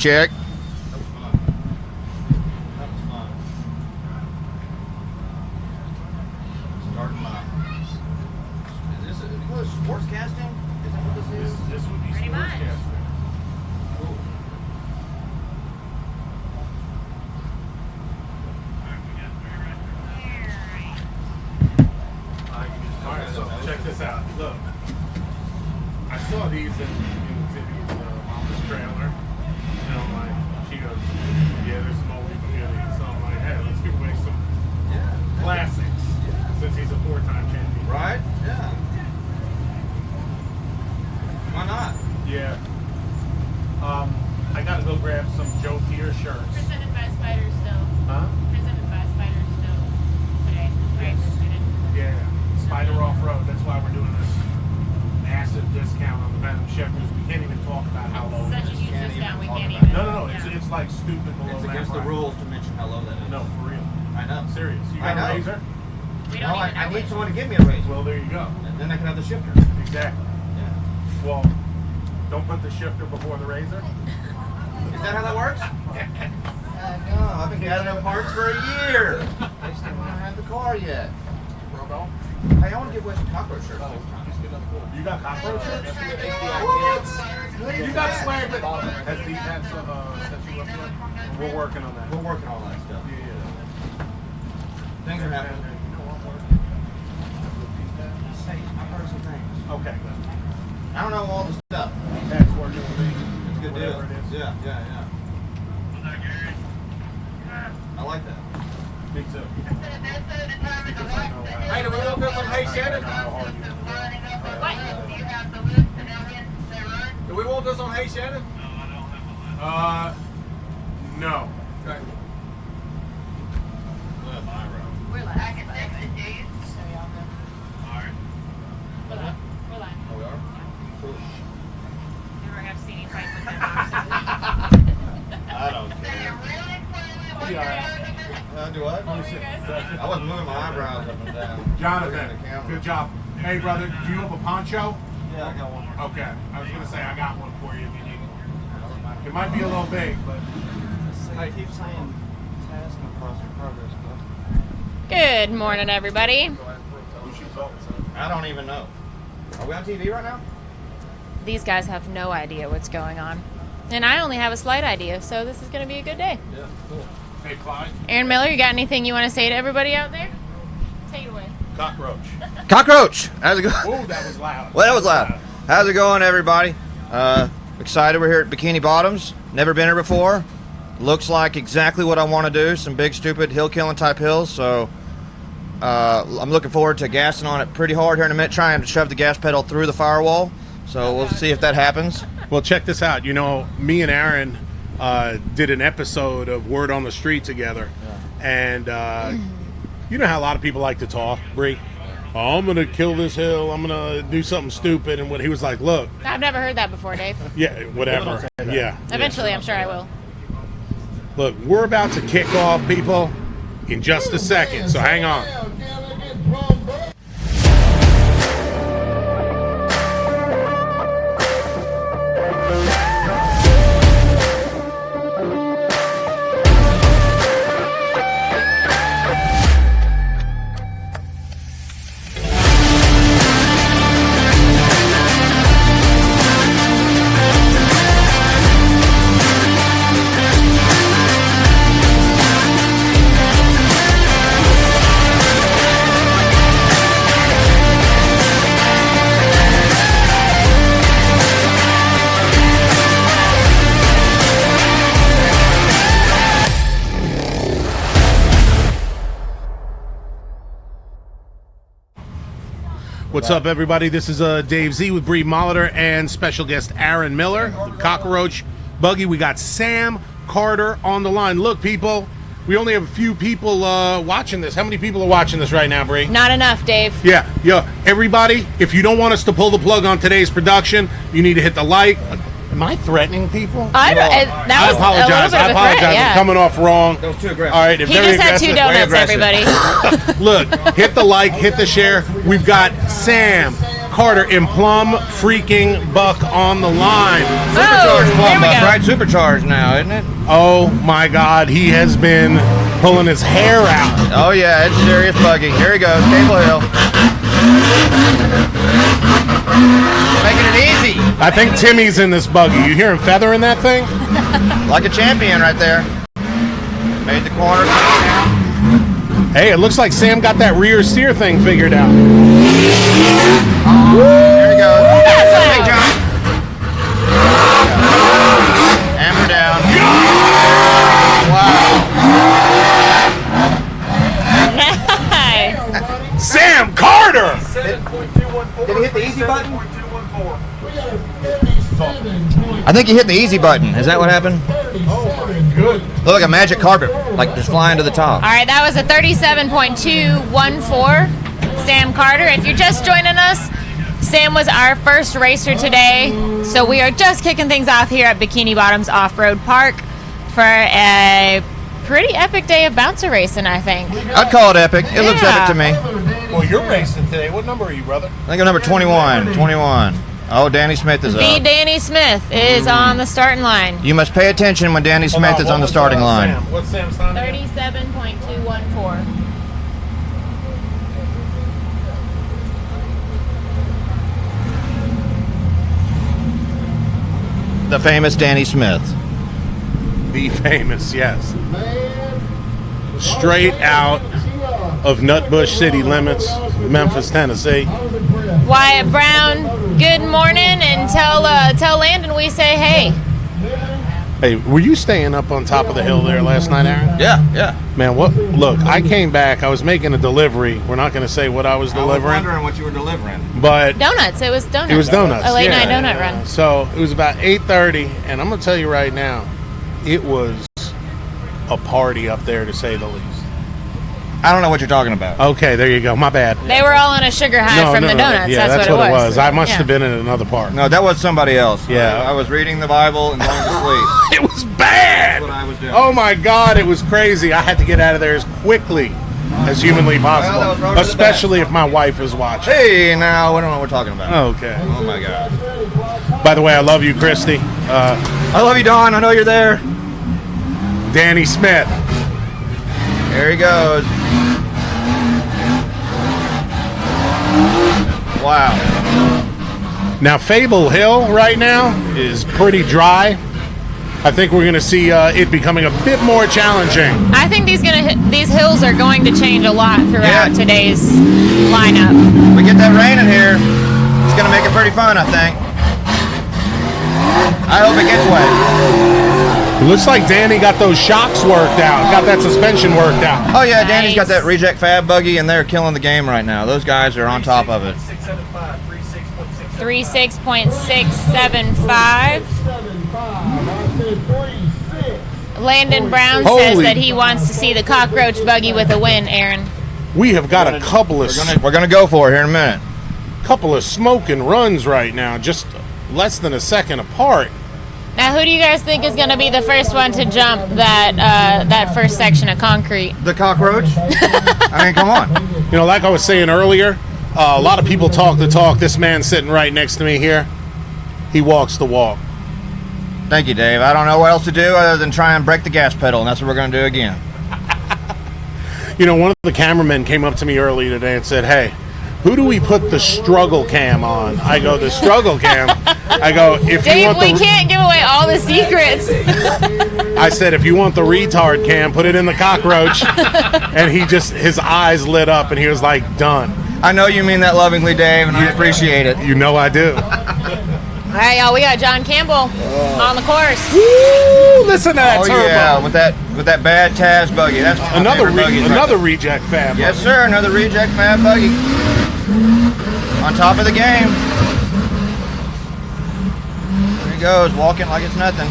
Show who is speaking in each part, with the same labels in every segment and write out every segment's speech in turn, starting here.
Speaker 1: check.
Speaker 2: Sportscasting? Is that what this is?
Speaker 3: This would be
Speaker 4: Pretty much.
Speaker 3: sportscasting.
Speaker 2: Cool.
Speaker 3: Alright, so check this out. Look, I saw these in Timmy's mama's trailer. And I'm like, she goes, yeah, there's some old people here. So I'm like, hey, let's give away some classics. Since he's a 4-time champion.
Speaker 2: Right? Yeah. Why not?
Speaker 3: Yeah. I gotta go grab some Joe Pierce shirts.
Speaker 4: Presented by Spyder still.
Speaker 3: Huh?
Speaker 4: Presented by Spyder still today. Right?
Speaker 3: Yeah. Spyder OffRoad. That's why we're doing this massive discount on the Venom shifters. We can't even talk about how low
Speaker 4: Such
Speaker 3: it
Speaker 4: a
Speaker 3: is.
Speaker 4: huge
Speaker 2: Can't
Speaker 4: discount, we
Speaker 2: even
Speaker 4: can't
Speaker 2: talk
Speaker 4: even.
Speaker 3: No. It's like stupid below
Speaker 2: It's
Speaker 3: that
Speaker 2: against the
Speaker 3: price.
Speaker 2: rules to mention how low that is.
Speaker 3: No, for real.
Speaker 2: I know.
Speaker 3: Serious. You
Speaker 2: I
Speaker 3: got a
Speaker 2: know.
Speaker 3: razor?
Speaker 4: We
Speaker 2: No,
Speaker 4: don't even
Speaker 2: I
Speaker 4: know
Speaker 2: need
Speaker 4: which.
Speaker 2: someone to give me a raise.
Speaker 3: Well, there you go.
Speaker 2: And then I can have the shifter.
Speaker 3: Exactly.
Speaker 2: Yeah.
Speaker 3: Well, don't put the shifter before the razor.
Speaker 2: Is that how that works? No, I've been gathering parts for a year. I still don't have the car yet. Hey, I want to give away some cockroach shirts.
Speaker 3: You got cockroach shirts? You got swag with has the events set you up yet? We're working on that.
Speaker 2: We're working on that stuff.
Speaker 3: Yeah.
Speaker 2: Things are happening. Hey, I've heard some things.
Speaker 3: Okay.
Speaker 2: I don't know all the stuff.
Speaker 3: That's working with me.
Speaker 2: It's a good deal.
Speaker 3: Whatever it is.
Speaker 2: Yeah. I like that.
Speaker 3: Me too.
Speaker 2: Hey, do we want this on Hey Shannon? Do we want this on Hey Shannon?
Speaker 3: No.
Speaker 2: Okay.
Speaker 4: We're live. I can text it to you. So y'all know.
Speaker 3: Alright.
Speaker 4: We're live. We're live.
Speaker 2: Oh, we are? Cool.
Speaker 4: Never have seen you fight with them.
Speaker 2: I don't care. Do what? I wasn't moving my eyebrows up and down. Looking at the
Speaker 3: Jonathan,
Speaker 2: camera.
Speaker 3: good job. Hey, brother, do you have a poncho?
Speaker 2: Yeah, I got one.
Speaker 3: Okay. I was going to say, I got one for you if you need it. It might be a little big, but...
Speaker 2: I keep saying task and process progress,
Speaker 5: Good morning, everybody.
Speaker 2: I don't even know. Are we on TV right now?
Speaker 5: These guys have no idea what's going on. And I only have a slight idea, so this is going to be a good day.
Speaker 2: Yeah, cool.
Speaker 3: Hey, Clyde.
Speaker 5: Aaron Miller, you got anything you want to say to everybody out there? Take it away.
Speaker 3: Cockroach.
Speaker 1: Cockroach. How's it going?
Speaker 3: Oh, that was loud.
Speaker 1: Well, that was loud. How's it going, everybody? Excited. We're here at Bikini Bottoms. Never been here before. Looks like exactly what I want to do. Some big, stupid, hill-killing type hills. So I'm looking forward to gassing on it pretty hard here in a minute, trying to shove the gas pedal through the firewall. So we'll see if that happens.
Speaker 3: Well, check this out. You know, me and Aaron did an episode of Word on the Street together. And you know how a lot of people like to talk, Bree? Oh, I'm going to kill this hill. I'm going to do something stupid. And when he was like, look.
Speaker 5: I've never heard that before, Dave.
Speaker 3: Yeah, whatever. Yeah.
Speaker 5: Eventually, I'm sure I will.
Speaker 3: Look, we're about to kick off, people, in just a second. So hang on. What's up, everybody? This is Dave Z with Bree Molitor and special guest Aaron Miller, the Cockroach Buggy. We got Sam Carter on the line. Look, people, we only have a few people watching this. How many people are watching this right now, Bree?
Speaker 5: Not enough, Dave.
Speaker 3: Yeah. Everybody, if you don't want us to pull the plug on today's production, you need to hit the like. Am I threatening people?
Speaker 5: I
Speaker 3: apologize. I apologize. I'm coming off wrong.
Speaker 2: That was too aggressive.
Speaker 3: All right.
Speaker 5: He just had 2 donuts, everybody.
Speaker 3: Look, hit the like, hit the share. We've got Sam Carter in plum freaking buck on the line.
Speaker 1: Supercharged
Speaker 5: here
Speaker 1: plum
Speaker 5: we
Speaker 1: buck,
Speaker 5: go.
Speaker 1: right? Supercharged now, isn't it?
Speaker 3: Oh my God, he has been pulling his hair out.
Speaker 1: Oh yeah, it's serious buggy. Here he goes, Cable Hill. Making it easy.
Speaker 3: I think Timmy's in this buggy. You hear him feathering that thing?
Speaker 1: Like a champion right there. Made the corner.
Speaker 3: Hey, it looks like Sam got that rear steer thing figured out.
Speaker 1: There he goes.
Speaker 5: That's
Speaker 1: Big
Speaker 5: loud.
Speaker 1: jump. Hammer down. Wow.
Speaker 3: Sam Carter!
Speaker 1: Did he hit the easy button? I think he hit the easy button. Is that what happened?
Speaker 3: Good.
Speaker 1: Looked like a magic carpet, like just flying to the top.
Speaker 5: All right, that was a 37.214. Sam Carter. If you're just joining us, Sam was our first racer today, so we are just kicking things off here at Bikini Bottoms Off-Road Park for a pretty epic day of bouncer racing, I think.
Speaker 1: I'd call it epic. It looks
Speaker 5: Yeah.
Speaker 1: epic to me.
Speaker 3: Well, you're racing today. What number are you, brother?
Speaker 1: I think I'm number 21. 21. Oh, Danny Smith is
Speaker 5: The
Speaker 1: up.
Speaker 5: Danny Smith is on the starting line.
Speaker 1: You must pay attention when Danny Smith is on the starting line.
Speaker 3: What's Sam's time?
Speaker 5: 37.214.
Speaker 1: The famous Danny Smith.
Speaker 3: The famous, yes. Straight out of Nutbush city limits, Memphis, Tennessee.
Speaker 5: Wyatt Brown, good morning, and tell Landon we say hey.
Speaker 3: Hey, were you staying up on top of the hill there last night, Aaron?
Speaker 1: Yeah, yeah.
Speaker 3: Man, what? Look, I came back. I was making a delivery. We're not going to say what I was delivering,
Speaker 1: what you were delivering.
Speaker 3: but
Speaker 5: Donuts. It was donuts.
Speaker 3: it was donuts.
Speaker 5: A late
Speaker 3: yeah.
Speaker 5: night donut run.
Speaker 3: So it was about 8:30, and I'm going to tell you right now, it was a party up there, to say the least.
Speaker 1: I don't know what you're talking about.
Speaker 3: Okay, there you go. My bad.
Speaker 5: They were all on a sugar high from the donuts.
Speaker 3: Yeah, that's
Speaker 5: what
Speaker 3: what it was. I must
Speaker 5: Yeah.
Speaker 3: have been in another park.
Speaker 1: No, that was somebody else.
Speaker 3: Yeah.
Speaker 1: I was reading the Bible and going to sleep.
Speaker 3: It was bad.
Speaker 1: That's what I was doing.
Speaker 3: Oh my God, it was crazy. I had to get out of there as quickly as humanly possible,
Speaker 1: Well, that was road to the
Speaker 3: especially if my wife is watching.
Speaker 1: Hey, now we don't know what we're talking about.
Speaker 3: Okay.
Speaker 1: Oh my God.
Speaker 3: By the way, I love you, Christy.
Speaker 1: I love you, Don. I know you're there.
Speaker 3: Danny Smith.
Speaker 1: There he goes. Wow.
Speaker 3: Now, Fable Hill right now is pretty dry. I think we're going to see it becoming a bit more challenging.
Speaker 5: I think these hills are going to change a lot throughout
Speaker 1: Yeah.
Speaker 5: today's lineup.
Speaker 1: We get that rain in here. It's going to make it pretty fun, I think. I hope it gets wet.
Speaker 3: It looks like Danny got those shocks worked out, got that suspension worked out.
Speaker 1: Oh yeah, Danny's got
Speaker 5: Nice.
Speaker 1: that reject fab buggy, and they're killing the game right now. Those guys are on top of it.
Speaker 5: 36.675. Landon Brown says
Speaker 3: Holy-
Speaker 5: that he wants to see the cockroach buggy with a win, Aaron.
Speaker 3: We have got a couple of
Speaker 1: We're gonna go for it here in a minute.
Speaker 3: smoking runs right now, just less than a second apart.
Speaker 5: Now, who do you guys think is going to be the first one to jump that first section of concrete?
Speaker 1: The cockroach? I mean, come on.
Speaker 3: You know, like I was saying earlier, a lot of people talk the talk. This man sitting right next to me here, he walks the walk.
Speaker 1: Thank you, Dave. I don't know what else to do other than try and break the gas pedal, and that's what we're gonna do again.
Speaker 3: You know, one of the cameramen came up to me earlier today and said, "Hey, who do we put the struggle cam on?" I go, "The struggle cam." I go, "If you
Speaker 5: Dave,
Speaker 3: want
Speaker 5: we
Speaker 3: the,"
Speaker 5: can't give away all the secrets.
Speaker 3: I said, "If you want the retard cam, put it in the cockroach." And he just, his eyes lit up, and he was like, "Done."
Speaker 1: I know you mean that lovingly, Dave, and I appreciate it.
Speaker 3: You know I do.
Speaker 5: All right, y'all, we got John Campbell on the course.
Speaker 3: Woo! Listen to that
Speaker 1: Oh
Speaker 3: turbo.
Speaker 1: yeah, with that bad Taz buggy. That's one of my
Speaker 3: Another
Speaker 1: favorite buggies right
Speaker 3: another
Speaker 1: there.
Speaker 3: reject fab.
Speaker 1: Yes, sir. Another reject fab buggy. On top of the game. There he goes, walking like it's nothing.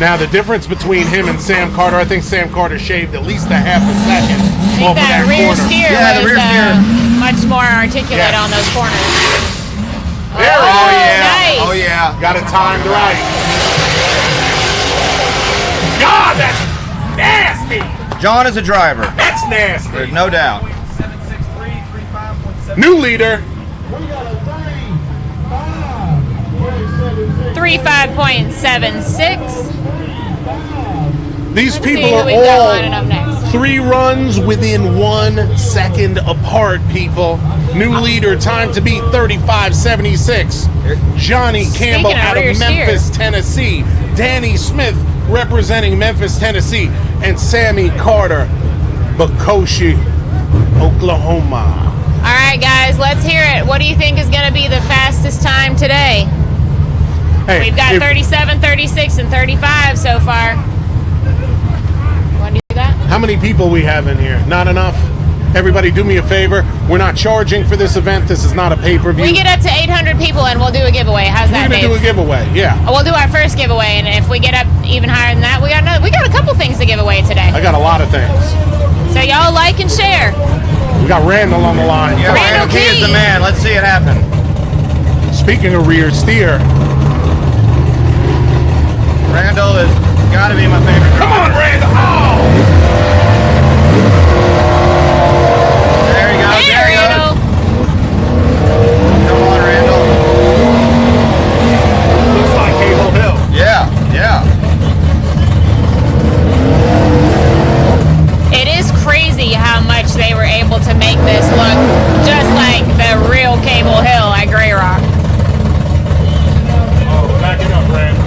Speaker 3: Now the difference between him and Sam Carter, I think Sam Carter shaved at least a half a second
Speaker 5: I think
Speaker 3: off of
Speaker 5: that
Speaker 3: that
Speaker 5: rear
Speaker 3: corner.
Speaker 5: steer
Speaker 1: Yeah, the
Speaker 5: was
Speaker 1: rear steer.
Speaker 5: much more articulate
Speaker 3: Yes.
Speaker 5: on those corners.
Speaker 3: There
Speaker 5: Oh,
Speaker 3: it is.
Speaker 1: yeah.
Speaker 5: nice.
Speaker 1: Oh yeah.
Speaker 3: Got it timed right. God, that's nasty.
Speaker 1: John is a driver.
Speaker 3: That's nasty.
Speaker 1: There's no doubt.
Speaker 3: New leader.
Speaker 5: 35.76.
Speaker 3: These
Speaker 5: Let's
Speaker 3: people
Speaker 5: see who
Speaker 3: are
Speaker 5: we've got lining up next.
Speaker 3: all 3 runs within 1 second apart, people. New leader, time to beat 35.76. Johnny Campbell
Speaker 5: Speaking of
Speaker 3: out of
Speaker 5: rear
Speaker 3: Memphis,
Speaker 5: steer.
Speaker 3: Tennessee. Danny Smith representing Memphis, Tennessee. And Sammy Carter, Bikini, Oklahoma.
Speaker 5: All right, guys, let's hear it. What do you think is going to be the fastest time today?
Speaker 3: Hey,
Speaker 5: We've got 37, 36, and 35 so far. Want to do that?
Speaker 3: How many people we have in here? Not enough? Everybody do me a favor. We're not charging for this event. This is not a pay-per-view.
Speaker 5: We get up to 800 people and we'll do a giveaway. How's
Speaker 3: We're
Speaker 5: that,
Speaker 3: going to
Speaker 5: Dave?
Speaker 3: do a giveaway, yeah.
Speaker 5: We'll do our first giveaway, and if we get up even higher than that, we got a couple things to give away today.
Speaker 3: I got a lot of things.
Speaker 5: So y'all like and share.
Speaker 3: We got Randall on the line.
Speaker 1: Yeah,
Speaker 5: Randall
Speaker 1: Randall Key is the
Speaker 5: Key.
Speaker 1: man. Let's see it happen.
Speaker 3: Speaking of rear steer,
Speaker 1: Randall has got to be my favorite.
Speaker 3: come on, Randall! Oh!
Speaker 1: There he goes.
Speaker 5: Hey,
Speaker 1: There he goes.
Speaker 5: Randall.
Speaker 1: Come on, Randall.
Speaker 3: Looks like Cable Hill.
Speaker 1: Yeah, yeah.
Speaker 5: It is crazy how much they were able to make this look just like the real Cable Hill at Grey Rock.
Speaker 3: Oh, back it up, Randall.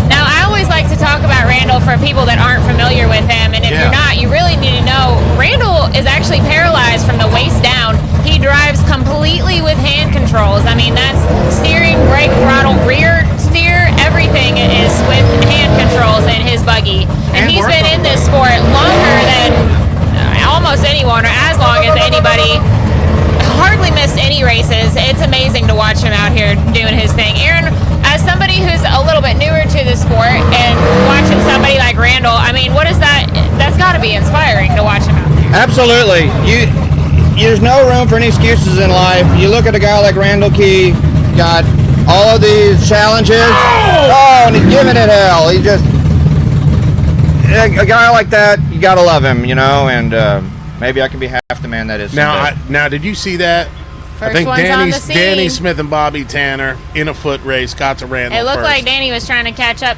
Speaker 5: Now, I always like to talk about Randall for people that aren't familiar with him, and if
Speaker 1: Yeah.
Speaker 5: you're not, you really need to know Randall is actually paralyzed from the waist down. He drives completely with hand controls. I mean, that's steering, brake, throttle, rear steer, everything is with hand controls in his buggy. And
Speaker 1: And
Speaker 5: he's
Speaker 1: work
Speaker 5: been in
Speaker 1: control.
Speaker 5: this sport longer than almost anyone, or as long as anybody. Hardly missed any races. It's amazing to watch him out here doing his thing. Aaron, as somebody who's a little bit newer to the sport and watching somebody like Randall, I mean, what is that? That's got to be inspiring to watch him out there.
Speaker 1: Absolutely. There's no room for any excuses in life. You look at a guy like Randall Key, got all of these challenges. Oh, and he's giving it hell. He just a guy like that, you gotta love him, you know. And maybe I can be half the man that is. someday.
Speaker 3: Now, did you see that?
Speaker 5: First
Speaker 3: I think
Speaker 5: one's on the scene.
Speaker 3: Danny Smith and Bobby Tanner in a foot race got to Randall
Speaker 5: It looked
Speaker 3: first.
Speaker 5: like Danny was trying to catch up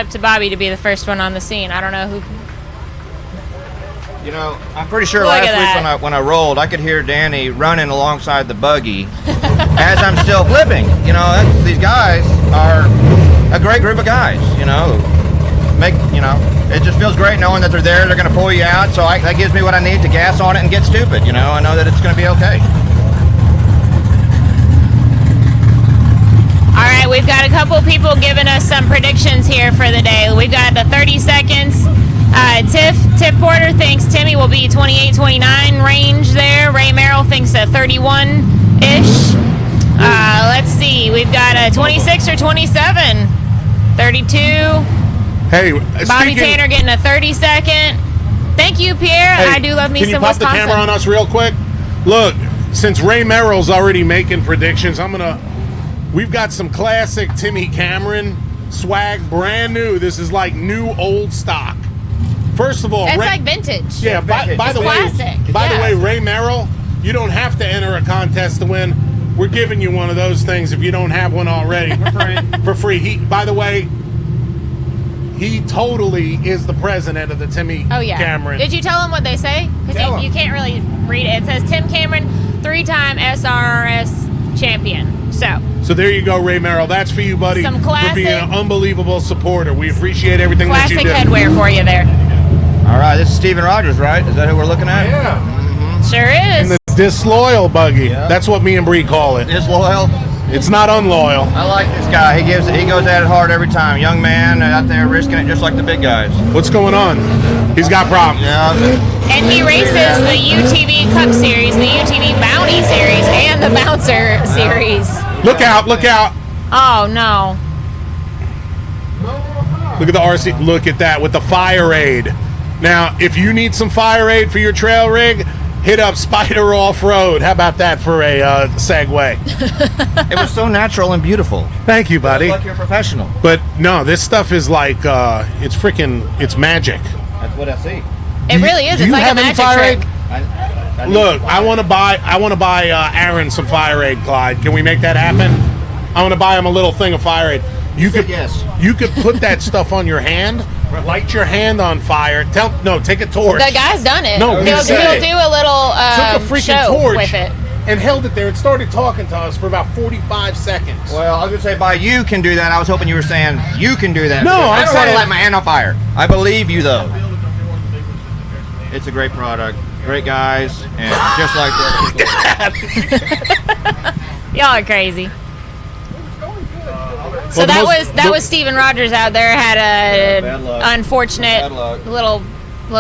Speaker 5: to Bobby to be the first one on the scene. I don't know who.
Speaker 1: You know, I'm pretty sure
Speaker 5: Look
Speaker 1: last
Speaker 5: at
Speaker 1: week
Speaker 5: that.
Speaker 1: when I rolled, I could hear Danny running alongside the buggy as I'm still flipping. You know, these guys are a great group of guys. You know, it just feels great knowing that they're there. They're going to pull you out. So that gives me what I need to gas on it and get stupid. You know, I know that it's going to be okay.
Speaker 5: All right, we've got a couple people giving us some predictions here for the day. We've got the 30 seconds. Tiff Porter thinks Timmy will be 28-29 range there. Ray Merrill thinks a 31-ish. Let's see. We've got a 26 or 27. 32.
Speaker 3: Hey,
Speaker 5: Bobby Tanner getting a 30-second. Thank you, Pierre.
Speaker 3: Hey,
Speaker 5: I do love me
Speaker 3: can you
Speaker 5: some
Speaker 3: pop the
Speaker 5: Wisconsin.
Speaker 3: camera on us real quick? Look, since Ray Merrill's already making predictions, we've got some classic Timmy Cameron swag, brand new. This is like new old stock. First of all,
Speaker 5: It's like vintage.
Speaker 3: yeah. By
Speaker 5: It's
Speaker 3: the way,
Speaker 5: classic.
Speaker 3: by the
Speaker 5: Yeah.
Speaker 3: way, Ray Merrill, you don't have to enter a contest to win. We're giving you one of those things if you don't have one already for free. By the way, he totally is the president of the Timmy Cameron.
Speaker 5: Did you tell him what they say?
Speaker 3: Tell
Speaker 5: Because
Speaker 3: 'em.
Speaker 5: you can't really read it. It says Tim Cameron, 3-time SRRS champion.
Speaker 3: So there you go, Ray Merrill. That's for you, buddy.
Speaker 5: Some
Speaker 3: for being
Speaker 5: classic-
Speaker 3: an unbelievable supporter. We appreciate everything that you
Speaker 5: Classic
Speaker 3: do.
Speaker 5: headwear for you there.
Speaker 1: All right, this is Steven Rogers, right? Is that who we're looking at?
Speaker 3: Yeah.
Speaker 5: Sure
Speaker 3: And
Speaker 5: is.
Speaker 3: the disloyal buggy.
Speaker 1: Yeah.
Speaker 3: That's what me and Bree call it.
Speaker 1: Disloyal.
Speaker 3: It's not unloyal.
Speaker 1: I like this guy. He goes at it hard every time. Young man out there risking it just like the big guys.
Speaker 3: What's going on? He's got problems.
Speaker 1: Yeah.
Speaker 5: And he races the UTV Cup Series, the UTV Bounty Series, and the Bouncer Series.
Speaker 3: Look out, look out.
Speaker 5: Oh, no.
Speaker 3: Look at the RC. Look at that with the fire aid. Now, if you need some fire aid for your trail rig, hit up Spyder OffRoad. How about that for a segue?
Speaker 1: It was so natural and beautiful.
Speaker 3: Thank you, buddy.
Speaker 1: Like you're a professional.
Speaker 3: But no, this stuff is like, it's magic.
Speaker 1: That's what I see.
Speaker 5: It really is.
Speaker 3: Do
Speaker 5: It's
Speaker 3: you
Speaker 5: like a
Speaker 3: have any
Speaker 5: magic
Speaker 3: fire
Speaker 5: trick.
Speaker 3: aid? Look, I want to buy Aaron some Fire Aid, Clyde. Can we make that happen? I want to buy him a little thing of Fire Aid. You could put that stuff on your hand, light your hand on fire. Take a torch.
Speaker 5: The guy's done it.
Speaker 3: No,
Speaker 5: he'll do a little
Speaker 3: took a freaking
Speaker 5: show
Speaker 3: torch
Speaker 5: with it.
Speaker 3: and held it there and started talking to us for about 45 seconds.
Speaker 1: Well, I was gonna say by you can do that. I was hoping you were saying you can do that.
Speaker 3: No,
Speaker 1: I
Speaker 3: I'm
Speaker 1: don't want to
Speaker 3: saying-
Speaker 1: light my hand on fire. I believe you though. It's a great product, great guys, and just like the
Speaker 5: Y'all are crazy. So
Speaker 3: Well,
Speaker 5: that was Steven Rogers out there, had
Speaker 1: Bad
Speaker 5: a
Speaker 1: luck.
Speaker 5: unfortunate
Speaker 1: Bad luck.
Speaker 5: little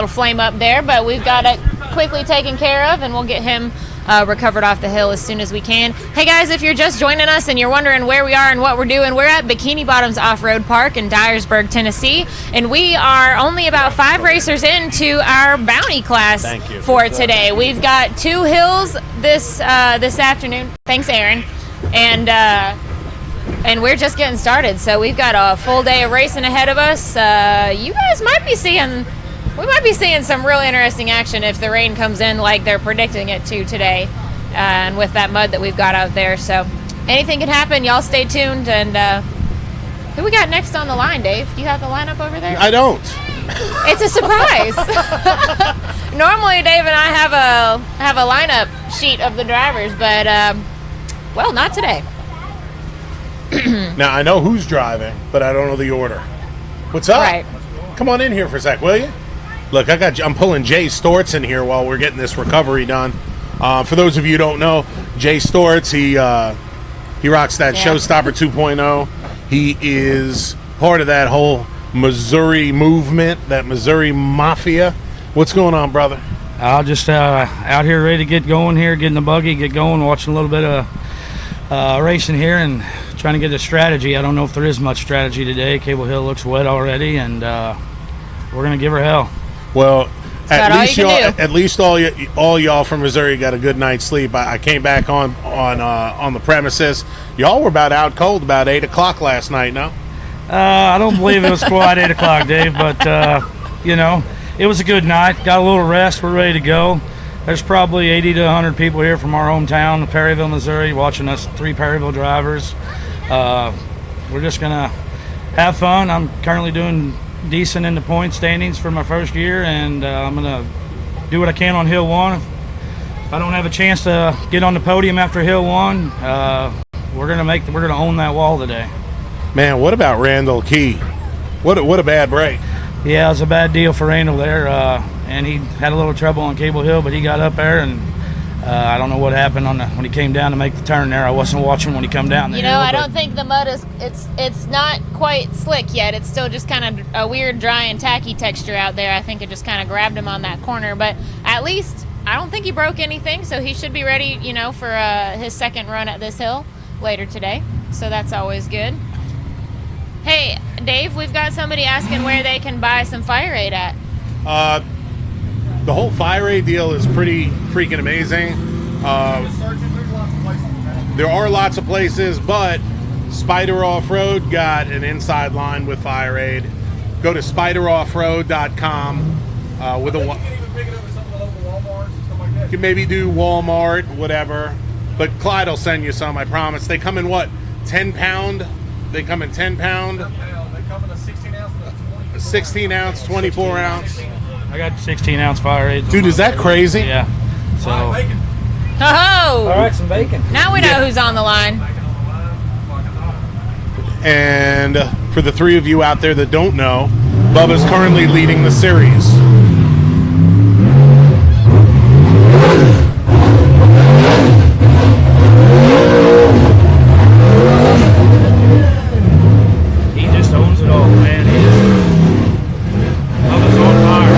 Speaker 5: flame up there, but we've got it quickly taken care of, and we'll get him recovered off the hill as soon as we can. Hey guys, if you're just joining us and you're wondering where we are and what we're doing, we're at Bikini Bottoms Off-Road Park in Dyersburg, Tennessee, and we are only about 5 racers into our bounty class for today. We've got 2 hills this afternoon. Thanks, Aaron. And we're just getting started, so we've got a full day of racing ahead of us. You guys might be seeing some real interesting action if the rain comes in like they're predicting it to today, and with that mud that we've got out there. So anything can happen. Y'all stay tuned. And who we got next on the line, Dave? Do you have the lineup over there?
Speaker 3: I don't.
Speaker 5: It's a surprise. Normally, Dave and I have a lineup sheet of the drivers, but well, not today.
Speaker 3: Now, I know who's driving, but I don't know the order. What's up?
Speaker 5: Right.
Speaker 3: Come on in here for a sec, will you? Look, I'm pulling Jay Stortz in here while we're getting this recovery done. For those of you who don't know, Jay Stortz, he rocks that Showstopper 2.0. He is part of that whole Missouri movement, that Missouri Mafia. What's going on, brother?
Speaker 6: I'll just out here ready to get going here, getting the buggy, get going, watching a little bit of racing here and trying to get a strategy. I don't know if there is much strategy today. Cable Hill looks wet already, and we're going to give her hell.
Speaker 3: Well,
Speaker 5: at
Speaker 3: least all y'all from Missouri got a good night's sleep. I came back on the premises. Y'all were about out cold about 8 o'clock last night, no?
Speaker 6: I don't believe it was quite 8 o'clock, Dave, but it was a good night. Got a little rest. We're ready to go. There's probably 80 to 100 people here from our hometown, Perryville, Missouri, watching us 3 Perryville drivers. We're just going to have fun. I'm currently doing decent in the point standings for my first year, and I'm going to do what I can on Hill 1. If I don't have a chance to get on the podium after Hill 1, we're going to own that wall today.
Speaker 3: Man, what about Randall Key? What a bad break.
Speaker 6: Yeah, it was a bad deal for Randall there, and he had a little trouble on Cable Hill, but he got up there, and I don't know what happened when he came down to make the turn there. I wasn't watching when he come down there.
Speaker 5: I don't think the mud it's not quite slick yet. It's still just kind of a weird, dry and tacky texture out there. I think it just kind of grabbed him on that corner, but at least I don't think he broke anything, so he should be ready, for his second run at this hill later today. So that's always good. Hey, Dave, we've got somebody asking where they can buy some Fire Aid at.
Speaker 3: The whole Fire Aid deal is pretty freaking amazing. There are lots of places, but Spyder Off-Road got an inside line with Fire Aid. Go to SpyderOffRoad.com with a. You can maybe do Walmart, whatever. But Clyde will send you some, I promise. They come in what? 10 pound? They come in 10 pound?
Speaker 7: They come in a 16 ounce and a
Speaker 3: 16 ounce, 24 ounce.
Speaker 6: I got 16-ounce Fire Aid.
Speaker 3: Dude, is that crazy?
Speaker 6: Yeah. So.
Speaker 5: Oh!
Speaker 6: All right, some bacon.
Speaker 5: Now we know who's on the line.
Speaker 3: And for the 3 of you out there that don't know, Bubba's currently leading the series.
Speaker 6: He just owns it all, man. Bubba's on fire.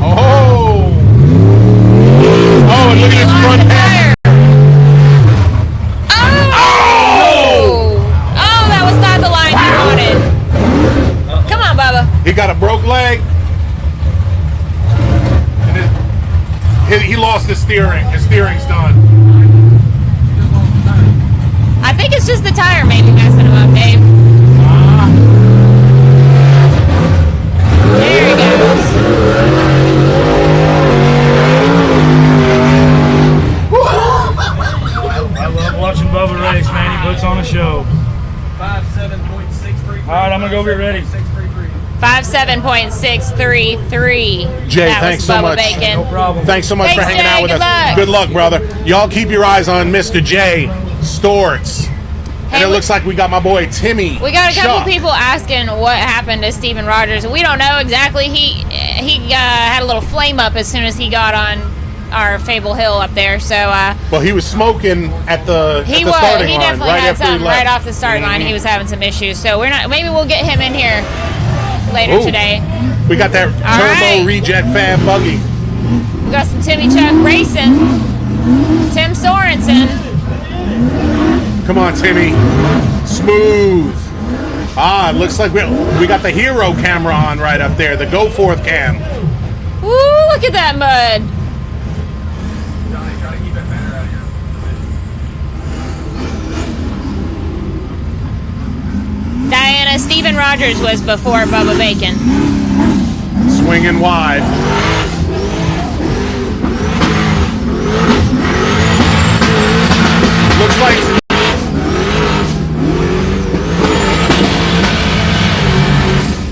Speaker 3: Oh, and look at his front end.
Speaker 5: Oh, that was not the line he wanted. Come on, Bubba.
Speaker 3: He got a broke leg. And he lost his steering. His steering's done.
Speaker 5: I think it's just the tire maybe messing him up, Dave.
Speaker 6: All right, I'm gonna go get ready.
Speaker 5: 57.633.
Speaker 8: Jay,
Speaker 5: That
Speaker 8: thanks
Speaker 5: was
Speaker 8: so
Speaker 5: Bubba
Speaker 8: much.
Speaker 5: Bacon.
Speaker 6: No problem.
Speaker 8: Thanks so much
Speaker 5: Thanks,
Speaker 8: for hanging
Speaker 5: Jay.
Speaker 8: out with
Speaker 5: Good
Speaker 8: us.
Speaker 5: luck.
Speaker 8: Good luck, brother. Y'all keep your eyes on Mr. J Storts. And it looks like we got my boy Timmy.
Speaker 5: We got a couple
Speaker 8: Shuck.
Speaker 5: people asking what happened to Steven Rogers. We don't know exactly. He had a little flame up as soon as he got on our Fable Hill up there. So
Speaker 8: Well, he was smoking at the
Speaker 5: he
Speaker 8: starting line.
Speaker 5: definitely
Speaker 8: right
Speaker 5: had
Speaker 8: after he
Speaker 5: something
Speaker 8: left.
Speaker 5: right off the start line. He was having some issues. So we're not. Maybe we'll get him in here later
Speaker 8: Ooh.
Speaker 5: today.
Speaker 8: We got that turbo
Speaker 5: right.
Speaker 8: reject fab buggy.
Speaker 5: We got some Timmy Chuck racing. Tim Sorensen.
Speaker 8: Come on, Timmy. Smooth. Ah, it looks like we got the hero camera on right up there, the Go Forth cam.
Speaker 5: Woo! Look at that mud.
Speaker 7: Johnny, try to keep that banner out of here.
Speaker 5: Diana, Steven Rogers was before Bubba Bacon.
Speaker 8: Swinging wide. Looks like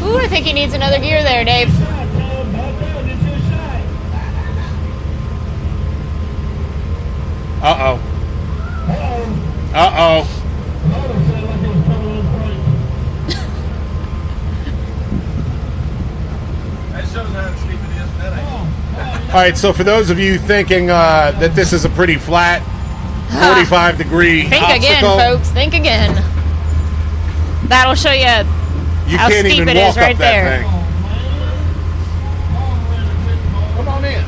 Speaker 5: Ooh, I think he needs another gear there, Dave.
Speaker 8: Uh-oh. Uh-oh.
Speaker 7: That shows how steep it is. That ain't.
Speaker 8: All right, so for those of you thinking that this is a pretty flat 45-degree
Speaker 5: Think
Speaker 8: obstacle,
Speaker 5: again, folks. Think again. That'll show you
Speaker 8: you
Speaker 5: how
Speaker 8: can't
Speaker 5: steep
Speaker 8: even
Speaker 5: it
Speaker 8: walk
Speaker 5: is right
Speaker 8: up that
Speaker 5: there.
Speaker 8: thing. Come on in.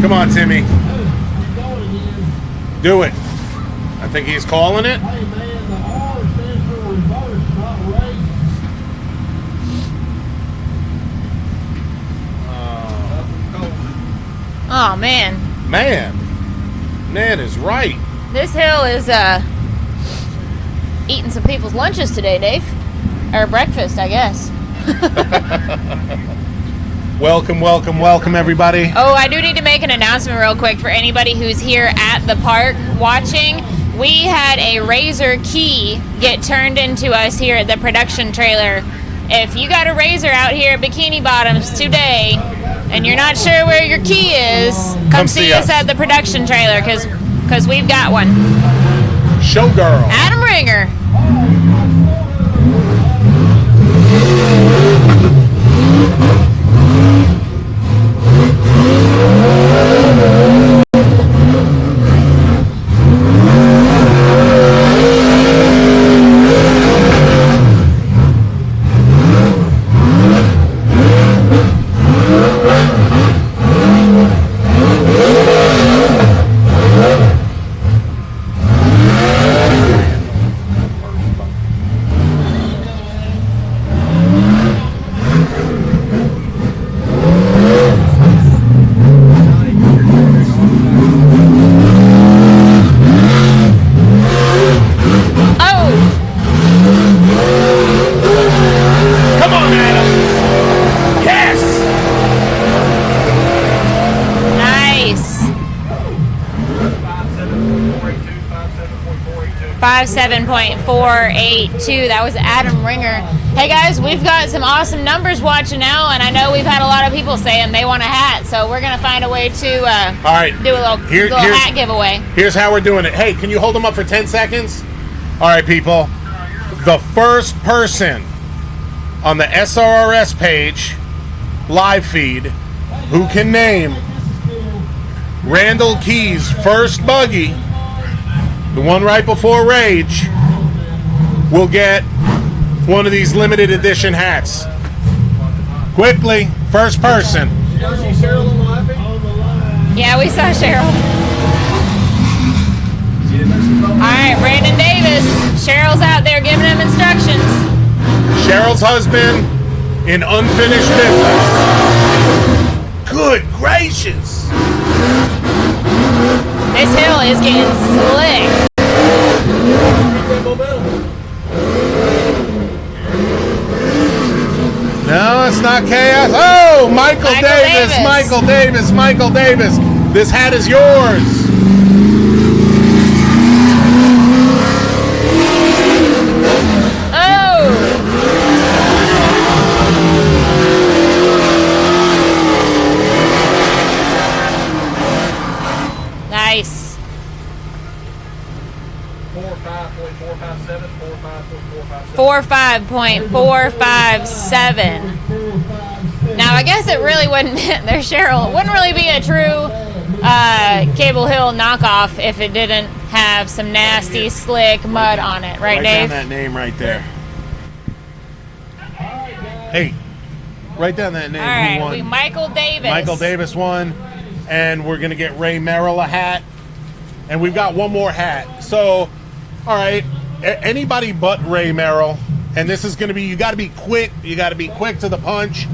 Speaker 8: Come on, Timmy. Do it. I think he's calling it.
Speaker 5: Oh man,
Speaker 8: Man is right.
Speaker 5: this hill is eating some people's lunches today, Dave, or breakfast, I guess.
Speaker 8: Welcome, welcome, welcome, everybody.
Speaker 5: Oh, I do need to make an announcement real quick for anybody who's here at the park watching. We had a Razor key get turned into us here at the production trailer. If you got a Razor out here at Bikini Bottoms today and you're not sure where your key is, come see us at the production trailer because we've got one.
Speaker 8: Showgirl.
Speaker 5: Adam Ringer.
Speaker 8: Come on, Adam. Yes.
Speaker 5: Nice. 57.482. That was Adam Ringer. Hey guys, we've got some awesome numbers watching now, and I know we've had a lot of people saying they want a hat, so we're gonna find a way to
Speaker 8: All right.
Speaker 5: do a little
Speaker 8: Here's-
Speaker 5: hat giveaway.
Speaker 8: Here's how we're doing it. Hey, can you hold them up for 10 seconds? All right, people. The first person on the SRRS page, live feed, who can name Randall Key's first buggy, the one right before Rage, will get one of these limited edition hats. Quickly, first person.
Speaker 5: Yeah, we saw Cheryl. All right, Brandon Davis. Cheryl's out there giving him instructions.
Speaker 8: Cheryl's husband in unfinished business. Good gracious.
Speaker 5: This hill is getting slick.
Speaker 8: No, it's not chaos. Oh, Michael Davis.
Speaker 5: Davis.
Speaker 8: Michael Davis. Michael Davis. This hat is yours.
Speaker 5: 45.457. Now, I guess it really wouldn't, there, Cheryl, it wouldn't really be a true Cable Hill knockoff if it didn't have some nasty, slick mud on it. Right,
Speaker 8: Write
Speaker 5: Dave?
Speaker 8: down that name right there. Hey, write down that name.
Speaker 5: All right,
Speaker 8: Who won?
Speaker 5: Michael Davis.
Speaker 8: Michael Davis won, and we're going to get Ray Merrill a hat, and we've got one more hat. So, all right, anybody but Ray Merrill, and this is going to be, you got to be quick. You got to be quick to the punch.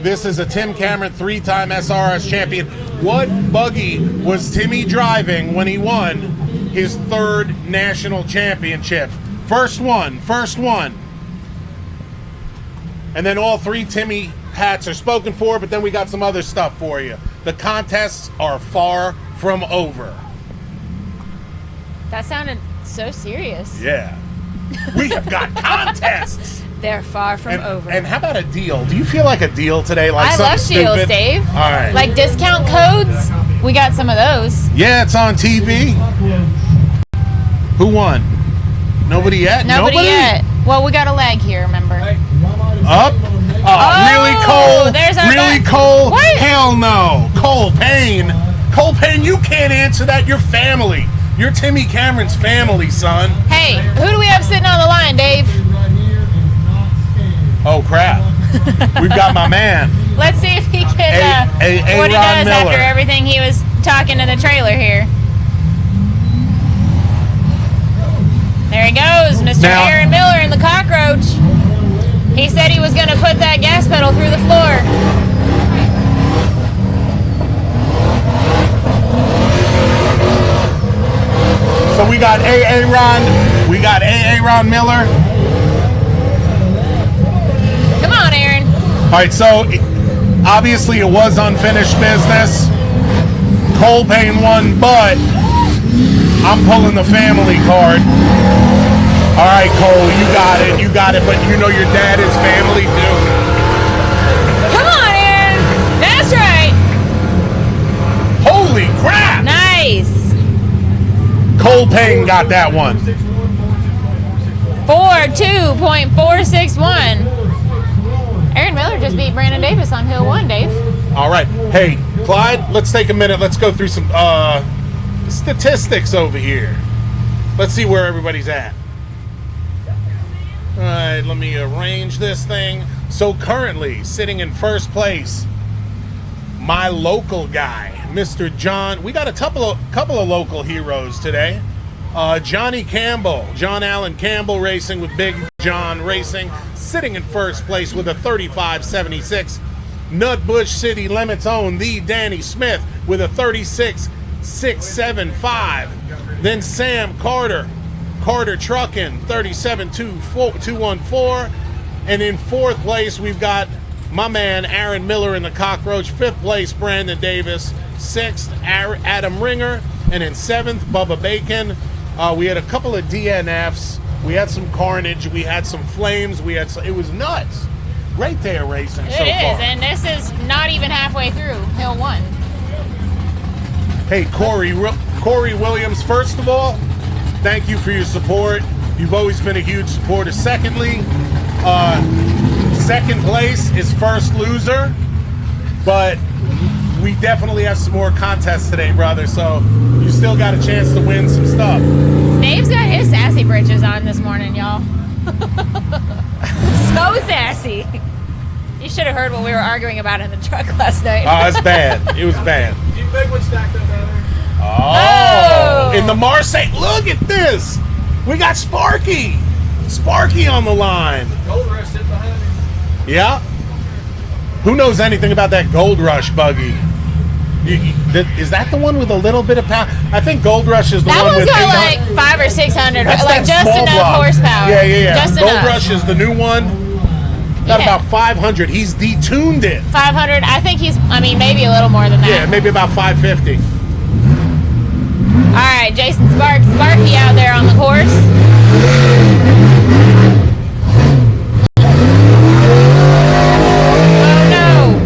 Speaker 8: This is a Tim Cameron 3-time SRRS champion. What buggy was Timmy driving when he won his 3rd national championship? First one. And then all 3 Timmy hats are spoken for, but then we got some other stuff for you. The contests are far from over.
Speaker 5: That sounded so serious.
Speaker 8: Yeah. We have got contests.
Speaker 5: They're far from over.
Speaker 8: And how about a deal? Do you feel like a deal today? Like
Speaker 5: I
Speaker 8: something
Speaker 5: love deals,
Speaker 8: stupid?
Speaker 5: Dave.
Speaker 8: All right.
Speaker 5: Like discount codes. We got some of those.
Speaker 8: Yeah, it's on TV. Who won? Nobody yet?
Speaker 5: Nobody yet. Well, we got a lag here, remember?
Speaker 8: Up? Oh, really, Cole?
Speaker 5: There's our
Speaker 8: really,
Speaker 5: back.
Speaker 8: Cole?
Speaker 5: What?
Speaker 8: Hell no. Cole Payne. Cole Payne, you can't answer that. You're family. You're Timmy Cameron's family, son.
Speaker 5: Hey, who do we have sitting on the line, Dave?
Speaker 8: Oh, crap. We've got my man.
Speaker 5: Let's see if he can, what he
Speaker 8: Ron
Speaker 5: does after
Speaker 8: Miller.
Speaker 5: everything he was talking in the trailer here. There he goes, Mr.
Speaker 8: Now-
Speaker 5: Aaron Miller in the cockroach. He said he was going to put that gas pedal through the floor.
Speaker 8: So we got AA Ron Miller.
Speaker 5: Come on, Aaron.
Speaker 8: All right, so obviously it was unfinished business. Cole Payne won, but I'm pulling the family card. All right, Cole, you got it, but you know your dad is family too.
Speaker 5: Come on, Aaron. That's right.
Speaker 8: Holy crap!
Speaker 5: Nice.
Speaker 8: Cole Payne got that one.
Speaker 5: 42.461. Aaron Miller just beat Brandon Davis on Hill 1, Dave.
Speaker 8: All right, hey, Clyde, let's take a minute. Let's go through some statistics over here. Let's see where everybody's at. All right, let me arrange this thing. So currently, sitting in first place, my local guy, Mr. John. We got a couple of local heroes today. Johnny Campbell, John Allen Campbell Racing with Big John Racing, sitting in first place with a 35.76. Nutbush City Limits own the Danny Smith with a 36.675. Then Sam Carter Truckin', 37.214. And in fourth place, we've got my man Aaron Miller in the Cockroach. Fifth place, Brandon Davis. Sixth, Adam Ringer. And in seventh, Bubba Bacon. We had a couple of DNFs. We had some Carnage. We had some Flames. It was nuts. Right there racing so far.
Speaker 5: It is, and this is not even halfway through Hill 1.
Speaker 8: Hey, Corey Williams, first of all, thank you for your support. You've always been a huge supporter. Secondly, second place is first loser, but we definitely have some more contests today, brother, so you still got a chance to win some stuff.
Speaker 5: Dave's got his sassy britches on this morning, y'all. So sassy. You should have heard what we were arguing about in the truck last night.
Speaker 8: Oh, it's bad. It was bad.
Speaker 7: You big one stacked up over there.
Speaker 8: Oh, in the Marseille. Look at this. We got Sparky on the line.
Speaker 7: Gold Rush sitting behind me.
Speaker 8: Yeah. Who knows anything about that Gold Rush buggy? Is that the one with a little bit of power? I think Gold Rush is the
Speaker 5: That
Speaker 8: one
Speaker 5: one's
Speaker 8: with
Speaker 5: got
Speaker 8: 800
Speaker 5: like 500 or 600,
Speaker 8: That's
Speaker 5: like
Speaker 8: that
Speaker 5: just
Speaker 8: small
Speaker 5: enough
Speaker 8: block.
Speaker 5: horsepower.
Speaker 8: Yeah.
Speaker 5: Just
Speaker 8: Gold
Speaker 5: enough.
Speaker 8: Rush is the new one. Got
Speaker 5: Yeah.
Speaker 8: about 500. He's detuned it.
Speaker 5: 500. I think maybe a little more than that.
Speaker 8: Yeah, maybe about 550.
Speaker 5: All right, Jason Sparky out there on the course. Oh no!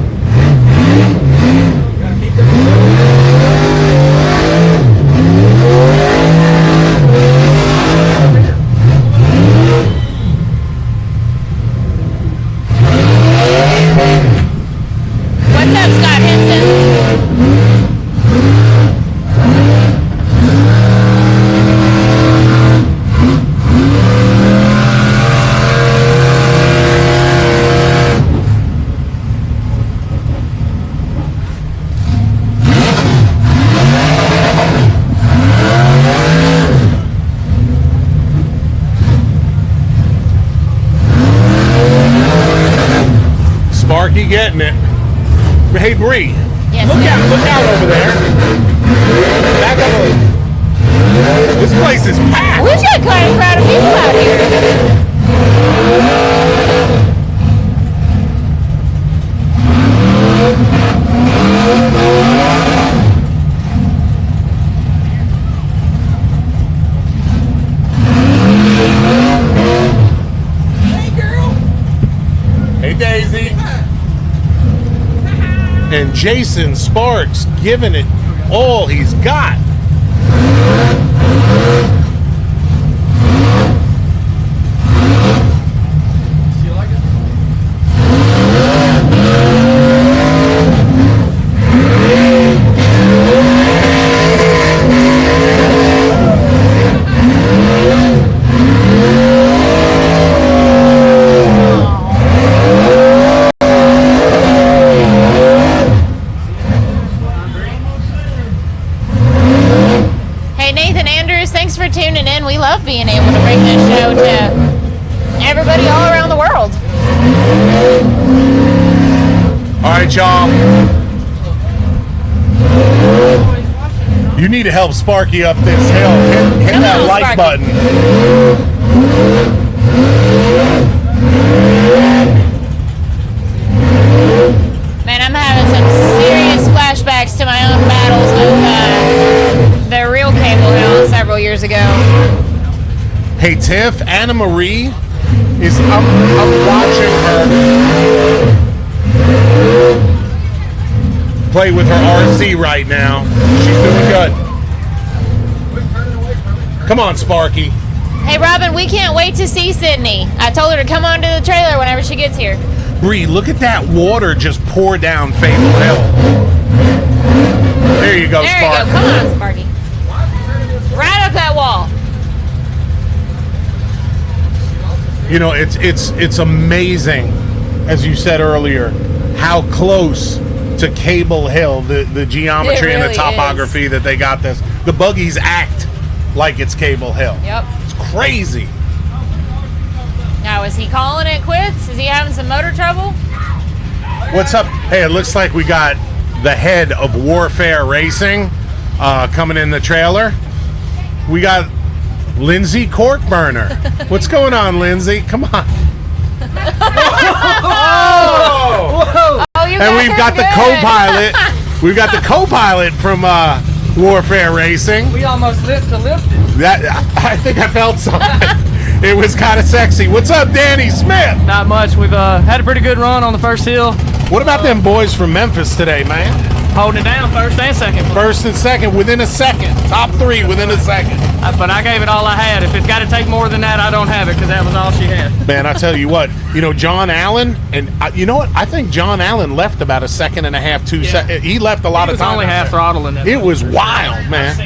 Speaker 8: getting it. Hey, Bree.
Speaker 5: Yes,
Speaker 8: Look
Speaker 5: ma'am.
Speaker 8: out over there. Back up a little. This place is packed.
Speaker 5: We've got quite a crowd of people out here.
Speaker 8: Hey, Daisy. And Jason Sparks giving it all he's got.
Speaker 7: You like it?
Speaker 5: Hey, Nathan Andrews, thanks for tuning in. We love being able to bring this show to everybody all around the world.
Speaker 8: All right, y'all. You need to help Sparky up this hill. Hit
Speaker 5: Come
Speaker 8: that
Speaker 5: on,
Speaker 8: like
Speaker 5: Sparky.
Speaker 8: button.
Speaker 5: Man, I'm having some serious flashbacks to my own battles with the real Cable Hill several years ago.
Speaker 8: Hey, Tiff, Anna Marie is. I'm watching her play with her RC right now. She's doing good. Come on, Sparky.
Speaker 5: Hey, Robin, we can't wait to see Sydney. I told her to come onto the trailer whenever she gets here.
Speaker 8: Bree, look at that water just pour down Fable Hill. There you go,
Speaker 5: There you
Speaker 8: Spark.
Speaker 5: go. Come on, Sparky. Right up that wall.
Speaker 8: You know, it's amazing, as you said earlier, how close to Cable Hill, the geometry and the
Speaker 5: really
Speaker 8: topography that they got this. The buggies act like it's Cable Hill.
Speaker 5: Yep.
Speaker 8: It's crazy.
Speaker 5: Now, is he calling it quits? Is he having some motor trouble?
Speaker 8: What's up? Hey, it looks like we got the head of Warfare Racing coming in the trailer. We got Lindsay Corkburner. What's going on, Lindsay? Come on.
Speaker 5: Oh, you
Speaker 8: And we've got
Speaker 5: her
Speaker 8: the
Speaker 5: good.
Speaker 8: co-pilot. We've got the co-pilot from Warfare Racing.
Speaker 7: We almost lifted.
Speaker 8: That I think I felt something. It was kind of sexy. What's up, Danny Smith?
Speaker 7: Not much. We've had a pretty good run on the first hill.
Speaker 8: What about them boys from Memphis today, man?
Speaker 7: Holding it down first and second.
Speaker 8: First and second within a second. Top three within a second.
Speaker 7: But I gave it all I had. If it's got to take more than that, I don't have it because that was all she had.
Speaker 8: Man, I tell you what, John Allen, and you know what? I think John Allen left about a second and a half, 2 seconds. He left a lot
Speaker 7: It
Speaker 8: of
Speaker 7: was
Speaker 8: time.
Speaker 7: only
Speaker 8: out
Speaker 7: half
Speaker 8: there.
Speaker 7: throttle in that.
Speaker 8: It was wild, man.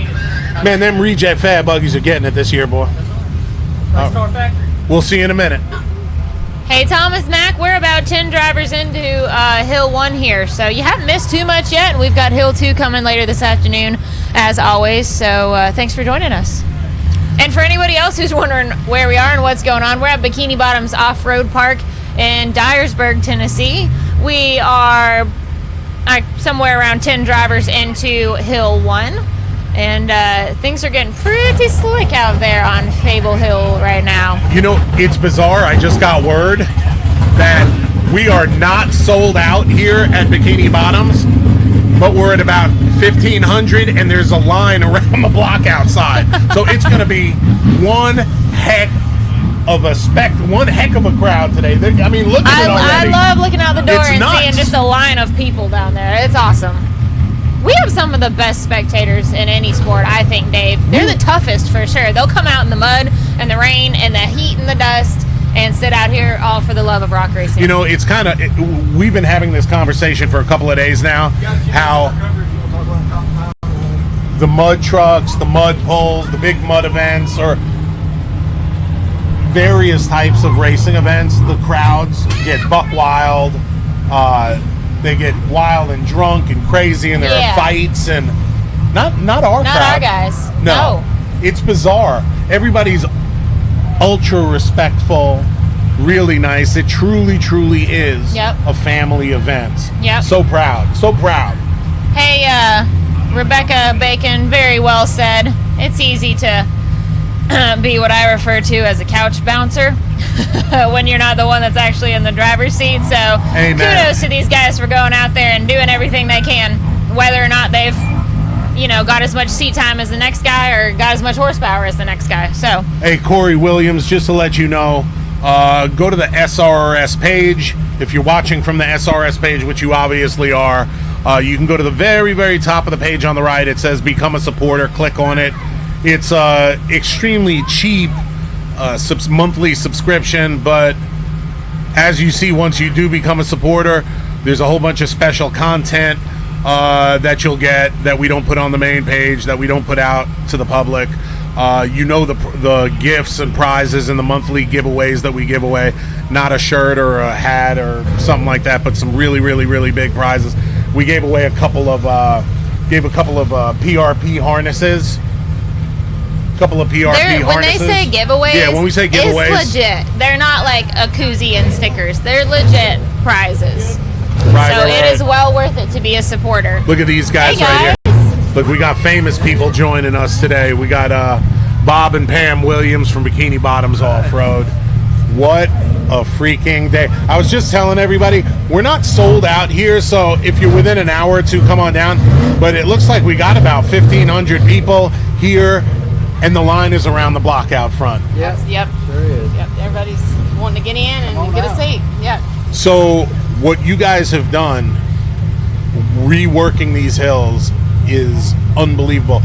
Speaker 8: Man, them reject fab buggies are getting it this year, boy.
Speaker 7: Car factory.
Speaker 8: We'll see you in a minute.
Speaker 5: Hey, Thomas Mack, we're about 10 drivers into Hill 1 here, so you haven't missed too much yet, and we've got Hill 2 coming later this afternoon, as always, so thanks for joining us. And for anybody else who's wondering where we are and what's going on, we're at Bikini Bottoms Off-Road Park in Dyersburg, Tennessee. We are somewhere around 10 drivers into Hill 1. And things are getting pretty slick out there on Fable Hill right now.
Speaker 8: You know, it's bizarre. I just got word that we are not sold out here at Bikini Bottoms, but we're at about 1,500, and there's a line around the block outside. So it's going to be one heck of a crowd today. I mean, look at it
Speaker 5: I
Speaker 8: already.
Speaker 5: love looking out the door
Speaker 8: It's
Speaker 5: and
Speaker 8: nuts.
Speaker 5: seeing just a line of people down there. It's awesome. We have some of the best spectators in any sport, I think, Dave. They're the toughest for sure. They'll come out in the mud and the rain and the heat and the dust and sit out here all for the love of rock racing.
Speaker 8: You know, it's kind of, we've been having this conversation for a couple of days now, how the mud trucks, the mud pulls, the big mud events, or various types of racing events, the crowds get buck wild, they get wild and drunk and crazy, and there are fights, and not our
Speaker 5: Not
Speaker 8: crowd.
Speaker 5: our guys.
Speaker 8: No, it's bizarre. Everybody's ultra respectful. really nice. It truly, truly is
Speaker 5: Yep.
Speaker 8: a family event.
Speaker 5: Yep.
Speaker 8: So proud. So proud.
Speaker 5: Hey, Rebecca Bacon, very well said. It's easy to be what I refer to as a couch bouncer when you're not the one that's actually in the driver's seat. So
Speaker 8: Amen.
Speaker 5: Kudos to these guys for going out there and doing everything they can, whether or not they've, got as much seat time as the next guy or got as much horsepower as the next guy. So,
Speaker 8: Hey, Corey Williams, just to let you know, go to the SRRS page. If you're watching from the SRRS page, which you obviously are, you can go to the very, very top of the page on the right. It says Become a Supporter. Click on it. It's extremely cheap monthly subscription, but as you see, once you do become a supporter, there's a whole bunch of special content that you'll get that we don't put on the main page, that we don't put out to the public. The gifts and prizes and the monthly giveaways that we give away, not a shirt or a hat or something like that, but some really, really, really big prizes. We gave away a couple of PRP harnesses. Couple of PRP harnesses.
Speaker 5: when they say giveaways,
Speaker 8: yeah, when we say giveaways,
Speaker 5: it's legit. They're not like a koozie and stickers. They're legit prizes.
Speaker 8: Right,
Speaker 5: So
Speaker 8: right,
Speaker 5: it is well worth it to be a supporter.
Speaker 8: Look at these guys
Speaker 5: Hey,
Speaker 8: right here.
Speaker 5: guys.
Speaker 8: Look, we got famous people joining us today. We got Bob and Pam Williams from Bikini Bottoms Off-Road. What a freaking day. I was just telling everybody, we're not sold out here, so if you're within an hour or two, come on down. But it looks like we got about 1,500 people here, and the line is around the block out front.
Speaker 5: Yep.
Speaker 9: Sure is.
Speaker 5: Yep. Everybody's wanting to get in and get a seat. Yep.
Speaker 8: So what you guys have done, reworking these hills, is unbelievable.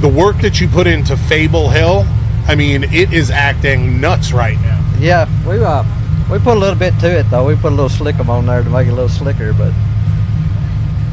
Speaker 8: The work that you put into Fable Hill, I mean, it is acting nuts right now.
Speaker 9: Yeah, we put a little bit to it though. We put a little slickum on there to make it a little slicker, but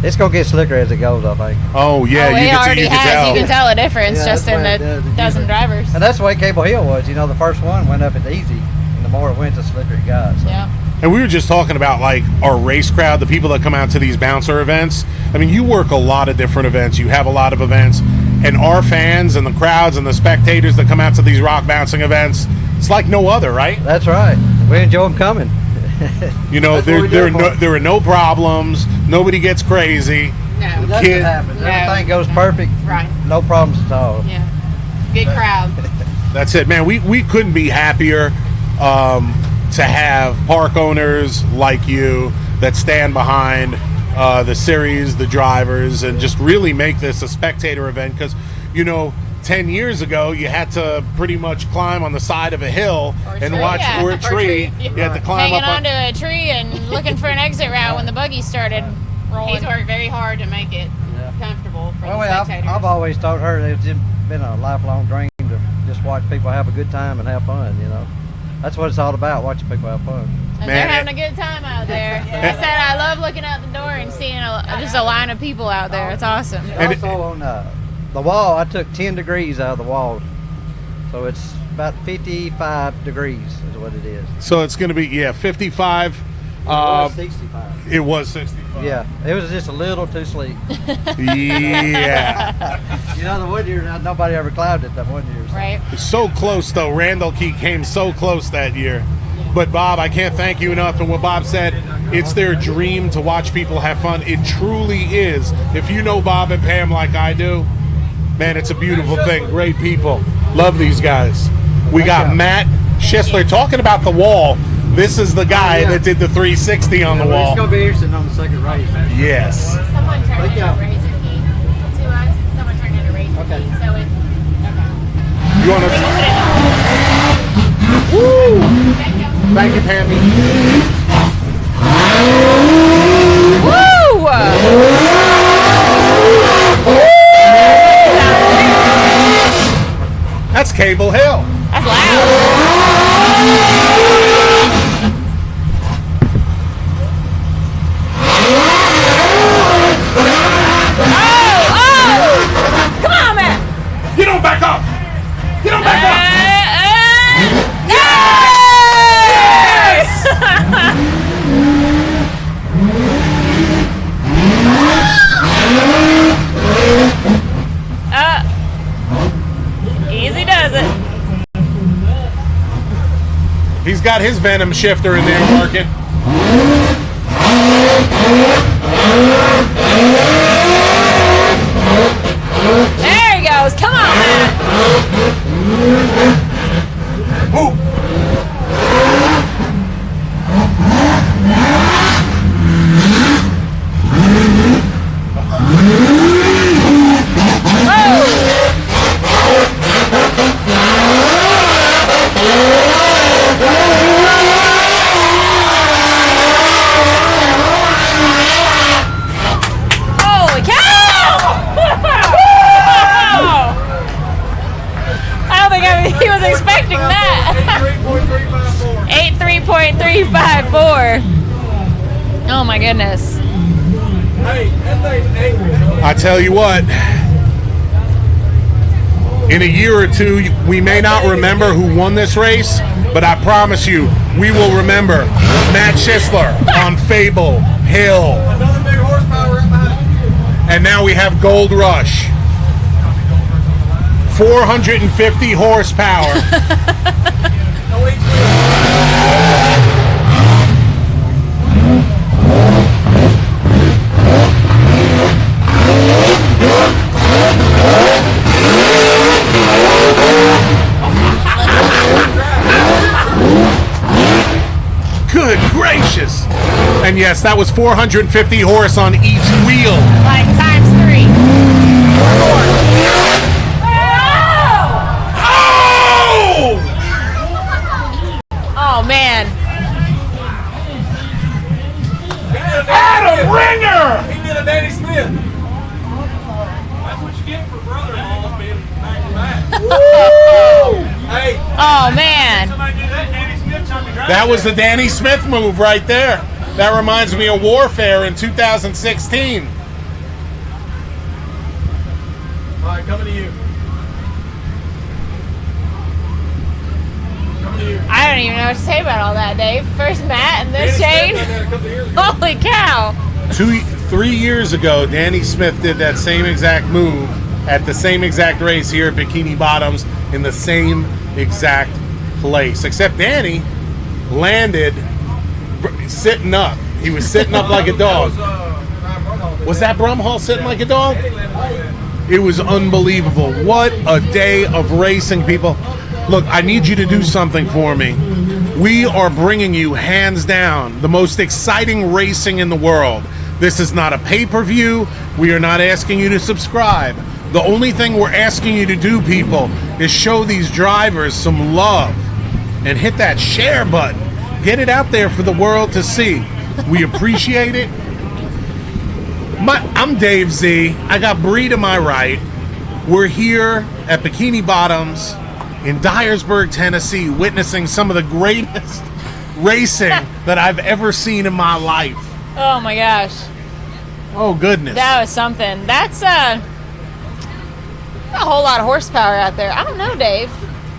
Speaker 9: it's gonna get slicker as it goes, I think.
Speaker 8: Oh yeah,
Speaker 5: it already has.
Speaker 8: tell.
Speaker 5: You can tell a difference
Speaker 9: Yeah,
Speaker 5: just
Speaker 9: that's
Speaker 5: in
Speaker 9: what it
Speaker 5: the
Speaker 9: does. It
Speaker 5: dozen
Speaker 9: usually-
Speaker 5: drivers.
Speaker 9: And that's the way Cable Hill was. The first one went up at easy, and the more it went, the slicker it got. So.
Speaker 5: Yeah.
Speaker 8: And we were just talking about like our race crowd, the people that come out to these bouncer events. I mean, you work a lot of different events. You have a lot of events, and our fans and the crowds and the spectators that come out to these rock bouncing events, it's like no other, right?
Speaker 9: That's right. We enjoy them coming. That's what we do it for.
Speaker 8: There are no problems. Nobody gets crazy.
Speaker 5: No.
Speaker 9: Nothing
Speaker 8: Kid-
Speaker 9: happens.
Speaker 5: No.
Speaker 9: Everything goes perfect.
Speaker 5: Right.
Speaker 9: No problems at all.
Speaker 5: Yeah. Good crowd.
Speaker 8: That's it, man. We couldn't be happier to have park owners like you that stand behind the series, the drivers, and just really make this a spectator event. Because 10 years ago, you had to pretty much climb on the side of a hill and watch or a tree. You had to climb
Speaker 5: Hanging
Speaker 8: up
Speaker 5: onto a tree and looking for an exit route when the buggy started rolling.
Speaker 4: He's worked very hard to make it comfortable for
Speaker 9: Well,
Speaker 4: the spectators.
Speaker 9: I've always told her that it's just been a lifelong dream to just watch people have a good time and have fun. That's what it's all about, watching people have fun.
Speaker 5: And
Speaker 8: Man,
Speaker 5: they're having a good time out there. I said I love looking out the door and seeing just a line of people out there. It's awesome.
Speaker 9: Also on the wall, I took 10 degrees out of the wall. So it's about 55 degrees is what it is.
Speaker 8: So it's going to be 55.
Speaker 9: It was 65.
Speaker 8: It was 65.
Speaker 9: Yeah, it was just a little too sleek.
Speaker 8: Yeah.
Speaker 9: The one year, nobody ever climbed it that one year. So.
Speaker 5: Right.
Speaker 8: So close though. Randall Key came so close that year. But Bob, I can't thank you enough. And what Bob said, it's their dream to watch people have fun. It truly is. If you know Bob and Pam like I do, man, it's a beautiful thing. Great people. Love these guys. We got Matt Schistler talking about the wall. This is the guy that did the 360 on the wall.
Speaker 9: It's going to be interesting on the second race.
Speaker 8: Yes.
Speaker 4: Someone turned in
Speaker 9: Yeah.
Speaker 4: a razor key to us. Someone turned in a razor
Speaker 9: Okay.
Speaker 4: key. So it's okay.
Speaker 8: You want to? Woo! Thank you, Pammy.
Speaker 5: Woo!
Speaker 8: That's Cable Hill.
Speaker 5: That's loud. Oh! Come on, man!
Speaker 8: Get on back up. Get on back up.
Speaker 5: Easy does it.
Speaker 8: got his venom shifter in there working.
Speaker 5: There he goes. Come on, Matt.
Speaker 8: Ooh.
Speaker 5: Holy cow! I don't think he was expecting that. 83.354. Oh my goodness.
Speaker 8: I tell you what, in a year or two, we may not remember who won this race, but I promise you, we will remember Matt Schisler on Fable Hill.
Speaker 3: Another big horsepower right behind you.
Speaker 8: And now we have Gold Rush. 450 horsepower.
Speaker 3: No H-wheel.
Speaker 8: Good gracious. And yes, that was 450 horse on each wheel.
Speaker 5: Like times 3. Oh man.
Speaker 8: Adam Ringer!
Speaker 3: He did a Danny Smith. That's what you get for brother-in-laws being back to back. Hey.
Speaker 5: Oh man.
Speaker 3: Somebody do that Danny Smith trying to drive.
Speaker 8: That was the Danny Smith move right there. That reminds me of Warfare in 2016.
Speaker 3: All right, coming to you. Coming to you.
Speaker 5: I don't even know what to say about all that, Dave. First Matt and then
Speaker 3: Danny
Speaker 5: Shane.
Speaker 3: Smith done that a couple of years ago.
Speaker 5: Holy cow.
Speaker 8: 3 years ago, Danny Smith did that same exact move at the same exact race here at Bikini Bottoms in the same exact place. Except Danny landed sitting up. He was sitting up like a dog. Was that Brumhall sitting like a dog? It was unbelievable. What a day of racing, people. Look, I need you to do something for me. We are bringing you, hands down, the most exciting racing in the world. This is not a pay-per-view. We are not asking you to subscribe. The only thing we're asking you to do, people, is show these drivers some love and hit that share button. Get it out there for the world to see. We appreciate it. I'm Dave Z. I got Bree to my right. We're here at Bikini Bottoms in Dyersburg, Tennessee, witnessing some of the greatest racing that I've ever seen in my life.
Speaker 5: Oh my gosh.
Speaker 8: Oh goodness.
Speaker 5: That was something. That's a whole lot of horsepower out there. I don't know, Dave.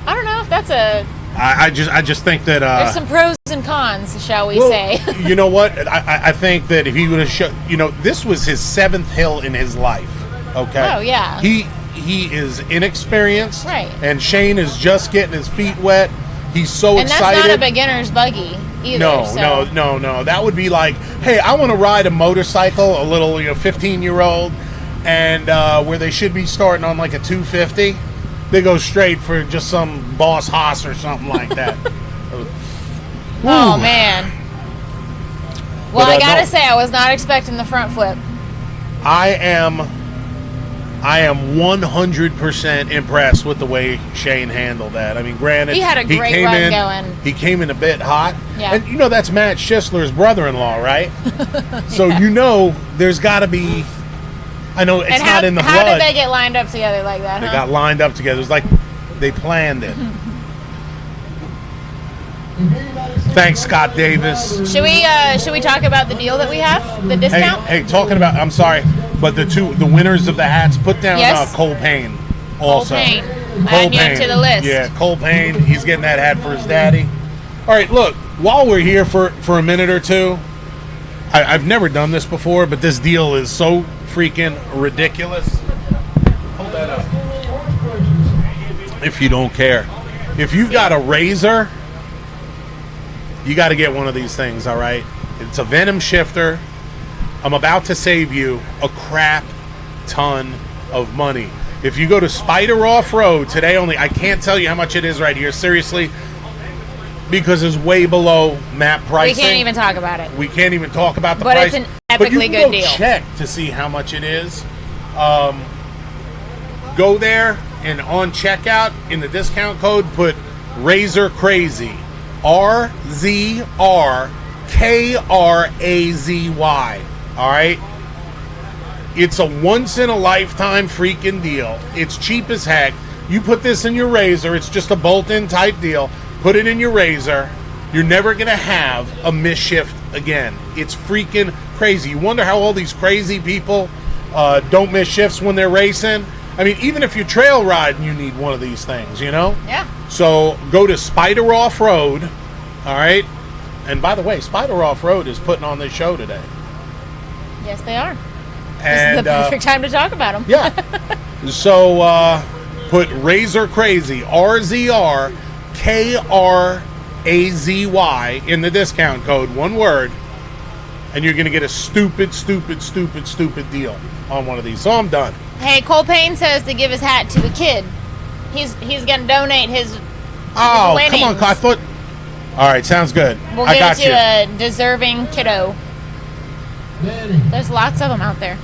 Speaker 5: I don't know if that's a...
Speaker 8: I just think that
Speaker 5: There's some pros and cons, shall we
Speaker 8: well,
Speaker 5: say.
Speaker 8: You know what? I think that if he would have shown, this was his 7th hill in his life. Okay.
Speaker 5: Oh yeah.
Speaker 8: He is inexperienced.
Speaker 5: Right.
Speaker 8: And Shane is just getting his feet wet. He's so
Speaker 5: and
Speaker 8: excited.
Speaker 5: that's not a beginner's buggy either.
Speaker 8: No. That would be like, hey, I want to ride a motorcycle, a little 15-year-old, and where they should be starting on like a 250. They go straight for just some Boss Haas or something like that.
Speaker 5: Oh man. Well,
Speaker 8: But,
Speaker 5: I gotta
Speaker 8: no.
Speaker 5: say, I was not expecting the front flip.
Speaker 8: I am 100% impressed with the way Shane handled that. I mean, granted,
Speaker 5: He had a great
Speaker 8: came
Speaker 5: run
Speaker 8: in,
Speaker 5: going.
Speaker 8: He came in a bit hot.
Speaker 5: Yeah.
Speaker 8: And that's Matt Schisler's brother-in-law, right? So there's got to be. I know it's
Speaker 5: And
Speaker 8: not in the
Speaker 5: how
Speaker 8: blood.
Speaker 5: did they get lined up together like that?
Speaker 8: They
Speaker 5: huh?
Speaker 8: got lined up together. It was like they planned it. Thanks, Scott Davis.
Speaker 5: Should we talk about the deal that we have? The discount?
Speaker 8: Hey, talking about, I'm sorry, but the winners of the hats, put down
Speaker 5: Yes.
Speaker 8: Cole Payne also.
Speaker 5: Payne.
Speaker 8: Cole
Speaker 5: Add you
Speaker 8: Payne.
Speaker 5: to the list.
Speaker 8: Yeah, Cole Payne, he's getting that hat for his daddy. All right, look, while we're here for a minute or two, I've never done this before, but this deal is so freaking ridiculous. Hold that up. If you don't care. If you've got a razor you got to get one of these things, all right? It's a Venom shifter. I'm about to save you a crap ton of money. If you go to Spyder Off-Road today only, I can't tell you how much it is right here, seriously, because it's way below map pricing.
Speaker 5: We can't even talk about it.
Speaker 8: We can't even talk about the
Speaker 5: But
Speaker 8: price.
Speaker 5: it's an epically good deal.
Speaker 8: Check to see how much it is. Go there and on checkout in the discount code put Razor Crazy, RZRKRAZY. All right. It's a once in a lifetime freaking deal. It's cheap as heck. You put this in your Razor. It's just a bolt-in type deal. Put it in your Razor. You're never going to have a misshift again. It's freaking crazy. You wonder how all these crazy people don't miss shifts when they're racing. I mean, even if you're trail riding, you need one of these things, you know?
Speaker 5: Yeah.
Speaker 8: So go to Spyder Off-Road, all right? And by the way, Spyder Off-Road is putting on this show today.
Speaker 5: Yes, they are.
Speaker 8: And,
Speaker 5: this is the perfect time to talk about them.
Speaker 8: Yeah. So put Razor Crazy, RZRKRAZY in the discount code, one word, and you're going to get a stupid deal on one of these. So I'm done.
Speaker 5: Hey, Cole Payne says to give his hat to the kid. He's going to donate his
Speaker 8: Oh,
Speaker 5: winnings.
Speaker 8: come on, I thought. All right, sounds good.
Speaker 5: We'll
Speaker 8: I
Speaker 5: give
Speaker 8: got
Speaker 5: it to
Speaker 8: you.
Speaker 5: a deserving kiddo. There's lots of them out there.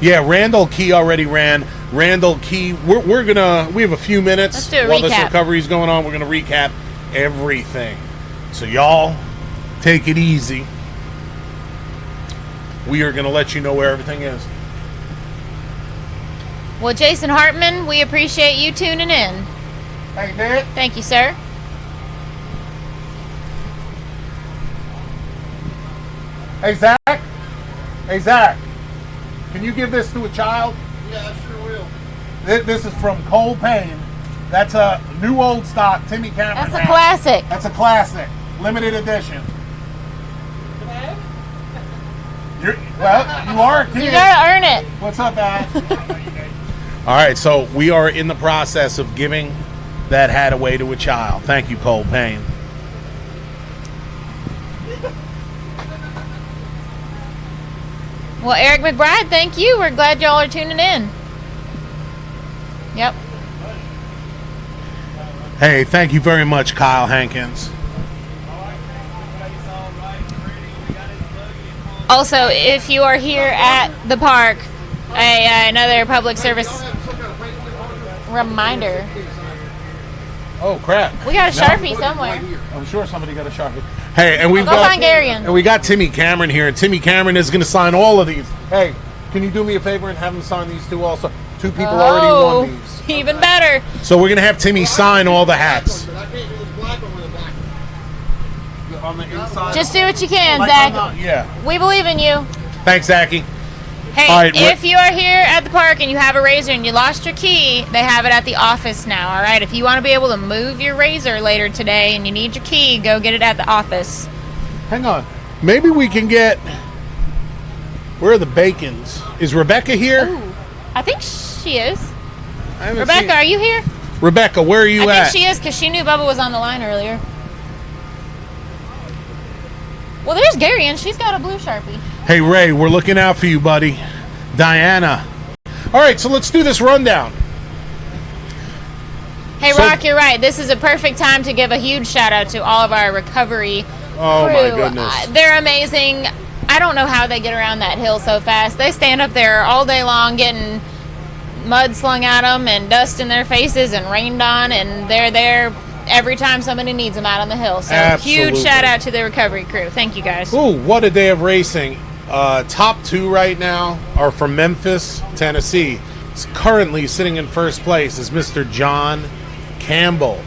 Speaker 8: Yeah, Randall Key already ran. Randall Key, we're gonna. We have a few minutes
Speaker 5: Let's do a
Speaker 8: while this
Speaker 5: recap.
Speaker 8: recovery's going on. We're gonna recap everything. So y'all, take it easy. We are gonna let you know where everything is.
Speaker 5: Well, Jason Hartman, we appreciate you tuning in.
Speaker 8: Hey, Nick.
Speaker 5: Thank you, sir.
Speaker 8: Hey, Zach. Hey, Zach. Can you give this to a child?
Speaker 2: Yeah, I sure will.
Speaker 8: This is from Cole Payne. That's a new old stock Timmy Cameron.
Speaker 5: That's a
Speaker 8: hat.
Speaker 5: classic.
Speaker 8: That's a classic, limited edition. Well, you are a kid.
Speaker 5: You gotta earn it.
Speaker 8: What's up, Dad? All right, so we are in the process of giving that hat away to a child. Thank you, Cole Payne.
Speaker 5: Well, Eric McBride, thank you. We're glad y'all are tuning in. Yep.
Speaker 8: Hey, thank you very much, Kyle Hankins.
Speaker 5: Also, if you are here at the park, another public service reminder.
Speaker 8: Oh, crap.
Speaker 5: We got a Sharpie somewhere.
Speaker 8: I'm sure somebody got a Sharpie. Hey, and we've
Speaker 5: Go
Speaker 8: got
Speaker 5: find Garion.
Speaker 8: and we got Timmy Cameron here, and Timmy Cameron is going to sign all of these. Hey, can you do me a favor and have him sign these two also? Two people already won these.
Speaker 5: Even better.
Speaker 8: So we're going to have Timmy sign all the hats. On the inside.
Speaker 5: Just do what you can, Zach.
Speaker 8: Yeah.
Speaker 5: We believe in you.
Speaker 8: Thanks, Zachy.
Speaker 5: Hey,
Speaker 8: All right,
Speaker 5: if you are here at the park and you have a Razor and you lost your key, they have it at the office now, all right? If you want to be able to move your Razor later today and you need your key, go get it at the office.
Speaker 8: Hang on. Maybe we can get... Where are the Bacons? Is Rebecca here?
Speaker 5: Ooh, I think she is.
Speaker 8: I haven't
Speaker 5: Rebecca,
Speaker 8: seen-
Speaker 5: are you here?
Speaker 8: Rebecca, where are you
Speaker 5: I
Speaker 8: at?
Speaker 5: think she is because she knew Bubba was on the line earlier. Well, there's Gary, and she's got a blue Sharpie.
Speaker 8: Hey, Ray, we're looking out for you, buddy. Diana. All right, so let's do this rundown.
Speaker 5: Hey,
Speaker 8: So-
Speaker 5: Rock, you're right. This is a perfect time to give a huge shout out to all of our recovery
Speaker 8: Oh,
Speaker 5: crew.
Speaker 8: my goodness.
Speaker 5: They're amazing. I don't know how they get around that hill so fast. They stand up there all day long getting mud slung at them and dust in their faces and rained on, and they're there every time somebody needs them out on the hill. So
Speaker 8: Absolutely.
Speaker 5: huge shout out to the recovery crew. Thank you, guys.
Speaker 8: Ooh, what a day of racing. Top two right now are from Memphis, Tennessee. Currently sitting in first place is Mr. John Campbell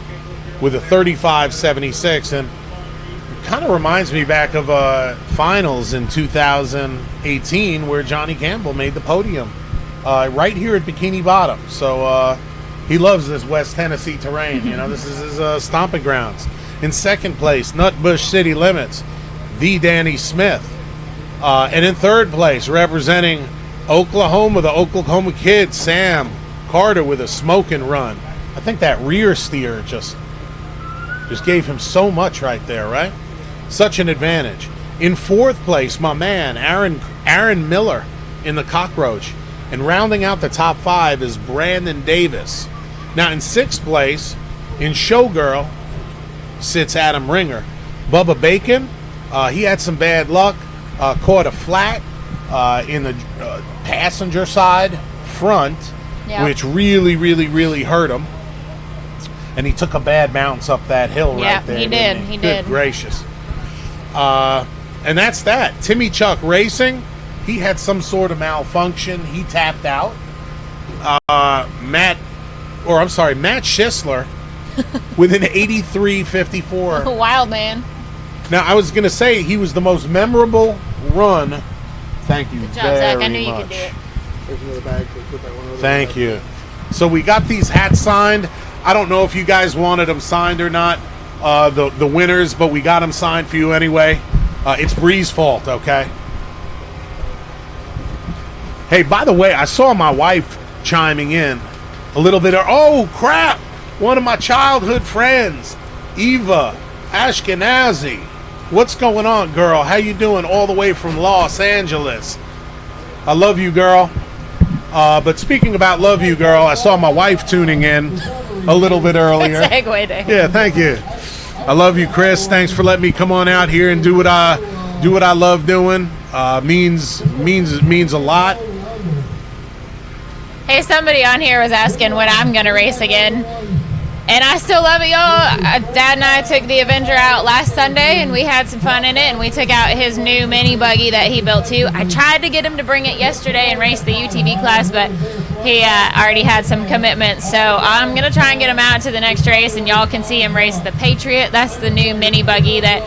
Speaker 8: with a 35.76, and it kind of reminds me back of finals in 2018 where Johnny Campbell made the podium right here at Bikini Bottom. So he loves this West Tennessee terrain. You know, this is his stomping grounds. In second place, Nutbush City Limits, the Danny Smith. And in third place, representing Oklahoma, the Oklahoma Kid, Sam Carter with a smoking run. I think that rear steer just gave him so much right there, right? Such an advantage. In 4th place, my man, Aaron Miller in the Cockroach. And rounding out the top 5 is Brandon Davis. Now in 6th place, in Showgirl, sits Adam Ringer. Bubba Bacon, he had some bad luck. Caught a flat in the passenger side front, which really hurt him. And he took a bad bounce up that hill right there.
Speaker 5: He did. He did.
Speaker 8: Good gracious. And that's that. Timmy Chuck Racing, he had some sort of malfunction. He tapped out. Matt Schisler with an 83.54.
Speaker 5: Wild man.
Speaker 8: Now, I was going to say he was the most memorable run. Thank you
Speaker 5: Good job,
Speaker 8: very
Speaker 5: Zach. I knew
Speaker 8: much.
Speaker 5: you could do it.
Speaker 3: There's another bag, so put that one over
Speaker 8: Thank you. So we got these hats signed. I don't know if you guys wanted them signed or not, the winners, but we got them signed for you anyway. It's Bree's fault, okay? Hey, by the way, I saw my wife chiming in a little bit. Oh, crap! One of my childhood friends, Eva Ashkenazi. What's going on, girl? How you doing all the way from Los Angeles? I love you, girl. But speaking about love you, girl, I saw my wife tuning in a little bit earlier.
Speaker 5: Segue day.
Speaker 8: Yeah, thank you. I love you, Chris. Thanks for letting me come on out here and do what I love doing. Means a lot.
Speaker 5: Hey, somebody on here was asking when I'm going to race again. And I still love it, y'all. Dad and I took the Avenger out last Sunday, and we had some fun in it, and we took out his new mini buggy that he built, too. I tried to get him to bring it yesterday and race the UTV class, but he already had some commitments. So I'm going to try and get him out to the next race, and y'all can see him race the Patriot. That's the new mini buggy that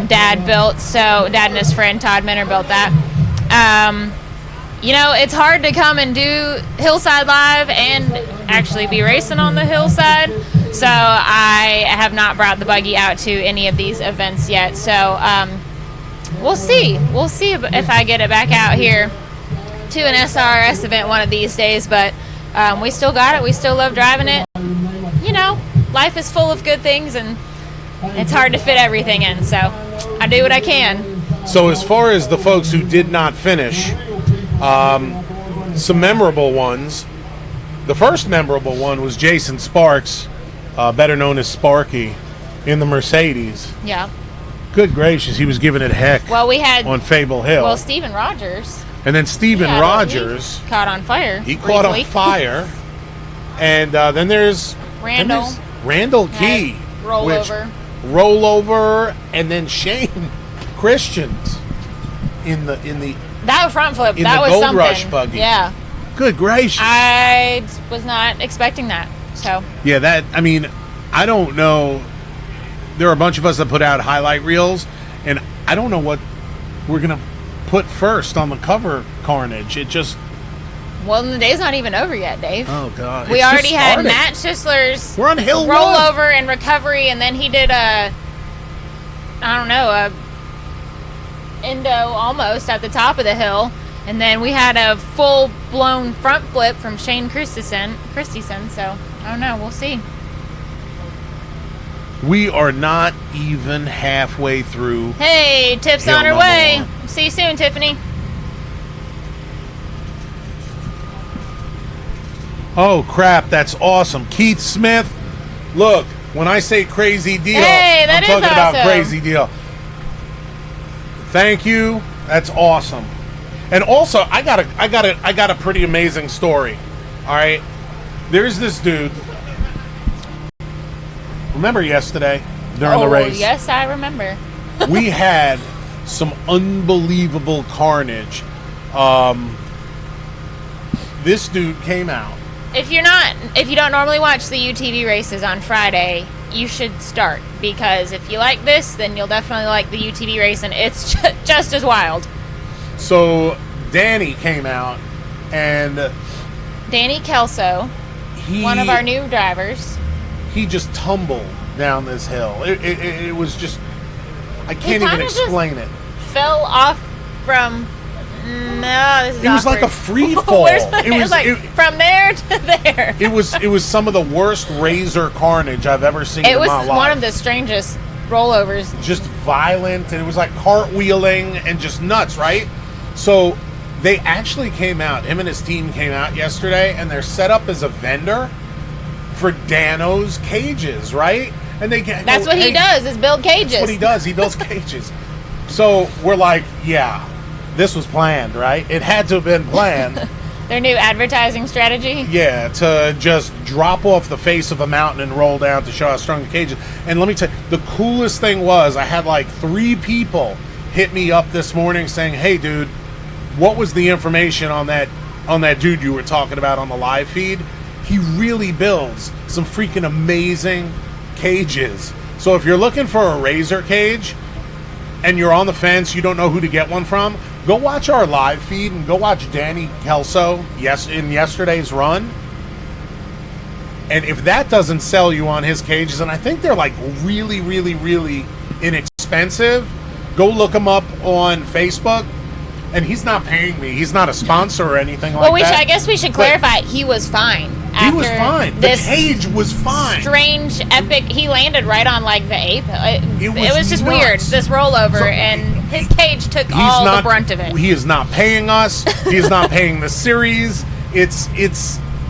Speaker 5: Dad built. So Dad and his friend Todd Minner built that. It's hard to come and do Hillside Live and actually be racing on the hillside. So I have not brought the buggy out to any of these events yet. So we'll see. We'll see if I get it back out here to an SRRS event one of these days. But we still got it. We still love driving it. Life is full of good things, and it's hard to fit everything in. So I do what I can.
Speaker 8: So as far as the folks who did not finish, some memorable ones. The first memorable one was Jason Sparks, better known as Sparky, in the Mercedes.
Speaker 5: Yeah.
Speaker 8: Good gracious, he was giving it heck.
Speaker 5: Well, we had
Speaker 8: on Fable Hill.
Speaker 5: Well, Steven Rogers.
Speaker 8: And then Steven Rogers
Speaker 5: caught on fire.
Speaker 8: He caught on fire. And then there's Randall Key, rollover, and then Shane Christians in the
Speaker 5: that front flip,
Speaker 8: in
Speaker 5: that
Speaker 8: the
Speaker 5: was
Speaker 8: Gold
Speaker 5: something.
Speaker 8: Rush buggy.
Speaker 5: Yeah.
Speaker 8: Good gracious.
Speaker 5: I was not expecting that. So.
Speaker 8: Yeah, I don't know. There are a bunch of us that put out highlight reels, and I don't know what we're going to put first on the cover, Carnage. It just...
Speaker 5: Well, the day's not even over yet, Dave.
Speaker 8: Oh, God.
Speaker 5: We already had Matt Schisler's
Speaker 8: We're on Hill
Speaker 5: rollover and recovery, and then he did a endo almost at the top of the hill, and then we had a full-blown front flip from Shane Christensen, so I don't know, we'll see.
Speaker 8: We are not even halfway through.
Speaker 5: Hey, Tiff's on her way. See you soon, Tiffany.
Speaker 8: Oh, crap, that's awesome. Keith Smith, look, when I say crazy deal,
Speaker 5: hey,
Speaker 8: I'm talking about crazy deal. Thank you. That's awesome. And also, I got a pretty amazing story. All right. There's this dude. Remember yesterday during the race?
Speaker 5: Yes, I remember.
Speaker 8: We had some unbelievable carnage. This dude came out.
Speaker 5: If you don't normally watch the UTV races on Friday, you should start, because if you like this, then you'll definitely like the UTV race, and it's just as wild.
Speaker 8: So Danny came out, and
Speaker 5: Danny Kelso, one of our new drivers,
Speaker 8: he just tumbled down this hill. It was just, I can't even explain it.
Speaker 5: Fell off from. No, this is
Speaker 8: It was
Speaker 5: awkward.
Speaker 8: like a free fall.
Speaker 5: It was like from there to there.
Speaker 8: It was some of the worst razor carnage I've ever seen in my life.
Speaker 5: It was one of the strangest rollovers.
Speaker 8: just violent, and it was like cartwheeling and just nuts, right? So they actually came out, him and his team came out yesterday, and they're set up as a vendor for Dano's cages, right? And they get
Speaker 5: That's what he does, is build cages.
Speaker 8: That's what he does. He builds cages. So we're like, yeah, this was planned, right? It had to have been planned.
Speaker 5: Their new advertising strategy.
Speaker 8: Yeah, to just drop off the face of a mountain and roll down to show how strong the cage is. And let me tell you, the coolest thing was I had like 3 people hit me up this morning saying, hey, dude, what was the information on that dude you were talking about on the live feed? He really builds some freaking amazing cages. So if you're looking for a razor cage and you're on the fence, you don't know who to get one from, go watch our live feed and go watch Danny Kelso in yesterday's run. And if that doesn't sell you on his cages, and I think they're like really, really, really inexpensive, go look him up on Facebook. And he's not paying me. He's not a sponsor or anything like that.
Speaker 5: I guess we should clarify, he was fine.
Speaker 8: He was fine. The cage was fine.
Speaker 5: Strange, epic. He landed right on like the ape. It was just
Speaker 8: nuts.
Speaker 5: weird. This rollover,
Speaker 8: So,
Speaker 5: and his cage took all the brunt of it.
Speaker 8: He is not paying us. He is not paying the series.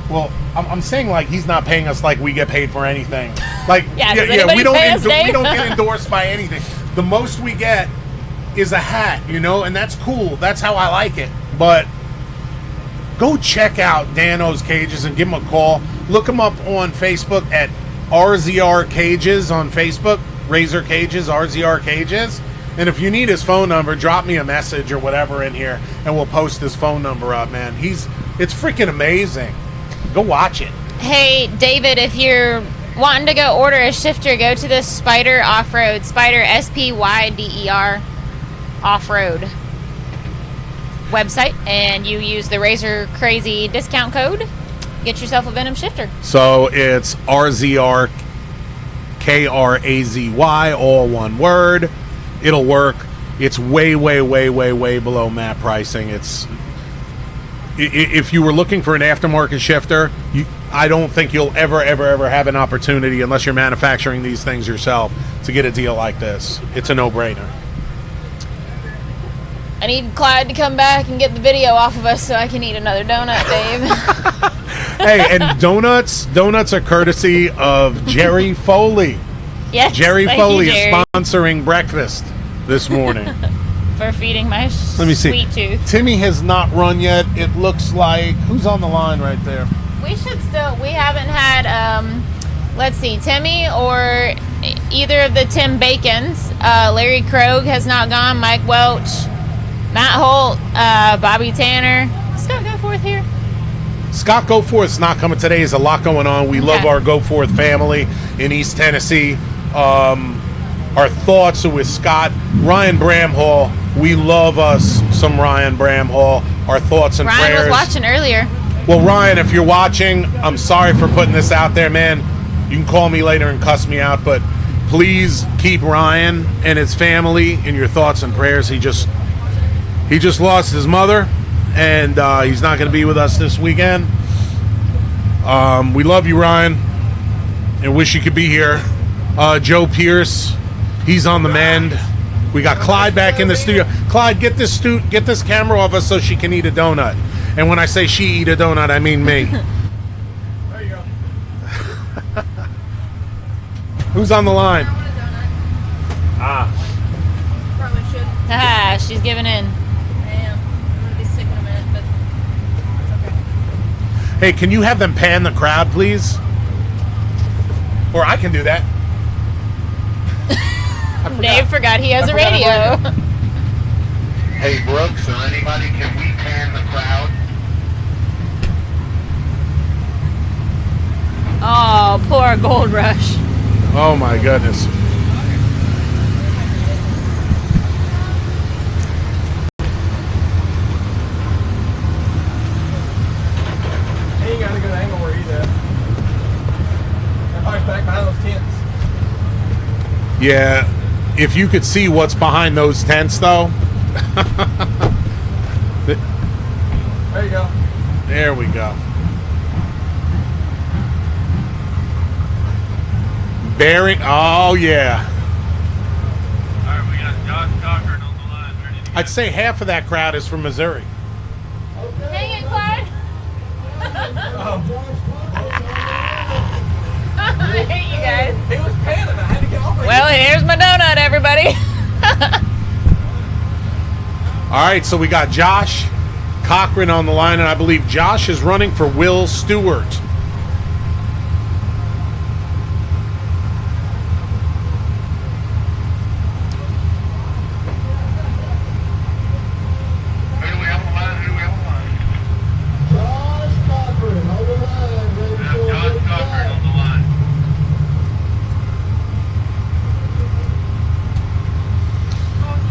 Speaker 8: Well, I'm saying like he's not paying us like we get paid for anything. Like we don't get endorsed by anything. The most we get is a hat, and that's cool. That's how I like it. But go check out Dano's Cages and give him a call. Look him up on Facebook at RZR Cages on Facebook. Razor Cages, RZR Cages. And if you need his phone number, drop me a message or whatever in here, and we'll post his phone number up, man. It's freaking amazing. Go watch it.
Speaker 5: Hey, David, if you're wanting to go order a shifter, go to the Spyder OffRoad, Spyder, SPYDER, Off-Road website, and you use the Razor Crazy discount code, get yourself a Venom shifter.
Speaker 8: So it's RZR KRAZY, all one word. It'll work. It's way, way, way, way, way below map pricing. If you were looking for an aftermarket shifter, I don't think you'll ever have an opportunity, unless you're manufacturing these things yourself, to get a deal like this. It's a no-brainer.
Speaker 5: I need Clyde to come back and get the video off of us so I can eat another donut, Dave.
Speaker 8: Hey, and donuts are courtesy of Jerry Foley.
Speaker 5: Yes,
Speaker 8: Jerry
Speaker 5: thank
Speaker 8: Foley
Speaker 5: you, Jerry,
Speaker 8: is sponsoring breakfast this morning.
Speaker 5: for feeding my
Speaker 8: Let me see.
Speaker 5: sweet tooth.
Speaker 8: Timmy has not run yet. It looks like, who's on the line right there?
Speaker 5: We haven't had, let's see, Timmy or either of the Tim Bacons. Larry Krogh has not gone. Mike Welch, Matt Holt, Bobby Tanner. Scott Goforth here.
Speaker 8: Scott Goforth's not coming today. There's a lot going on. We love our Goforth family in East Tennessee. Our thoughts are with Scott. Ryan Bramhall, we love us some Ryan Bramhall. Our thoughts and prayers.
Speaker 5: Ryan was watching earlier.
Speaker 8: Well, Ryan, if you're watching, I'm sorry for putting this out there, man. You can call me later and cuss me out, but please keep Ryan and his family in your thoughts and prayers. He just lost his mother, and he's not going to be with us this weekend. We love you, Ryan, and wish you could be here. Joe Pierce, he's on the mend. We got Clyde back in the studio. Clyde, get this camera off us so she can eat a donut. And when I say she eat a donut, I mean me.
Speaker 3: There you go.
Speaker 8: Who's on the line?
Speaker 4: Probably should.
Speaker 5: Haha, she's giving in.
Speaker 4: I am. I'm gonna be sick in a minute, but it's okay.
Speaker 8: Hey, can you have them pan the crowd, please? Or I can do that.
Speaker 5: Dave forgot he has a radio.
Speaker 8: Hey, Brooks or anybody, can we pan the crowd?
Speaker 5: Oh, poor Gold Rush.
Speaker 8: Oh my goodness.
Speaker 7: He ain't got a good angle where he's at. They're probably back behind those tents.
Speaker 8: Yeah, if you could see what's behind those tents, though.
Speaker 7: There you go.
Speaker 8: There we go. Bearing. Oh yeah. I'd say half of that crowd is from Missouri.
Speaker 5: Hang it, Clyde. I hate you guys.
Speaker 7: He was panning. I had to get off.
Speaker 5: Well, here's my donut, everybody.
Speaker 8: All right, so we got Josh Cochran on the line, and I believe Josh is running for Will Stewart.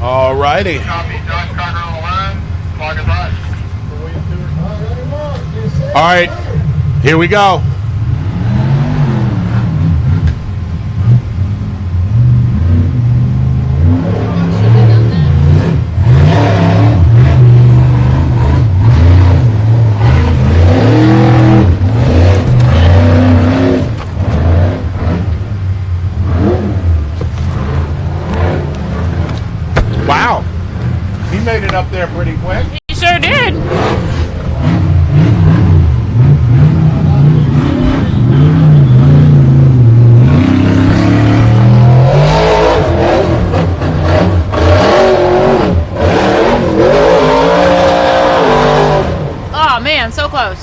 Speaker 8: All righty. All right, here we go. Wow, he made it up there pretty quick.
Speaker 5: You sure did. Oh man, so close.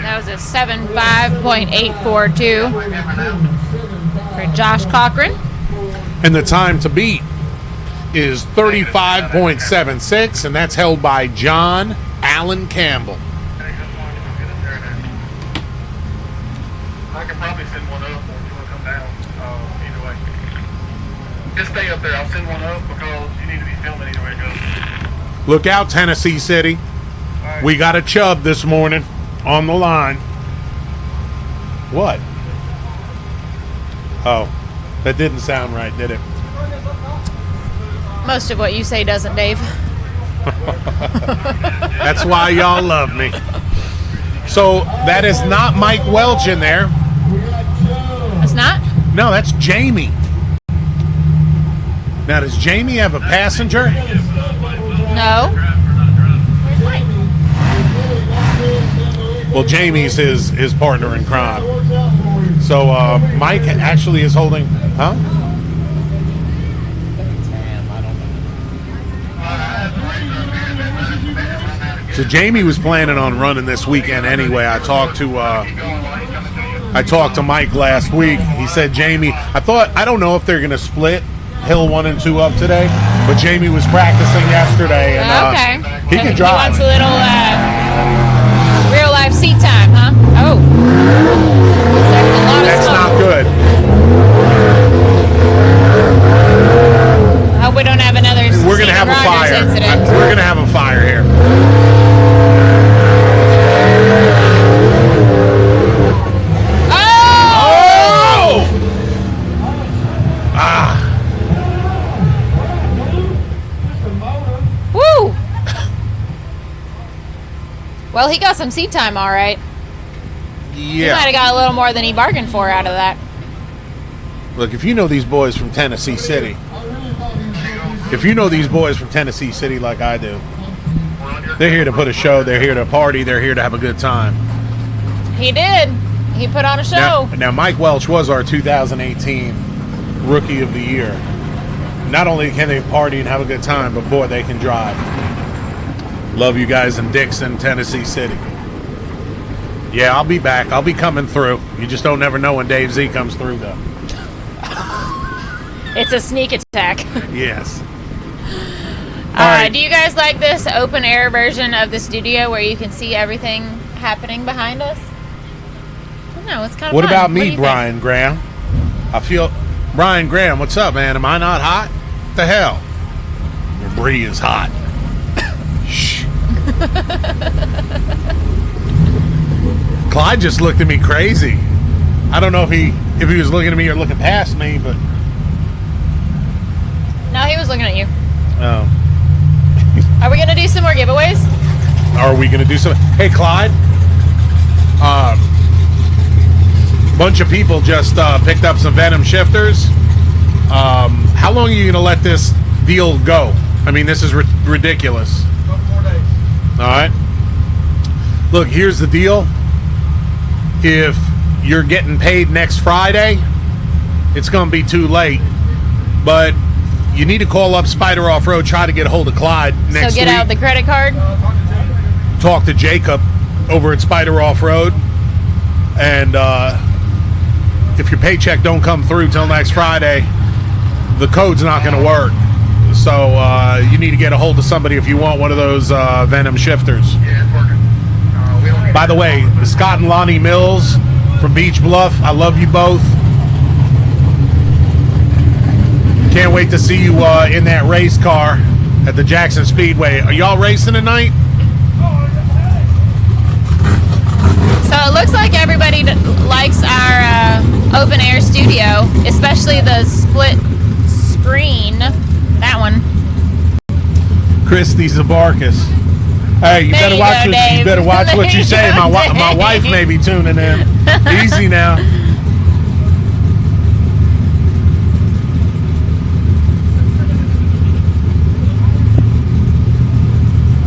Speaker 5: That was a 75.842 for Josh Cochran.
Speaker 8: And the time to beat is 35.76, and that's held by John Allen Campbell.
Speaker 3: I could probably send one up, or if you want to come down. Either way. Just stay up there. I'll send one up because you need to be filming either way it goes.
Speaker 8: Look out, Tennessee City. We got a chub this morning on the line. What? Oh, that didn't sound right, did it?
Speaker 5: Most of what you say doesn't, Dave.
Speaker 8: That's why y'all love me. So that is not Mike Welch in there.
Speaker 5: It's not?
Speaker 8: No, that's Jamie. Now, does Jamie have a passenger?
Speaker 5: No.
Speaker 8: Well, Jamie's his partner in crime. So Mike actually is holding, huh? So Jamie was planning on running this weekend anyway. I talked to Mike last week. He said Jamie, I don't know if they're gonna split Hill 1 and 2 up today, but Jamie was practicing yesterday and
Speaker 5: Okay.
Speaker 8: he can drive.
Speaker 5: He wants a little real life seat time, huh? Oh.
Speaker 8: That's not good.
Speaker 5: I hope we don't have another
Speaker 8: We're gonna have a
Speaker 5: Rogers
Speaker 8: fire.
Speaker 5: incident.
Speaker 8: We're gonna have a fire here.
Speaker 5: Oh!
Speaker 8: Ah.
Speaker 5: Woo! Well, he got some seat time, all right. He might have got a little more than he bargained for out of that.
Speaker 8: Look, if you know these boys from Tennessee City, like I do, they're here to put a show, they're here to party, they're here to have a good time.
Speaker 5: He did. He put on a show.
Speaker 8: Now Mike Welch was our 2018 Rookie of the Year. Not only can they party and have a good time, but boy, they can drive. Love you guys in Dixon, Tennessee City. Yeah, I'll be back. I'll be coming through. You just don't never know when Dave Z comes through, though.
Speaker 5: It's a sneak attack.
Speaker 8: Yes. All right.
Speaker 5: Do you guys like this open air version of the studio where you can see everything happening behind us? No, it's kind of
Speaker 8: What
Speaker 5: fun.
Speaker 8: about
Speaker 5: What do
Speaker 8: me,
Speaker 5: you think?
Speaker 8: Brian Graham? I feel... Brian Graham, what's up, man? Am I not hot? What the hell? Your Bree is hot. Shh. Clyde just looked at me crazy. I don't know if he was looking at me or looking past me, but...
Speaker 5: No, he was looking at you.
Speaker 8: Oh.
Speaker 5: Are we going to do some more giveaways?
Speaker 8: Are we going to do something? Hey, Clyde. Bunch of people just picked up some Venom shifters. How long are you going to let this deal go? I mean, this is ridiculous.
Speaker 7: Couple more days.
Speaker 8: All right. Look, here's the deal. If you're getting paid next Friday, it's going to be too late. But you need to call up Spyder OffRoad, try to get a hold of Clyde next
Speaker 5: So get
Speaker 8: week.
Speaker 5: out the credit card.
Speaker 8: Talk to Jacob over at Spyder OffRoad. And if your paycheck don't come through till next Friday, the code's not going to work. So you need to get a hold of somebody if you want one of those Venom shifters.
Speaker 2: Yeah, it's working.
Speaker 8: By the way, Scott and Lonnie Mills from Beach Bluff, I love you both. Can't wait to see you in that race car at the Jackson Speedway. Are y'all racing tonight?
Speaker 5: So it looks like everybody likes our open air studio, especially the split screen. That one.
Speaker 8: Christy Zabarkis. Hey, you
Speaker 5: There
Speaker 8: better
Speaker 5: you
Speaker 8: watch
Speaker 5: go,
Speaker 8: what
Speaker 5: Dave.
Speaker 8: you better watch what
Speaker 5: There
Speaker 8: you
Speaker 5: you
Speaker 8: say.
Speaker 5: go,
Speaker 8: My wife
Speaker 5: Dave.
Speaker 8: may be tuning in. Easy now.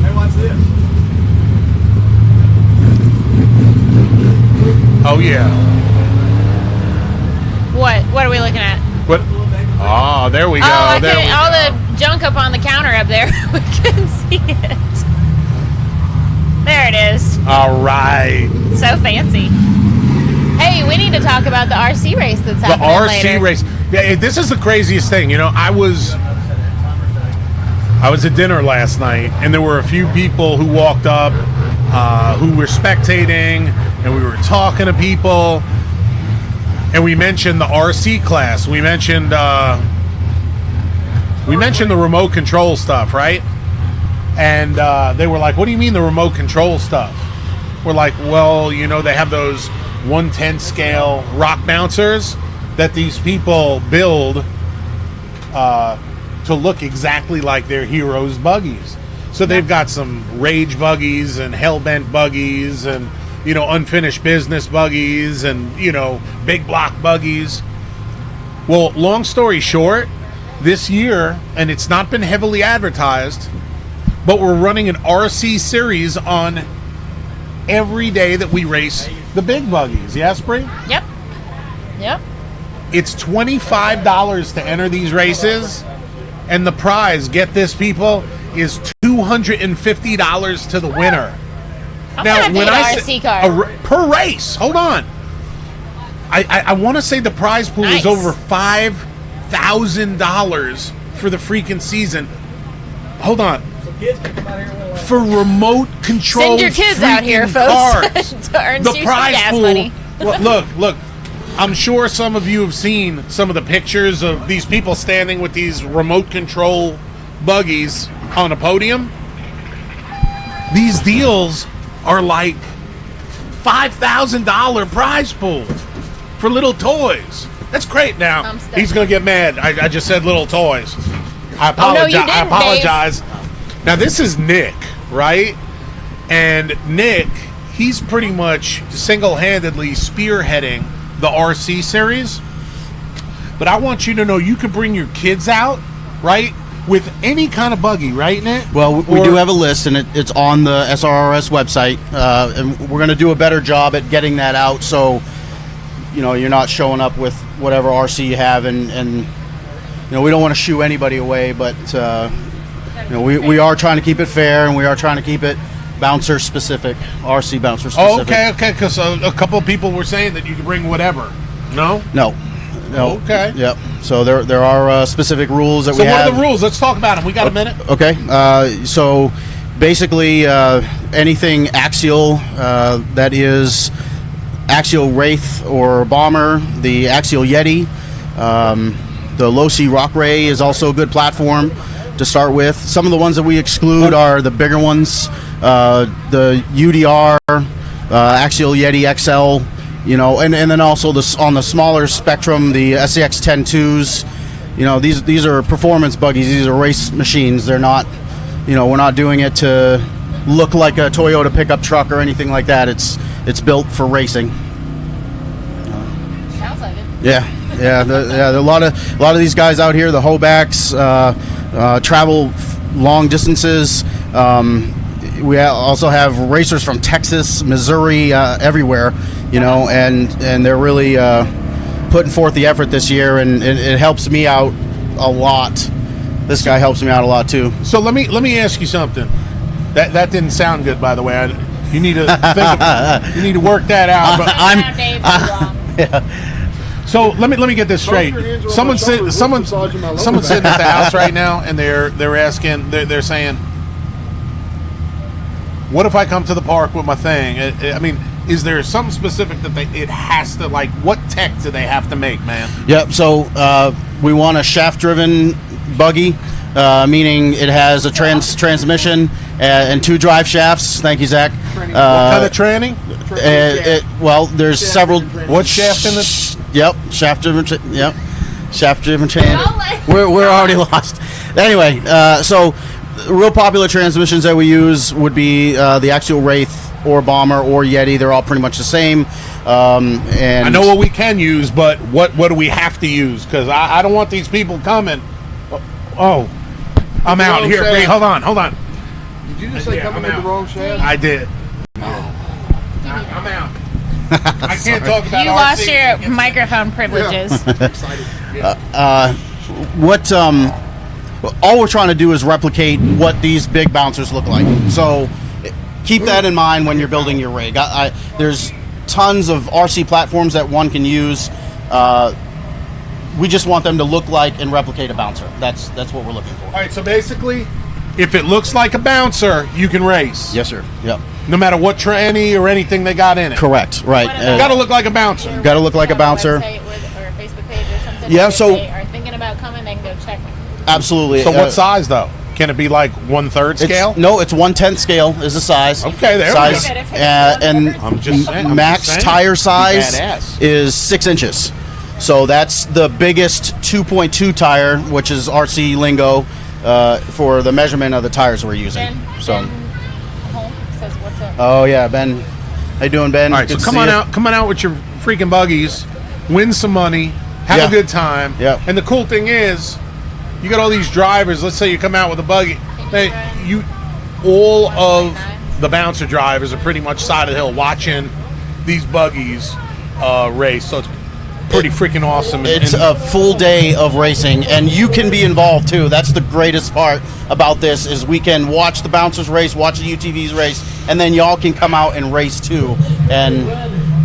Speaker 7: Hey, watch this.
Speaker 8: Oh yeah.
Speaker 5: What are we looking at?
Speaker 8: What? Oh, there we go.
Speaker 5: Oh,
Speaker 8: there we go.
Speaker 5: all the junk up on the counter up there. We couldn't see it. There it is.
Speaker 8: All right.
Speaker 5: So fancy. Hey, we need to talk about the RC race that's
Speaker 8: The
Speaker 5: happening
Speaker 8: RC
Speaker 5: later.
Speaker 8: race. Yeah, this is the craziest thing. You know, I was at dinner last night, and there were a few people who walked up, who were spectating, and we were talking to people, and we mentioned the RC class. We mentioned the remote control stuff, right? And they were like, "What do you mean the remote control stuff?" We're like, "Well, you know, they have those 1/10 scale rock bouncers that these people build to look exactly like their heroes' buggies. So they've got some rage buggies and hellbent buggies and, you know, unfinished business buggies and, you know, big block buggies." Well, long story short, this year, and it's not been heavily advertised, but we're running an RC series on every day that we race the big buggies. Yes, Bree?
Speaker 5: Yep. Yep.
Speaker 8: It's $25 to enter these races, and the prize, get this, people, is $250 to the winner.
Speaker 5: I'm gonna have to get an RC car.
Speaker 8: Per race, hold on. I want to say the prize pool
Speaker 5: Nice.
Speaker 8: is over $5,000 for the freaking season. Hold on.
Speaker 7: So kids can come out here and win.
Speaker 8: For remote control,
Speaker 5: Send your kids out here,
Speaker 8: freaking
Speaker 5: folks,
Speaker 8: cars.
Speaker 5: to earn
Speaker 8: The
Speaker 5: some
Speaker 8: prize
Speaker 5: gas
Speaker 8: pool.
Speaker 5: money.
Speaker 8: Well, look. I'm sure some of you have seen some of the pictures of these people standing with these remote control buggies on a podium. These deals are like $5,000 prize pool for little toys. That's great. Now
Speaker 5: I'm stuck.
Speaker 8: he's gonna get mad. I just said little toys. I
Speaker 5: Oh, no, you
Speaker 8: apologize. I
Speaker 5: didn't,
Speaker 8: apologize. Now this is Nick, right? And Nick, he's pretty much single-handedly spearheading the RC series. But I want you to know you can bring your kids out, right? With any kind of buggy, right, Nick?
Speaker 10: Well, we do have a list, and it's on the SRRS website, and we're going to do a better job at getting that out, so you know you're not showing up with whatever RC you have, and you know we don't want to shoo anybody away, but you know we are trying to keep it fair, and we are trying to keep it bouncer specific, RC bouncer
Speaker 8: Oh,
Speaker 10: specific.
Speaker 8: okay, because a couple of people were saying that you can bring whatever. No?
Speaker 10: No.
Speaker 8: Okay.
Speaker 10: Yep. So there are specific rules that
Speaker 8: So
Speaker 10: we
Speaker 8: what
Speaker 10: have.
Speaker 8: are the rules? Let's talk about them. We got a minute.
Speaker 10: Okay, so basically anything axial that is Axial Wraith or Bomber, the Axial Yeti. The Losi Rock Ray is also a good platform to start with. Some of the ones that we exclude are the bigger ones, the UDR, Axial Yeti XL, you know, and then also on the smaller spectrum, the SCX 10.2s. You know, these are performance buggies. These are race machines. They're not, you know, we're not doing it to look like a Toyota pickup truck or anything like that. It's built for racing.
Speaker 5: Sounds like it.
Speaker 10: Yeah. A lot of these guys out here, the Hobacks, travel long distances. We also have racers from Texas, Missouri, everywhere, you know, and they're really putting forth the effort this year, and it helps me out a lot. This guy helps me out a lot too.
Speaker 8: So let me ask you something. That didn't sound good, by the way. You need to you need to work that out. But So let me get this straight. Someone's sitting at the house right now, and they're asking, they're saying, what if I come to the park with my thing? I mean, is there something specific that it has to, like, what tech do they have to make, man?
Speaker 10: Yep. So we want a shaft-driven buggy, meaning it has a transmission and 2 drive shafts. Thank you, Zach.
Speaker 8: What kind of training?
Speaker 10: Well, there's several.
Speaker 8: What shaft in the?
Speaker 10: Yep, shaft-driven. Yep, shaft-driven chain. We're already lost. Anyway, so real popular transmissions that we use would be the Axial Wraith or Bomber or Yeti. They're all pretty much the same. And
Speaker 8: I know what we can use, but what do we have to use? Because I don't want these people coming. Oh, I'm out here. Wait, hold on.
Speaker 7: Did you just say coming with the wrong shaft?
Speaker 8: I did. I'm out. I can't talk about
Speaker 5: You lost your microphone privileges.
Speaker 10: All we're trying to do is replicate what these big bouncers look like. So keep that in mind when you're building your rig. There's tons of RC platforms that one can use. We just want them to look like and replicate a bouncer. That's what we're looking for.
Speaker 8: All right, so basically, if it looks like a bouncer, you can race.
Speaker 10: Yes, sir. Yep.
Speaker 8: No matter what tranny or anything they got in it.
Speaker 10: Correct. Right.
Speaker 8: Got to look like a bouncer.
Speaker 10: Got to look like a bouncer.
Speaker 5: Or Facebook page or something.
Speaker 10: Yeah.
Speaker 5: If
Speaker 10: So
Speaker 5: they are thinking about coming, they can go check.
Speaker 10: Absolutely.
Speaker 8: So what size though? Can it be like 1/3 scale?
Speaker 10: No, it's 1/10 scale is the size.
Speaker 8: Okay, there
Speaker 10: size,
Speaker 8: we go.
Speaker 10: And
Speaker 8: I'm just saying,
Speaker 10: max tire size
Speaker 8: badass.
Speaker 10: is 6 inches. So that's the biggest 2.2 tire, which is RC lingo for the measurement of the tires we're using.
Speaker 5: Ben says, what's up?
Speaker 10: Oh yeah, Ben. How you doing, Ben?
Speaker 8: All right,
Speaker 10: Good
Speaker 8: so
Speaker 10: to
Speaker 8: come
Speaker 10: see
Speaker 8: on
Speaker 10: you.
Speaker 8: out with your freaking buggies, win some money, have
Speaker 10: Yeah.
Speaker 8: a good time.
Speaker 10: Yeah.
Speaker 8: And the cool thing is, you got all these drivers. Let's say you come out with a buggy. All of the bouncer drivers are pretty much side of the hill watching these buggies race. So it's pretty freaking awesome.
Speaker 10: It's a full day of racing, and you can be involved too. That's the greatest part about this, is we can watch the bouncers race, watch the UTVs race, and then y'all can come out and race too. And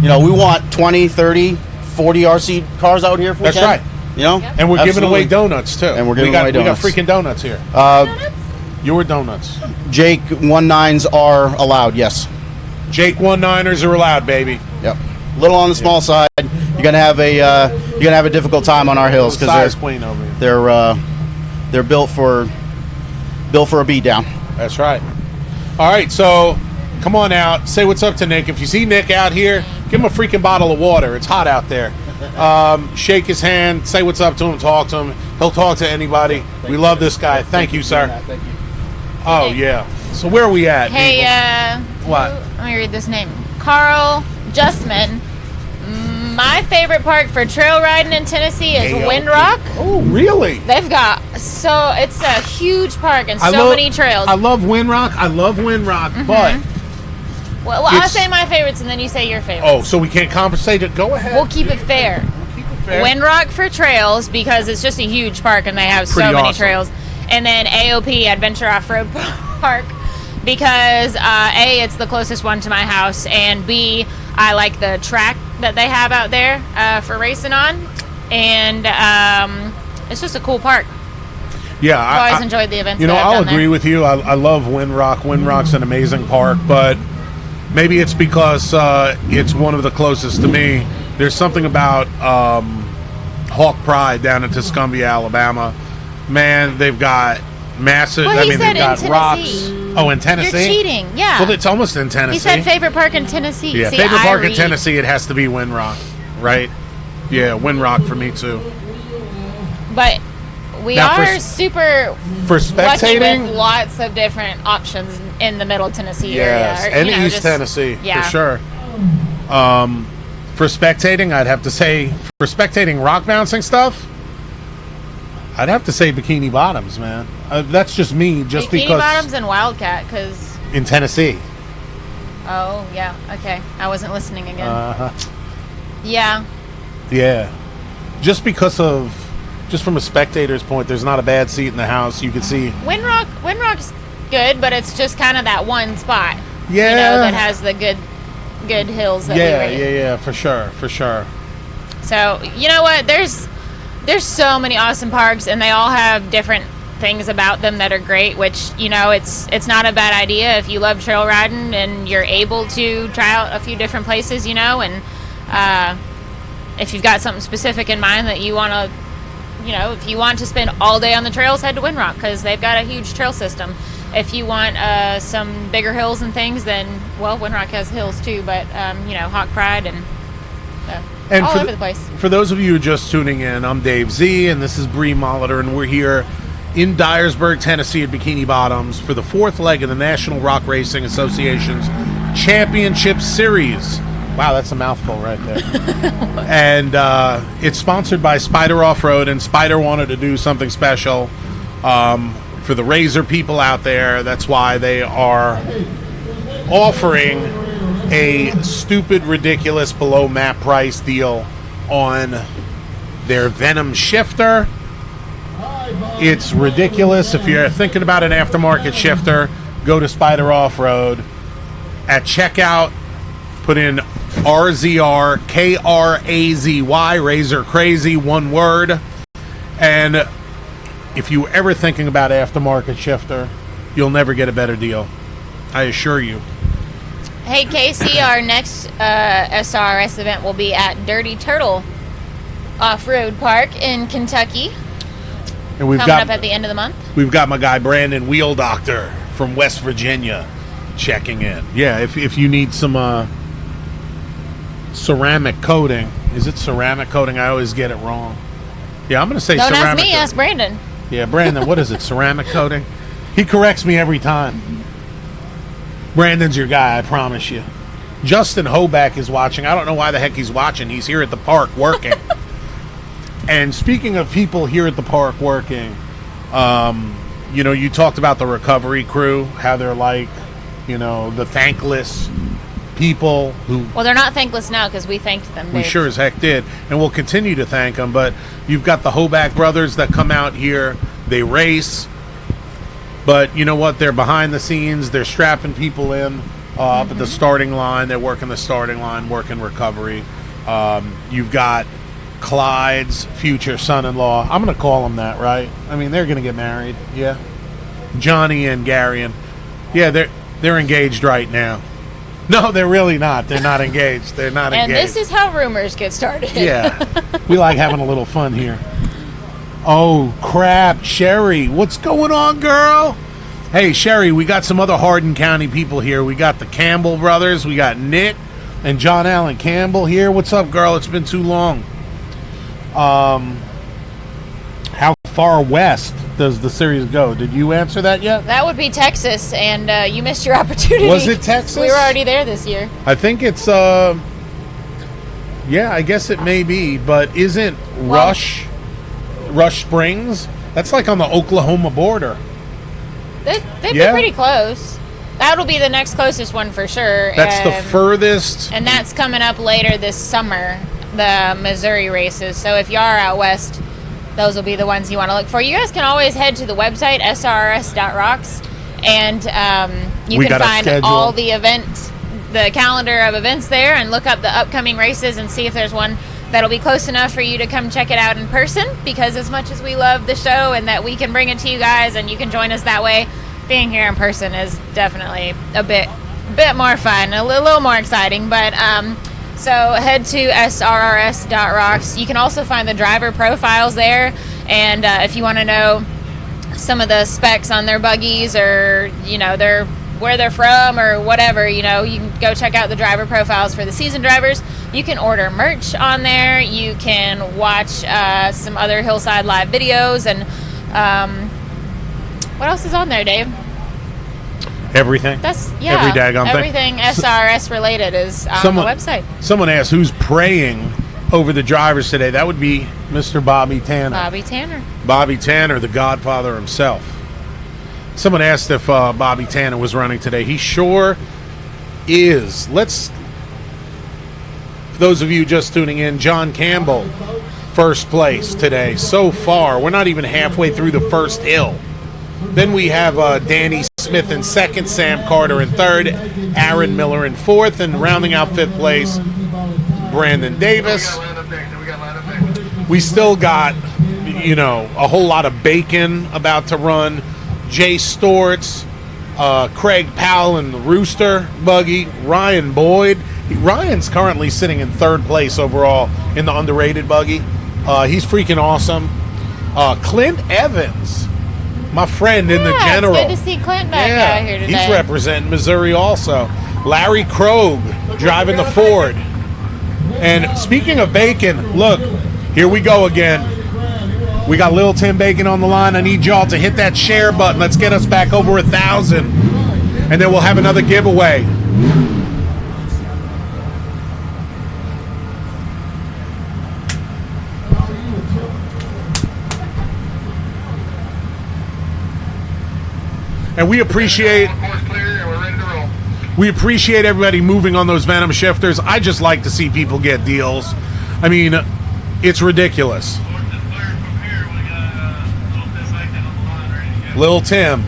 Speaker 10: you know, we want 20, 30, 40 RC cars out here if we
Speaker 8: That's
Speaker 10: can.
Speaker 8: right.
Speaker 10: You know?
Speaker 8: And we're giving away
Speaker 10: Absolutely.
Speaker 8: donuts too.
Speaker 10: And we're giving
Speaker 8: we got,
Speaker 10: away donuts.
Speaker 8: We got freaking donuts here. Your donuts.
Speaker 10: Jake 19s are allowed, yes.
Speaker 8: Jake 19ers are allowed, baby.
Speaker 10: Yep. Little on the small side. You're gonna have a difficult time on our hills
Speaker 8: Size
Speaker 10: because
Speaker 8: queen over here.
Speaker 10: they're built for a beat down.
Speaker 8: That's right. All right, so come on out. Say what's up to Nick. If you see Nick out here, give him a freaking bottle of water. It's hot out there. Shake his hand. Say what's up to him. Talk to him. He'll talk to anybody. We love this guy. Thank you, sir.
Speaker 10: Thank you.
Speaker 8: Oh, yeah. So where are we at?
Speaker 5: Hey,
Speaker 8: people? What?
Speaker 5: Let me read this name. Carl Justman. My favorite park for trail riding in Tennessee is Windrock.
Speaker 8: Oh, really?
Speaker 5: They've got it's a huge park and so many trails.
Speaker 8: I love Windrock. But
Speaker 5: well, I'll say my favorites and then you say your favorites.
Speaker 8: oh, so we can't compensate it? Go ahead.
Speaker 5: We'll keep it fair.
Speaker 8: Fair.
Speaker 5: Windrock for trails because it's just a huge park and they have so
Speaker 8: Pretty
Speaker 5: many
Speaker 8: awesome.
Speaker 5: trails. And then AOP, Adventure Off-Road Park, because A, it's the closest one to my house, and B, I like the track that they have out there for racing on, and it's just a cool park.
Speaker 8: Yeah,
Speaker 5: I've always enjoyed the events.
Speaker 8: You know,
Speaker 5: that I've
Speaker 8: I'll
Speaker 5: done
Speaker 8: agree
Speaker 5: there.
Speaker 8: with you. I love Windrock. Windrock's an amazing park, but Maybe it's because it's one of the closest to me. There's something about Hawk Pride down in Tuscumbia, Alabama. Man, they've got massive.
Speaker 5: Well, he said
Speaker 8: they've got
Speaker 5: in
Speaker 8: rocks.
Speaker 5: Tennessee.
Speaker 8: Oh, in Tennessee?
Speaker 5: You're cheating. Yeah.
Speaker 8: Well, it's almost in Tennessee.
Speaker 5: He said favorite park in Tennessee.
Speaker 8: Yeah,
Speaker 5: See,
Speaker 8: favorite
Speaker 5: I
Speaker 8: park in
Speaker 5: read.
Speaker 8: Tennessee. It has to be Windrock, right? Yeah, Windrock for me too.
Speaker 5: But we
Speaker 8: Now,
Speaker 5: are super
Speaker 8: For
Speaker 5: lucky
Speaker 8: spectating,
Speaker 5: with lots of different options in the Middle Tennessee
Speaker 8: yes,
Speaker 5: area.
Speaker 8: and
Speaker 5: You know,
Speaker 8: East
Speaker 5: just-
Speaker 8: Tennessee
Speaker 5: yeah.
Speaker 8: for sure. For spectating, I'd have to say for spectating rock bouncing stuff, I'd have to say Bikini Bottoms, man. That's just me, just
Speaker 5: Bikini
Speaker 8: because
Speaker 5: Bottoms and Wildcat, because
Speaker 8: in Tennessee.
Speaker 5: oh yeah, okay, I wasn't listening again.
Speaker 8: Uh-huh.
Speaker 5: Yeah,
Speaker 8: Yeah, just from a spectator's point, there's not a bad seat in the house. You can see.
Speaker 5: Windrock's good, but it's just kind of that one spot.
Speaker 8: Yeah.
Speaker 5: You know, that has the good hills that we rate.
Speaker 8: Yeah, for sure.
Speaker 5: So you know what? There's so many awesome parks, and they all have different things about them that are great. Which, you know, it's not a bad idea if you love trail riding and you're able to try out a few different places. You know, and if you've got something specific in mind that you want to, you know, if you want to spend all day on the trails, head to Windrock because they've got a huge trail system. If you want some bigger hills and things, then, well, Windrock has hills too, but, you know, Hawk Pride and all over the place.
Speaker 8: For those of you just tuning in, I'm Dave Z, and this is Bree Molitor, and we're here in Dyersburg, Tennessee at Bikini Bottoms for the fourth leg of the National Rock Racing Association's Championship Series. Wow, that's a mouthful right there. And it's sponsored by Spyder OffRoad, and Spyder wanted to do something special for the Razor people out there. That's why they are offering a stupid, ridiculous, below map price deal on their Venom shifter. It's ridiculous. If you're thinking about an aftermarket shifter, go to Spyder OffRoad. At checkout, put in RZR KRAZY, Razor Crazy, one word. And if you were ever thinking about aftermarket shifter, you'll never get a better deal. I assure you.
Speaker 5: Hey, Casey, our next SRRS event will be at Dirty Turtle Off-Road Park in Kentucky.
Speaker 8: And we've
Speaker 5: coming
Speaker 8: got
Speaker 5: up at the end of the month.
Speaker 8: We've got my guy Brandon Wheel Doctor from West Virginia checking in. Yeah, if you need some ceramic coating. Is it ceramic coating? I always get it wrong. Yeah, I'm going to say
Speaker 5: Don't
Speaker 8: ceramic
Speaker 5: ask me,
Speaker 8: coating.
Speaker 5: ask Brandon.
Speaker 8: Yeah, Brandon, what is it? Ceramic coating? He corrects me every time. Brandon's your guy, I promise you. Justin Hoback is watching. I don't know why the heck he's watching. He's here at the park working. And speaking of people here at the park working, you know, you talked about the recovery crew, how they're like, you know, the thankless people who...
Speaker 5: Well, they're not thankless now because we thanked them.
Speaker 8: We
Speaker 5: Dave.
Speaker 8: sure as heck did, and we'll continue to thank them. But you've got the Hoback brothers that come out here, they race, but you know what? They're behind the scenes. They're strapping people in up at the starting line. They're working the starting line, working recovery. You've got Clyde's future son-in-law. I'm going to call him that, right? I mean, they're going to get married. Yeah, Johnny and Gary, and yeah, they're engaged right now. No, they're really not. They're not engaged. They're not
Speaker 5: And
Speaker 8: engaged.
Speaker 5: this is how rumors get started.
Speaker 8: Yeah. We like having a little fun here. Oh, crap. Sherry, what's going on, girl? Hey, Sherry, we got some other Hardin County people here. We got the Campbell brothers. We got Nick and John Allen Campbell here. What's up, girl? It's been too long. How far west does the series go? Did you answer that yet?
Speaker 5: That would be Texas, and you missed your opportunity.
Speaker 8: Was it Texas?
Speaker 5: We were already there this year.
Speaker 8: I think it's, yeah, I guess it may be, but isn't Rush Springs? That's like on the Oklahoma border.
Speaker 5: They'd be
Speaker 8: Yeah.
Speaker 5: pretty close. That'll be the next closest one for sure.
Speaker 8: That's the furthest.
Speaker 5: And that's coming up later this summer, the Missouri races. So if you are out west, those will be the ones you want to look for. You guys can always head to the website, srrs.rocks, and you can find all the events, the calendar of events there, and look up the upcoming races and see if there's one that'll be close enough for you to come check it out in person, because as much as we love the show and that we can bring it to you guys and you can join us that way, being here in person is definitely a bit bit more fun, a little more exciting. But so head to srrs.rocks. You can also find the driver profiles there, and if you want to know some of the specs on their buggies, or where they're from or whatever, you can go check out the driver profiles for the season drivers. You can order merch on there. You can watch some other Hillside Live videos, and what else is on there, Dave?
Speaker 8: Everything.
Speaker 5: That's
Speaker 8: every daggone thing.
Speaker 5: Everything SRS related is on the website.
Speaker 8: Someone asked who's praying over the drivers today. That would be Mr. Bobby Tanner.
Speaker 5: Bobby Tanner.
Speaker 8: Bobby Tanner, the Godfather himself. Someone asked if Bobby Tanner was running today. He sure is. For those of you just tuning in, John Campbell, first place today. So far, we're not even halfway through the first hill. Then we have Danny Smith in second, Sam Carter in third, Aaron Miller in fourth, and rounding out fifth place, Brandon Davis. We still got, a whole lot of bacon about to run. Jay Storts, Craig Powell in the Rooster buggy, Ryan Boyd. Ryan's currently sitting in third place overall in the underrated buggy. He's freaking awesome. Clint Evans, my friend in the General.
Speaker 5: It's good to see Clint back out here today.
Speaker 8: He's representing Missouri also. Larry Krogh driving the Ford. And speaking of bacon, look, here we go again. We got Lil Tim Bacon on the line. I need y'all to hit that share button. Let's get us back over 1,000. And then we'll have another giveaway. And we appreciate everybody moving on those Venom shifters. I just like to see people get deals. I mean, it's ridiculous. Lil Tim,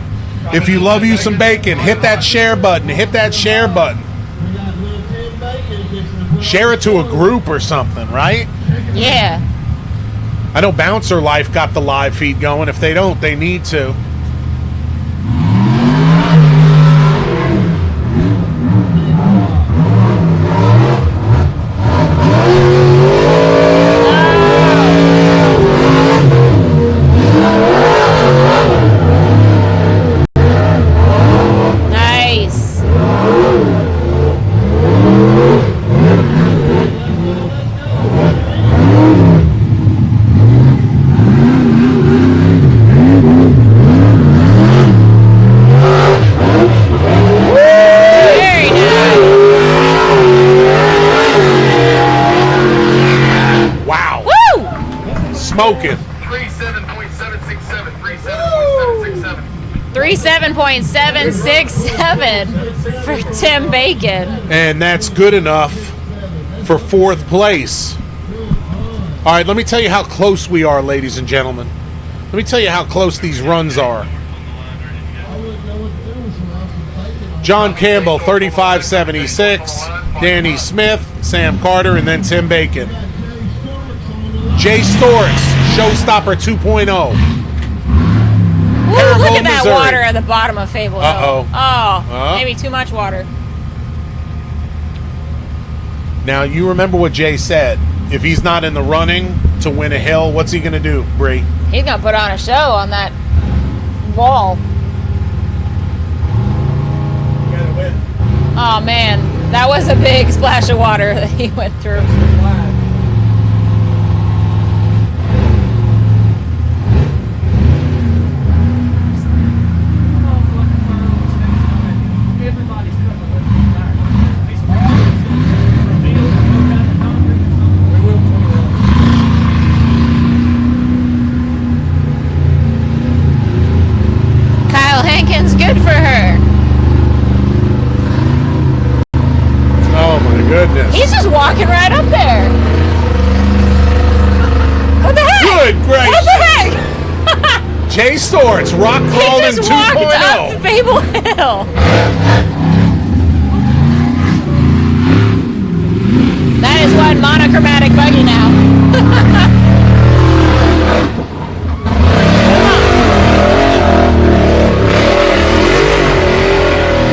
Speaker 8: if you love you some bacon, hit that share button. Hit that share button. Share it to a group or something, right?
Speaker 5: Yeah.
Speaker 8: I know Bouncer Life got the live feed going. If they don't, they need to. Smoking.
Speaker 5: 37.767 for Tim Bacon.
Speaker 8: And that's good enough for fourth place. All right, let me tell you how close we are, ladies and gentlemen. Let me tell you how close these runs are. John Campbell, 35.76. Danny Smith, Sam Carter, and then Tim Bacon. Jay Storts, Showstopper 2.0.
Speaker 5: Ooh, look at that
Speaker 8: Missouri.
Speaker 5: water at the bottom of Fable Hill.
Speaker 8: Uh-oh.
Speaker 5: Oh, maybe too much water.
Speaker 8: Now, you remember what Jay said. If he's not in the running to win a hill, what's he going to do, Bree?
Speaker 5: He's going to put on a show on that wall. Oh, man. That was a big splash of water that he went through. Good for her.
Speaker 8: Oh my goodness.
Speaker 5: He's just walking right up there. What the heck?
Speaker 8: Good gracious.
Speaker 5: What the heck?
Speaker 8: Jay Storts, rock crawling 2.0.
Speaker 5: He just walked up Fable Hill. That is one monochromatic buggy now.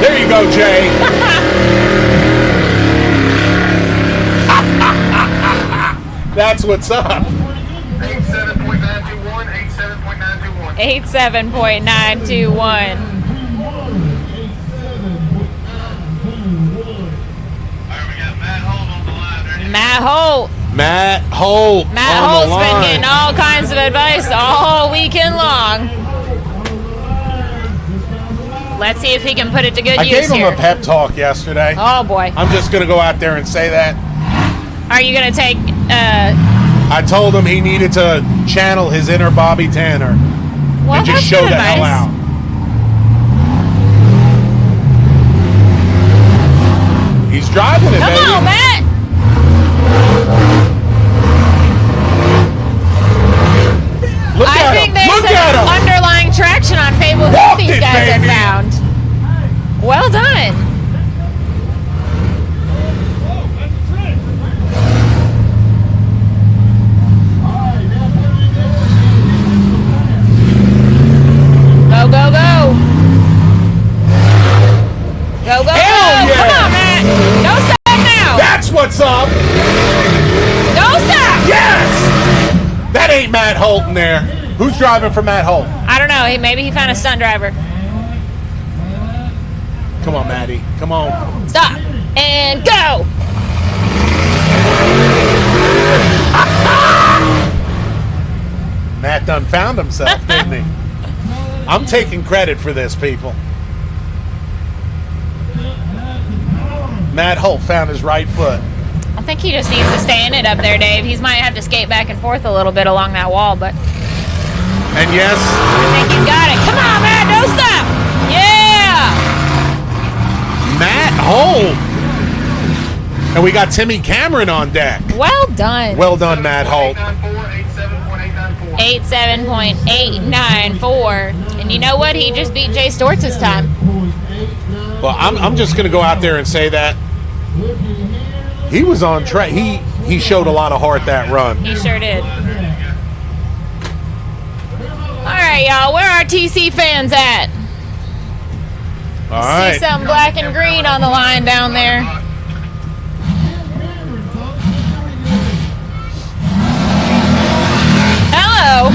Speaker 8: There you go, Jay. That's what's up.
Speaker 3: 87.921, 87.921.
Speaker 5: 87.921. Matt Holt.
Speaker 8: Matt Holt.
Speaker 5: Matt
Speaker 8: on the
Speaker 5: Holt's been
Speaker 8: line.
Speaker 5: getting all kinds of advice all weekend long. Let's see if he can put it to good
Speaker 8: I
Speaker 5: use
Speaker 8: gave him
Speaker 5: here.
Speaker 8: a pep talk yesterday.
Speaker 5: Oh boy.
Speaker 8: I'm just going to go out there and say that.
Speaker 5: Are you going to take
Speaker 8: I told him he needed to channel his inner Bobby Tanner
Speaker 5: well,
Speaker 8: and just
Speaker 5: that's
Speaker 8: show
Speaker 5: good
Speaker 8: the hell
Speaker 5: advice.
Speaker 8: out. He's driving it,
Speaker 5: Come
Speaker 8: baby.
Speaker 5: on, Matt.
Speaker 8: Look
Speaker 5: I
Speaker 8: at
Speaker 5: think
Speaker 8: him.
Speaker 5: there's
Speaker 8: Look at
Speaker 5: an
Speaker 8: him.
Speaker 5: underlying traction on Fable Hill
Speaker 8: Walked
Speaker 5: these
Speaker 8: it,
Speaker 5: guys
Speaker 8: baby.
Speaker 5: have found. Well done. Go, go, go. Go, go,
Speaker 8: Hell
Speaker 5: go.
Speaker 8: yeah.
Speaker 5: Come on, Matt. Don't stop now.
Speaker 8: That's what's up.
Speaker 5: Don't stop.
Speaker 8: Yes. That ain't Matt Holt in there. Who's driving for Matt Holt?
Speaker 5: I don't know. Maybe he found a stunt driver.
Speaker 8: Come on, Matty. Come on.
Speaker 5: Stop. And go.
Speaker 8: Matt done found himself, didn't he? I'm taking credit for this, people. Matt Holt found his right foot.
Speaker 5: I think he just needs to stay in it up there, Dave. He might have to skate back and forth a little bit along that wall, but
Speaker 8: And yes,
Speaker 5: I think he's got it. Come on, man. Don't stop. Yeah.
Speaker 8: Matt Holt. And we got Timmy Cameron on deck.
Speaker 5: Well done.
Speaker 8: Well done, Matt Holt.
Speaker 5: 87.894. And you know what? He just beat Jay Stortz's time.
Speaker 8: Well, I'm just going to go out there and say that he was on track. He showed a lot of heart that run.
Speaker 5: He sure did. All right, y'all. Where are TC fans at?
Speaker 8: All right.
Speaker 5: See some black and green on the line down there. Hello.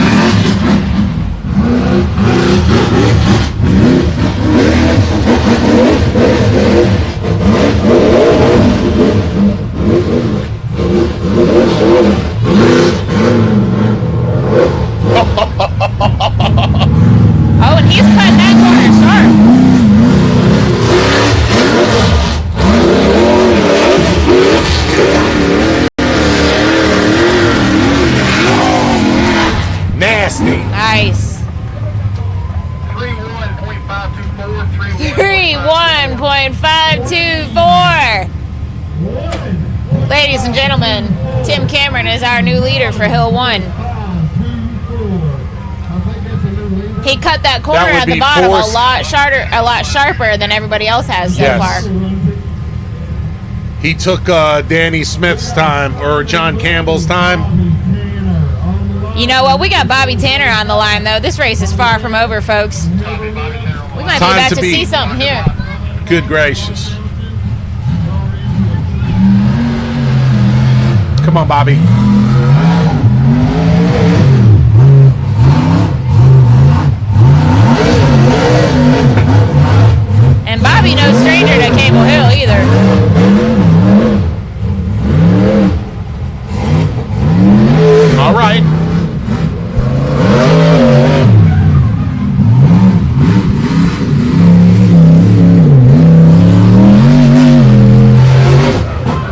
Speaker 5: Oh, and he's cutting that corner sharp.
Speaker 8: Nasty.
Speaker 5: Nice. 31.524. Ladies and gentlemen, Tim Cameron is our new leader for Hill 1. He cut that corner
Speaker 8: That would
Speaker 5: at the
Speaker 8: be
Speaker 5: bottom
Speaker 8: forced.
Speaker 5: a lot sharper than everybody else has so
Speaker 8: Yes.
Speaker 5: far.
Speaker 8: He took Danny Smith's time, or John Campbell's time.
Speaker 5: You know what? We got Bobby Tanner on the line, though. This race is far from over, folks. We might be
Speaker 8: Time
Speaker 5: about
Speaker 8: to
Speaker 5: to
Speaker 8: be-
Speaker 5: see something here.
Speaker 8: Good gracious. Come on, Bobby.
Speaker 5: And Bobby no stranger to Cable Hill either.
Speaker 8: All right.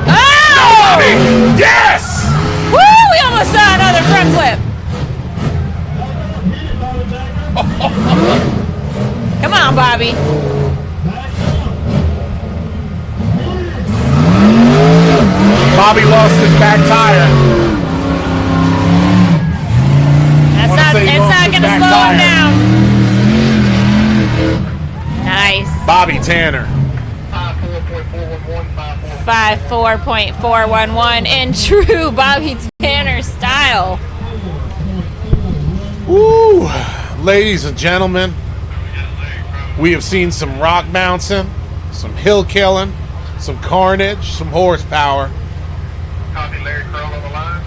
Speaker 5: Oh!
Speaker 8: Yes!
Speaker 5: Woo! We almost saw another front flip. Come on, Bobby.
Speaker 8: Bobby lost his back tire.
Speaker 5: It's not going to slow him down. Nice.
Speaker 8: Bobby Tanner.
Speaker 5: 54.411 in true Bobby Tanner style.
Speaker 8: Woo! Ladies and gentlemen, we have seen some rock bouncing, some hill killing, some carnage, some horsepower.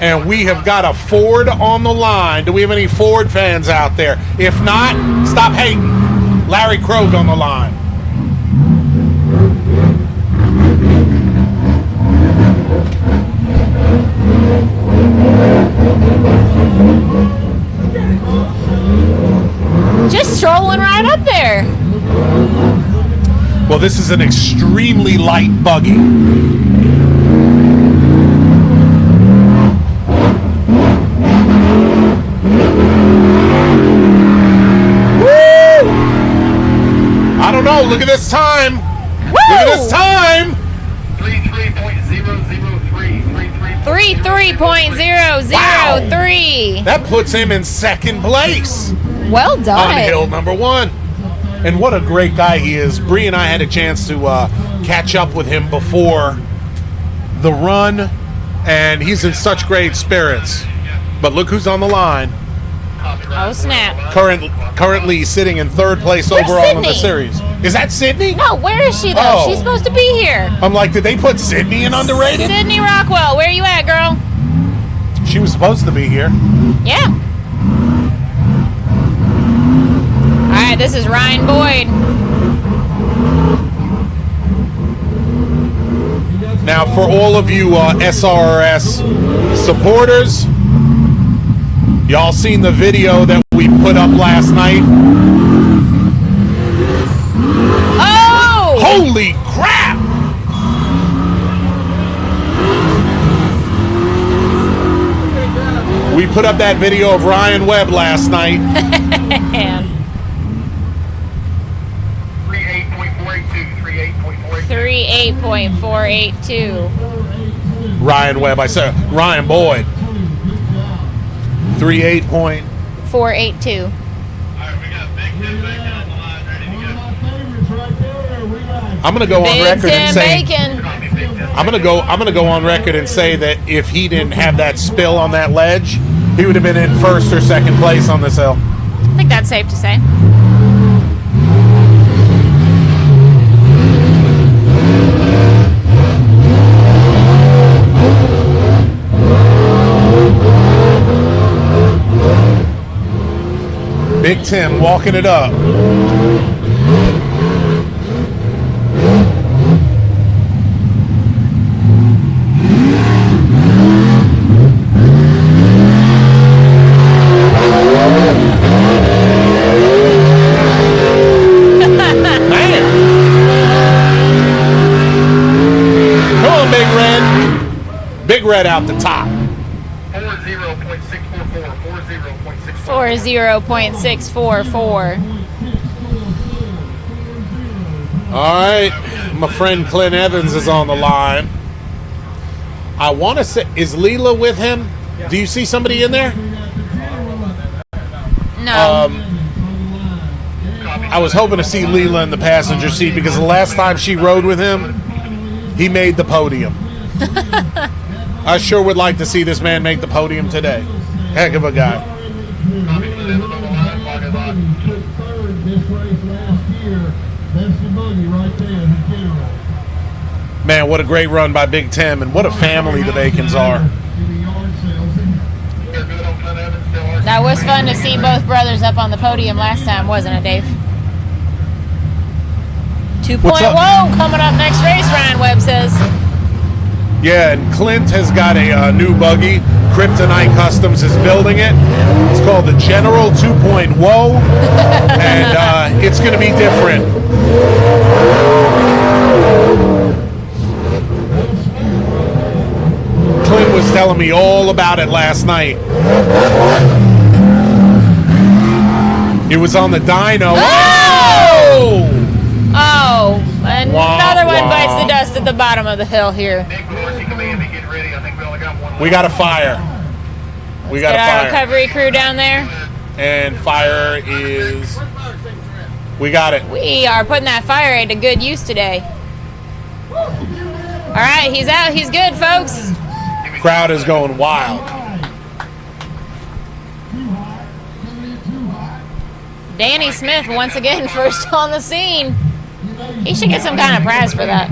Speaker 8: And we have got a Ford on the line. Do we have any Ford fans out there? If not, stop hating. Larry Krogh on the line.
Speaker 5: Just strolling right up there.
Speaker 8: Well, this is an extremely light buggy. Woo! I don't know. Look at this time.
Speaker 5: Woo!
Speaker 8: Look at this time.
Speaker 5: 33.003.
Speaker 8: That puts him in second place
Speaker 5: Well done.
Speaker 8: on hill number 1. And what a great guy he is. Bree and I had a chance to catch up with him before the run, and he's in such great spirits. But look who's on the line.
Speaker 5: Oh, snap.
Speaker 8: Currently sitting in third place
Speaker 5: Where's
Speaker 8: overall in the
Speaker 5: Sydney?
Speaker 8: series. Is that Sydney?
Speaker 5: No, where is she, though?
Speaker 8: Oh.
Speaker 5: She's supposed to be here.
Speaker 8: I'm like, did they put Sydney in underrated?
Speaker 5: Sydney Rockwell, where you at, girl?
Speaker 8: She was supposed to be here.
Speaker 5: Yeah. All right, this is Ryan Boyd.
Speaker 8: Now, for all of you SRRS supporters, y'all seen the video that we put up last night?
Speaker 5: Oh!
Speaker 8: Holy crap! We put up that video of Ryan Webb last night.
Speaker 5: 38.482.
Speaker 8: Ryan Webb, I said Ryan Boyd. 38 point.
Speaker 5: 482.
Speaker 8: I'm gonna go on
Speaker 5: Big
Speaker 8: record and
Speaker 5: Tim
Speaker 8: say
Speaker 5: Bacon.
Speaker 8: I'm gonna go on record and say that if he didn't have that spill on that ledge, he would have been in first or second place on this hill.
Speaker 5: I think that's safe to say.
Speaker 8: Big Tim walking it up. Man. Come on, Big Red. Big Red out the top.
Speaker 5: 40.644.
Speaker 8: All right, my friend Clint Evans is on the line. I want to say, is Leela with him? Do you see somebody in there?
Speaker 5: No.
Speaker 8: I was hoping to see Leela in the passenger seat because the last time she rode with him, he made the podium. I sure would like to see this man make the podium today. Heck of a guy. Man, what a great run by Big Tim, and what a family the Bacons are.
Speaker 5: That was fun to see both brothers up on the podium last time, wasn't it, Dave? 2.0
Speaker 8: What's up?
Speaker 5: coming up next race, Ryan Webb says.
Speaker 8: Yeah, and Clint has got a new buggy. Kryptonite Customs is building it. It's called the General 2.0, and it's going to be different. Clint was telling me all about it last night. It was on the dyno. Oh!
Speaker 5: Oh, another one
Speaker 8: wah.
Speaker 5: bites the dust at the bottom of the hill here.
Speaker 8: We got a fire. We got
Speaker 5: Get
Speaker 8: a
Speaker 5: our
Speaker 8: fire.
Speaker 5: recovery crew down there.
Speaker 8: And fire is... We got it.
Speaker 5: We are putting that fire aid to good use today. All right, he's out. He's good, folks.
Speaker 8: Crowd is going wild.
Speaker 5: Danny Smith, once again, first on the scene. He should get some kind of prize for that.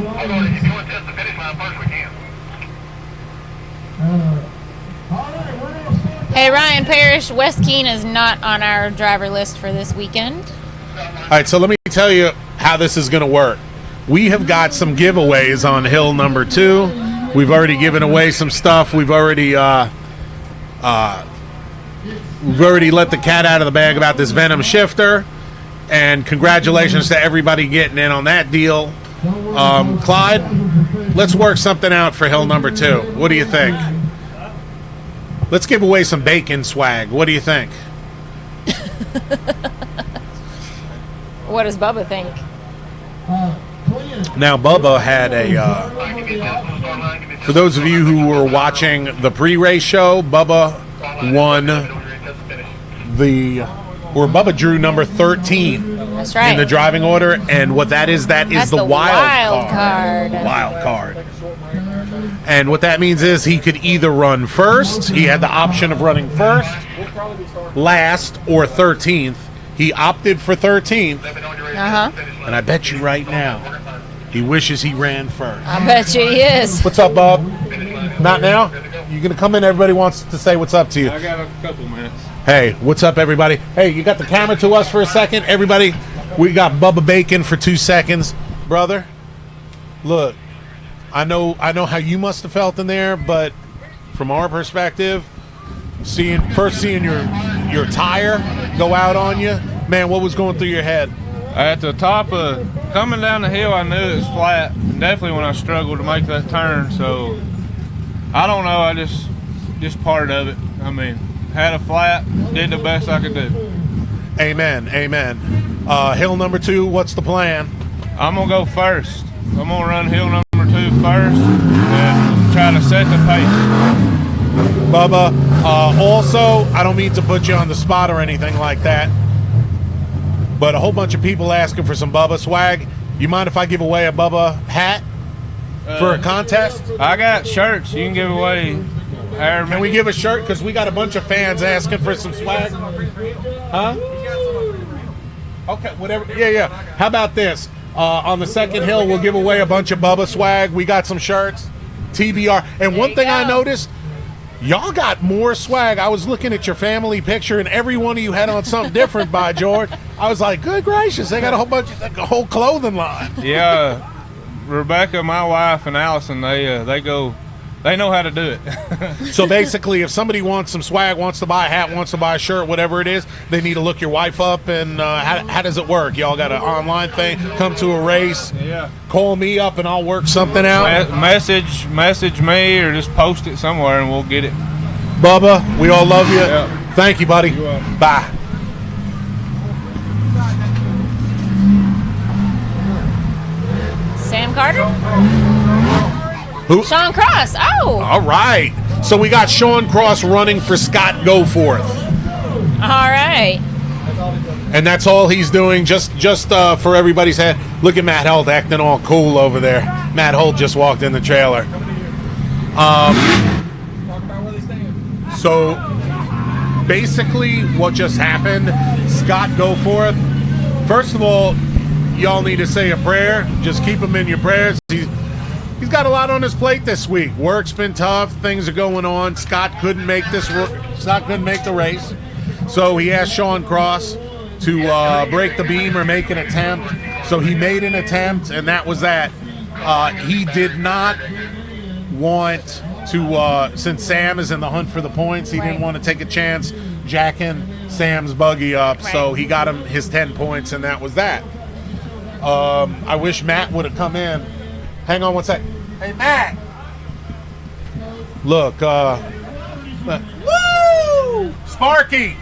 Speaker 11: All
Speaker 5: Hey, Ryan Parrish, West Keene is not on our driver list for this weekend.
Speaker 8: All right, so let me tell you how this is going to work. We have got some giveaways on hill number 2. We've already given away some stuff. We've already let the cat out of the bag about this Venom shifter. And congratulations to everybody getting in on that deal. Clyde, let's work something out for hill number 2. What do you think? Let's give away some bacon swag. What do you think?
Speaker 5: What does Bubba think?
Speaker 8: Now, Bubba had for those of you who were watching the pre-race show, Bubba won Bubba drew number 13.
Speaker 5: That's right.
Speaker 8: In the driving order, and what that is
Speaker 5: That's
Speaker 8: the wild
Speaker 5: card.
Speaker 8: Wild card. And what that means is he could either run first. He had the option of running first, last, or 13th. He opted for 13th. And I bet you right now, he wishes he ran first.
Speaker 5: I bet you he is.
Speaker 8: What's up, Bob? Not now? You gonna come in? Everybody wants to say what's up to you.
Speaker 3: I got a couple minutes.
Speaker 8: Hey, what's up, everybody? Hey, you got the camera to us for a second? Everybody, we got Bubba Bacon for 2 seconds. Brother, look, I know how you must have felt in there, but from our perspective, seeing your tire go out on you, man, what was going through your head?
Speaker 3: At the top of coming down the hill, I knew it was flat. Definitely when I struggled to make that turn. So I don't know. I just part of it. I mean, had a flat, did the best I could do.
Speaker 8: Amen. Amen. Hill number 2, what's the plan?
Speaker 3: I'm gonna go first. I'm gonna run hill number 2 first and try to set the pace.
Speaker 8: Bubba, also, I don't mean to put you on the spot or anything like that, but a whole bunch of people asking for some Bubba swag. You mind if I give away a Bubba hat for a contest?
Speaker 3: I got shirts you can give away.
Speaker 8: Can we give a shirt? Because we got a bunch of fans asking for some swag. Huh? Okay, whatever. Yeah. How about this? On the second hill, we'll give away a bunch of Bubba swag. We got some shirts, TBR. And one thing I noticed, y'all got more swag. I was looking at your family picture, and every one of you had on something different, by George. I was like, good gracious, they got a whole clothing line.
Speaker 3: Yeah, Rebecca, my wife, and Allison, they know how to do it.
Speaker 8: So basically, if somebody wants some swag, wants to buy a hat, wants to buy a shirt, whatever it is, they need to look your wife up. And how does it work? Y'all got an online thing? Come to a race?
Speaker 3: Yeah.
Speaker 8: Call me up and I'll work something out.
Speaker 3: Message me or just post it somewhere and we'll get it.
Speaker 8: Bubba, we all love you.
Speaker 3: Yeah.
Speaker 8: Thank you, buddy. Bye.
Speaker 5: Sam Carter?
Speaker 8: Who?
Speaker 5: Sean Cross. Oh.
Speaker 8: All right. So we got Sean Cross running for Scott Goforth.
Speaker 5: All right.
Speaker 8: And that's all he's doing, just for everybody's head. Look at Matt Holt acting all cool over there. Matt Holt just walked in the trailer. So basically what just happened, Scott Goforth, first of all, y'all need to say a prayer. Just keep him in your prayers. He's got a lot on his plate this week. Work's been tough. Things are going on. Scott couldn't make the race. So he asked Sean Cross to break the beam or make an attempt. So he made an attempt, and that was that. He did not want to, since Sam is in the hunt for the points, he didn't want to take a chance jacking Sam's buggy up. So he got him his 10 points, and that was that. I wish Matt would have come in. Hang on one sec. Hey, Matt. Look, woo! Sparky,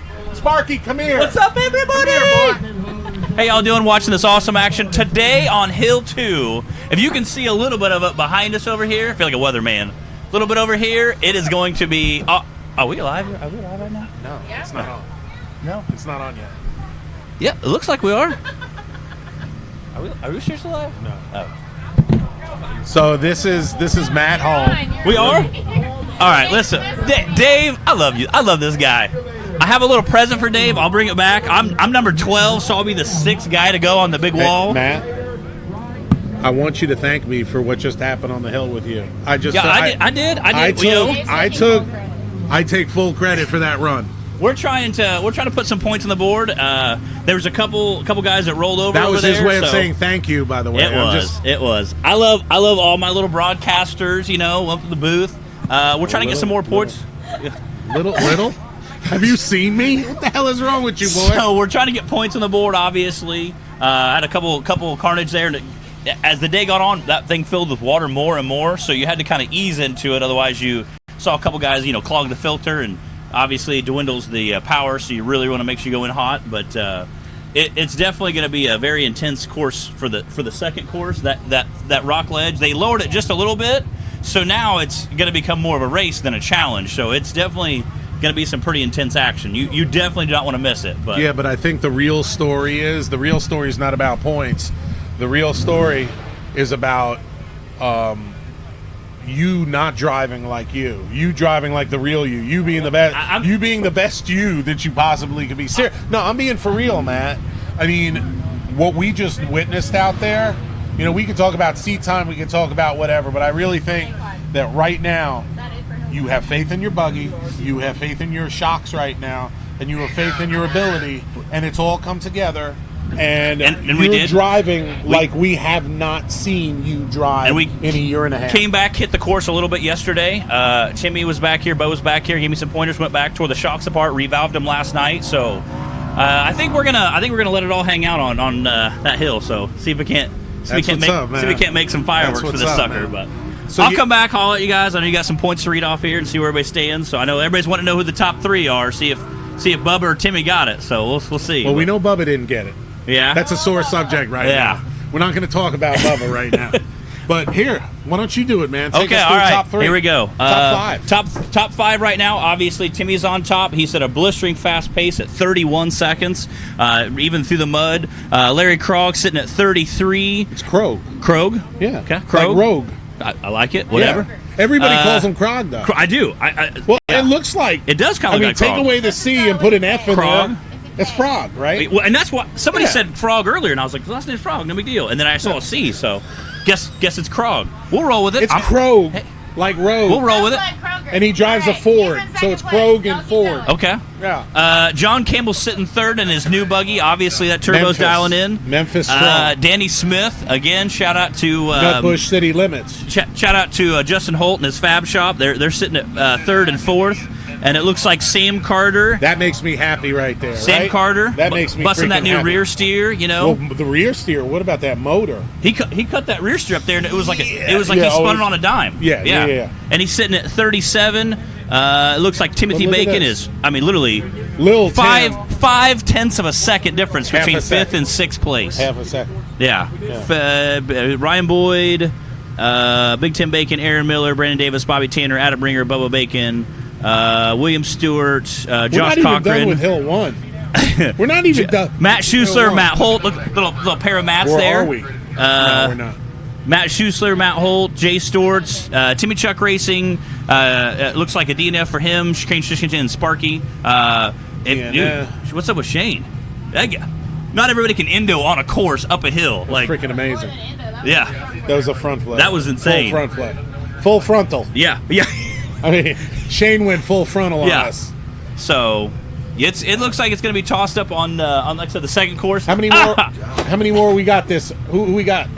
Speaker 8: come here.
Speaker 11: What's up, everybody?
Speaker 8: Come here, boy.
Speaker 11: Hey, y'all doing watching this awesome action today on Hill 2. If you can see a little bit of it behind us over here, I feel like a weatherman. A little bit over here, it is going to be... are we live? Are we live right now?
Speaker 8: No, yeah. It's not on.
Speaker 11: No?
Speaker 8: It's not on yet.
Speaker 11: Yeah, it looks like we are. Are we seriously live?
Speaker 8: No.
Speaker 11: Oh.
Speaker 8: So this is Matt Hall.
Speaker 11: We are? All right, listen. Dave, I love you. I love this guy. I have a little present for Dave. I'll bring it back. I'm number 12, so I'll be the 6th guy to go on the big wall.
Speaker 8: Matt, I want you to thank me for what just happened on the hill with you. I did. I take full credit for that run.
Speaker 11: We're trying to put some points on the board. There was a couple guys that rolled over.
Speaker 8: That was
Speaker 11: over
Speaker 8: his
Speaker 11: there,
Speaker 8: way of
Speaker 11: so
Speaker 8: saying thank you. By the way,
Speaker 11: it was. I love all my little broadcasters. You know, up to the booth. We're trying to get some more points.
Speaker 8: Little. Have you seen me? What the hell is wrong with you, boy?
Speaker 11: So we're trying to get points on the board. Obviously, I had a couple Carnage there, and as the day got on, that thing filled with water more and more. So you had to kind of ease into it. Otherwise, you saw a couple guys, clog the filter, and obviously it dwindles the power. So you really want to make sure you go in hot. But it's definitely going to be a very intense course for the second course. That rock ledge, they lowered it just a little bit, so now it's going to become more of a race than a challenge. So it's definitely going to be some pretty intense action. You definitely do not want to miss it. But
Speaker 8: yeah, but I think the real story is not about points. The real story is about you not driving like you driving like the real you being the best, you being the best you that you possibly could be. No, I'm being for real, Matt. I mean, what we just witnessed out there, we can talk about seat time, we can talk about whatever, but I really think that right now you have faith in your buggy, you have faith in your shocks right now, and you have faith in your ability, and it's all come together. And you're driving like we have not seen you drive in a year and a half.
Speaker 11: Came back, hit the course a little bit yesterday. Timmy was back here, Bo was back here, gave me some pointers, went back, tore the shocks apart, revalved them last night. So I think we're gonna let it all hang out on that hill. So see if we can't make some fireworks for this sucker. Man. But so I'll come back, holler at you guys. I know you got some points to read off here and see where everybody's staying. So I know everybody's wanting to know who the top three are. See if Bubba or Timmy got it. So we'll see.
Speaker 8: Well, we know Bubba didn't get it.
Speaker 11: Yeah,
Speaker 8: that's a sore subject right now. We're not going to talk about Bubba right now. But here, why don't you do it, man? Take us through top three.
Speaker 11: Here we go.
Speaker 8: Top five.
Speaker 11: Top five right now. Obviously, Timmy's on top. He's at a blistering fast pace at 31 seconds, even through the mud. Larry Krog sitting at 33.
Speaker 8: It's Krog.
Speaker 11: Krog?
Speaker 8: Yeah.
Speaker 11: Okay. Krog.
Speaker 8: Like Rogue.
Speaker 11: I like it. Whatever.
Speaker 8: Yeah. Everybody calls him Krog, though.
Speaker 11: I do.
Speaker 8: It looks like.
Speaker 11: It does kind of like
Speaker 8: take away the C and put an F in
Speaker 11: Krog.
Speaker 8: there. It's Frog, right?
Speaker 11: Well, and that's what somebody said Frog earlier, and I was like, the last name's Frog, no big deal. And then I saw a C, so guess it's Krog. We'll roll with it.
Speaker 8: It's Krog, like Rogue.
Speaker 11: We'll roll with it.
Speaker 8: And he drives a Ford, so it's Krog and Ford.
Speaker 11: Okay.
Speaker 8: Yeah.
Speaker 11: John Campbell's sitting third in his new buggy. Obviously, that turbo's dialing in.
Speaker 8: Memphis strong.
Speaker 11: Danny Smith, again, shout out to
Speaker 8: Nutbush City Limits.
Speaker 11: Shout out to Justin Holt and his Fab Shop. They're sitting at third and fourth. And it looks like Sam Carter.
Speaker 8: That makes me happy right there.
Speaker 11: Sam Carter.
Speaker 8: That makes me
Speaker 11: busting that new
Speaker 8: happy.
Speaker 11: rear steer.
Speaker 8: Well, the rear steer. What about that motor?
Speaker 11: He cut that rear steer up there, and it was like he spun it on a dime.
Speaker 8: Yeah.
Speaker 11: And he's sitting at 37. It looks like Timothy Bacon is. I mean, literally,
Speaker 8: Lil
Speaker 11: 5/10 of a second difference between fifth and sixth place.
Speaker 8: Half a second.
Speaker 11: Yeah. Ryan Boyd, Big Tim Bacon, Aaron Miller, Brandon Davis, Bobby Tanner, Adam Ringer, Bubba Bacon. William Stewart, Josh Cochran.
Speaker 8: We're not even done with Hill 1. We're not even done.
Speaker 11: Matt Schuessler, Matt Holt. Look, little pair of Matts there.
Speaker 8: Or are we? No, we're not.
Speaker 11: Matt Schuessler, Matt Holt, Jay Stewart's, Timmy Chuck Racing. It looks like a DNF for him. Shane Shishington and Sparky. Dude, what's up with Shane? Not everybody can endo on a course up a hill.
Speaker 8: Like freaking amazing.
Speaker 11: Yeah.
Speaker 8: That was a front flip.
Speaker 11: That was insane.
Speaker 8: Full front flip. Full frontal.
Speaker 11: Yeah.
Speaker 8: I mean, Shane went full frontal on us.
Speaker 11: So, it looks like it's going to be tossed up on like I said, the second course.
Speaker 8: How many more? How many more we got? Who we got?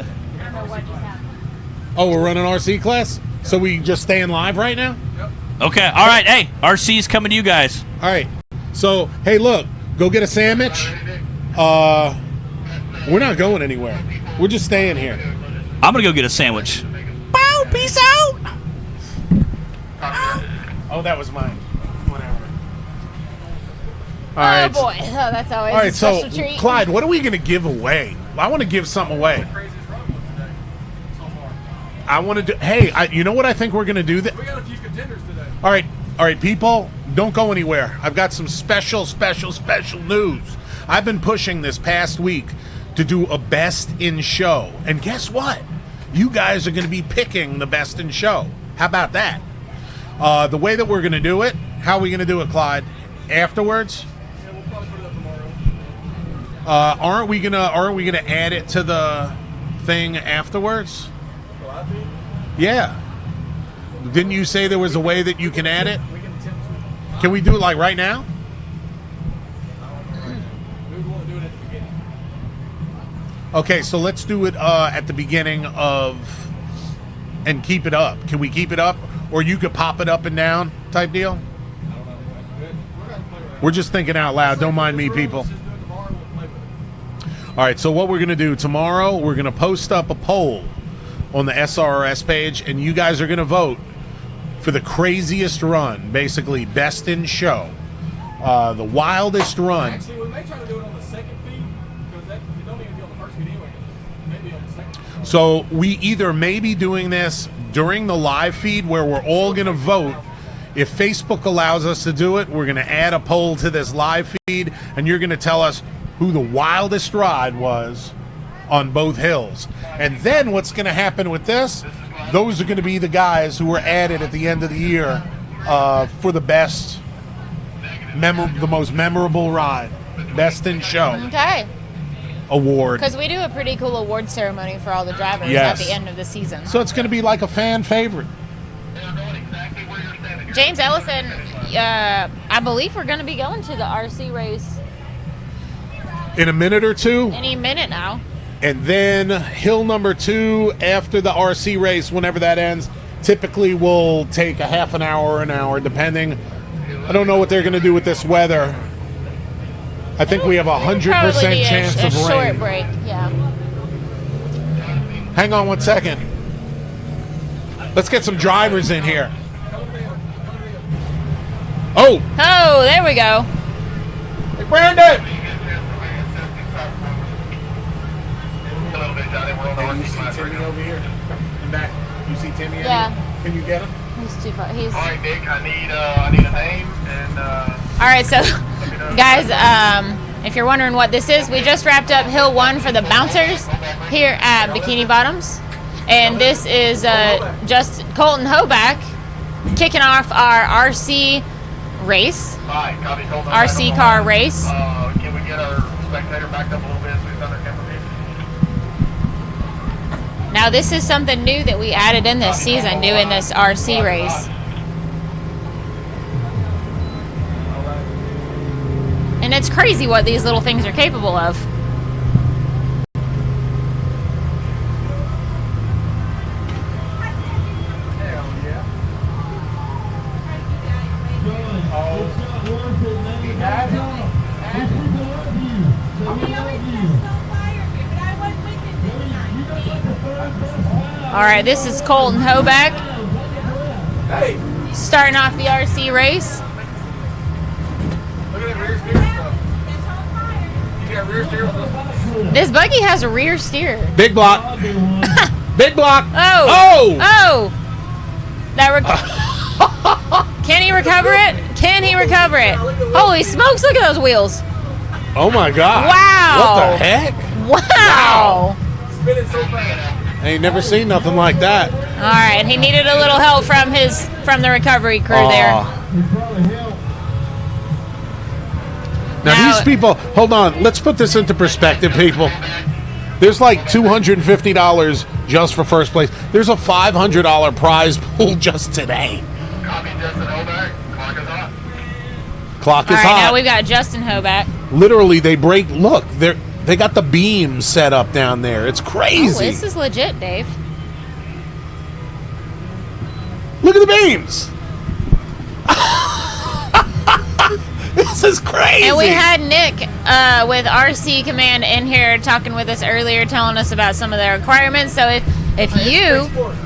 Speaker 8: Oh, we're running RC class, so we just staying live right now.
Speaker 11: Yep. Okay. All right. Hey, RC's coming to you guys.
Speaker 8: All right. So, hey, look, go get a sandwich. We're not going anywhere. We're just staying here.
Speaker 11: I'm gonna go get a sandwich. Bow. Peace out.
Speaker 8: Oh, that was mine. Whatever.
Speaker 5: All right. Boy, that's always a special treat.
Speaker 8: Clyde, what are we going to give away? I want to give something away. I want to do. Hey, you know what I think we're going to do?
Speaker 7: We got a few contenders today.
Speaker 8: All right, people, don't go anywhere. I've got some special news. I've been pushing this past week to do a best in show, and guess what? You guys are going to be picking the best in show. How about that? The way that we're going to do it, how are we going to do it, Clyde? Afterwards?
Speaker 7: Yeah, we'll probably put it up tomorrow.
Speaker 8: Aren't we gonna add it to the thing afterwards?
Speaker 7: The live feed?
Speaker 8: Yeah. Didn't you say there was a way that you can add it?
Speaker 7: We can attempt to.
Speaker 8: Can we do it like right now?
Speaker 7: We would want to do it at the beginning.
Speaker 8: Okay, so let's do it at the beginning of, and keep it up. Can we keep it up, or you could pop it up and down type deal?
Speaker 7: I don't know. We're going to play with it.
Speaker 8: We're just thinking out loud. Don't mind me, people.
Speaker 7: Let's just do it tomorrow and we'll play with it.
Speaker 8: All right, so what we're going to do tomorrow, we're going to post up a poll on the SRRS page, and you guys are going to vote for the craziest run, basically best in show, the wildest run.
Speaker 7: Actually, we may try to do it on the second feed, because it don't even be on the first feed anyway. Maybe on the second feed.
Speaker 8: So we either may be doing this during the live feed where we're all going to vote. If Facebook allows us to do it, we're going to add a poll to this live feed, and you're going to tell us who the wildest ride was on both hills. And then what's going to happen with this, those are going to be the guys who were added at the end of the year for the best, the most memorable ride, best in show
Speaker 5: Okay.
Speaker 8: award.
Speaker 5: Because we do a pretty cool award ceremony for all the drivers
Speaker 8: Yes.
Speaker 5: at the end of the season.
Speaker 8: So it's going to be like a fan favorite.
Speaker 5: James Ellison, I believe we're going to be going to the RC race
Speaker 8: In a minute or two,
Speaker 5: any minute now.
Speaker 8: and then hill number 2 after the RC race, whenever that ends, typically will take a half an hour or an hour, depending. I don't know what they're going to do with this weather. I think we have a 100%
Speaker 5: Probably be
Speaker 8: chance
Speaker 5: a
Speaker 8: of
Speaker 5: short
Speaker 8: rain.
Speaker 5: break, yeah.
Speaker 8: Hang on 1 second. Let's get some drivers in here. Oh,
Speaker 5: Oh, there we go.
Speaker 8: hey, Brandon! You see Timmy over here? In back. You see Timmy?
Speaker 5: Yeah.
Speaker 8: Can you get him?
Speaker 5: He's too far. He's...
Speaker 2: All right, Nick, I need a name and
Speaker 5: All right, so guys, if you're wondering what this is, we just wrapped up Hill 1 for the bouncers here at Bikini Bottoms. And this is just Colton Hoback kicking off our RC race,
Speaker 2: Hi, copy, Colton.
Speaker 5: RC car race.
Speaker 2: Can we get our spectator backed up a little bit so he's under camera view?
Speaker 5: Now this is something new that we added in this season, doing this RC race. And it's crazy what these little things are capable of. All right, this is Colton Hoback starting off the RC race.
Speaker 7: Look at that rear steer stuff. You got rear steer with this.
Speaker 5: This buggy has a rear steer.
Speaker 8: Big block. Big block.
Speaker 5: Oh! Oh! That Can he recover it? Can he recover it? Holy smokes, look at those wheels.
Speaker 8: Oh my God.
Speaker 5: Wow.
Speaker 8: What the heck?
Speaker 5: Wow.
Speaker 7: Spinning so fast.
Speaker 8: I ain't never seen nothing like that.
Speaker 5: All right, he needed a little help from the recovery crew there.
Speaker 8: Now these people, hold on, let's put this into perspective, people. There's like $250 just for first place. There's a $500 prize pool just today.
Speaker 2: Copy, Justin Hoback. Clock is hot.
Speaker 8: Clock
Speaker 5: All
Speaker 8: is
Speaker 5: right,
Speaker 8: hot.
Speaker 5: now we've got Justin Hoback.
Speaker 8: Literally, they break. Look, they got the beams set up down there. It's
Speaker 5: Oh,
Speaker 8: crazy.
Speaker 5: this is legit, Dave.
Speaker 8: Look at the beams. This is crazy.
Speaker 5: And we had Nick with RC Command in here talking with us earlier, telling us about some of the requirements. So if you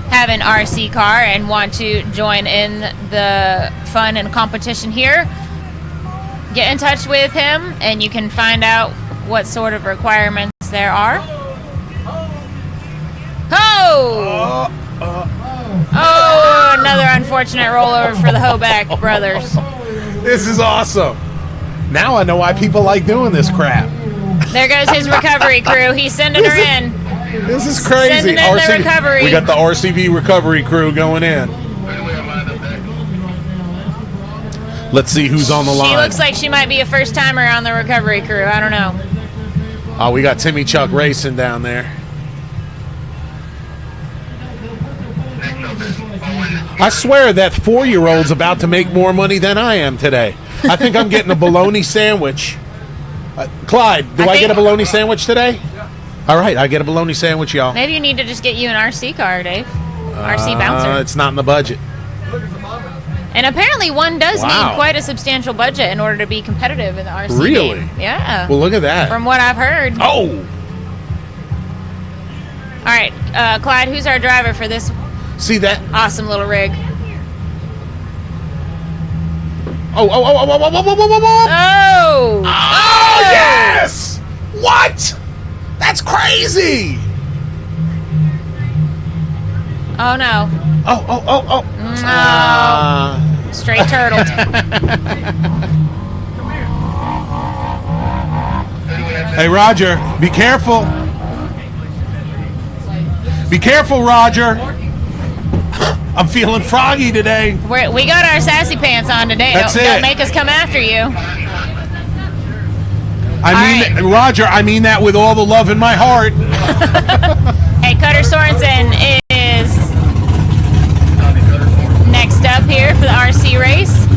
Speaker 5: have an RC car and want to join in the fun and competition here, get in touch with him and you can find out what sort of requirements there are. Oh! Oh, another unfortunate rollover for the Hoback brothers.
Speaker 8: This is awesome. Now I know why people like doing this crap.
Speaker 5: There goes his recovery crew. He's sending her in.
Speaker 8: This is crazy.
Speaker 5: Sending in the recovery.
Speaker 8: We got the RCV recovery crew going in. Let's see who's on the line.
Speaker 5: She looks like she might be a first timer on the recovery crew. I don't know.
Speaker 8: Oh, we got Timmy Chuck Racing down there. I swear that 4-year-old's about to make more money than I am today. I think I'm getting a bologna sandwich. Clyde, do I get a bologna sandwich today? All right, I get a bologna sandwich, y'all.
Speaker 5: Maybe you need to just get you an RC car, Dave. RC bouncer.
Speaker 8: It's not in the budget.
Speaker 5: And apparently one does need quite a substantial budget in order to be competitive in the RC
Speaker 8: Really?
Speaker 5: game. Yeah.
Speaker 8: Well, look at that.
Speaker 5: From what I've heard.
Speaker 8: Oh!
Speaker 5: All right, Clyde, who's our driver for this
Speaker 8: See that?
Speaker 5: awesome little rig?
Speaker 8: Oh!
Speaker 5: Oh!
Speaker 8: Oh, yes! What? That's crazy!
Speaker 5: Oh, no.
Speaker 8: Oh.
Speaker 5: No. Straight turtle.
Speaker 8: Hey, Roger, be careful. Be careful, Roger. I'm feeling froggy today.
Speaker 5: We got our sassy pants on today. Don't make us come after you.
Speaker 8: Roger, I mean that with all the love in my heart.
Speaker 5: Hey, Cutter Sorensen is next up here for the RC race.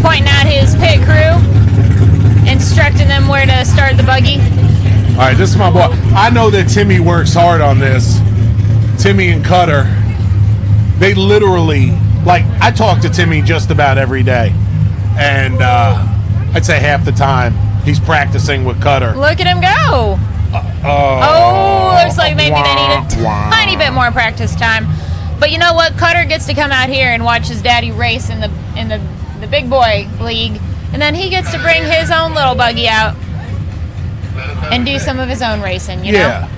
Speaker 5: Pointing out his pit crew, instructing them where to start the buggy.
Speaker 8: All right, this is my boy. I know that Timmy works hard on this. Timmy and Cutter, they literally, like, I talk to Timmy just about every day. And I'd say half the time he's practicing with Cutter.
Speaker 5: Look at him go. Looks like maybe they need a tiny bit more practice time. But you know what? Cutter gets to come out here and watch his daddy race in the big boy league. And then he gets to bring his own little buggy out and do some of his own racing, you know?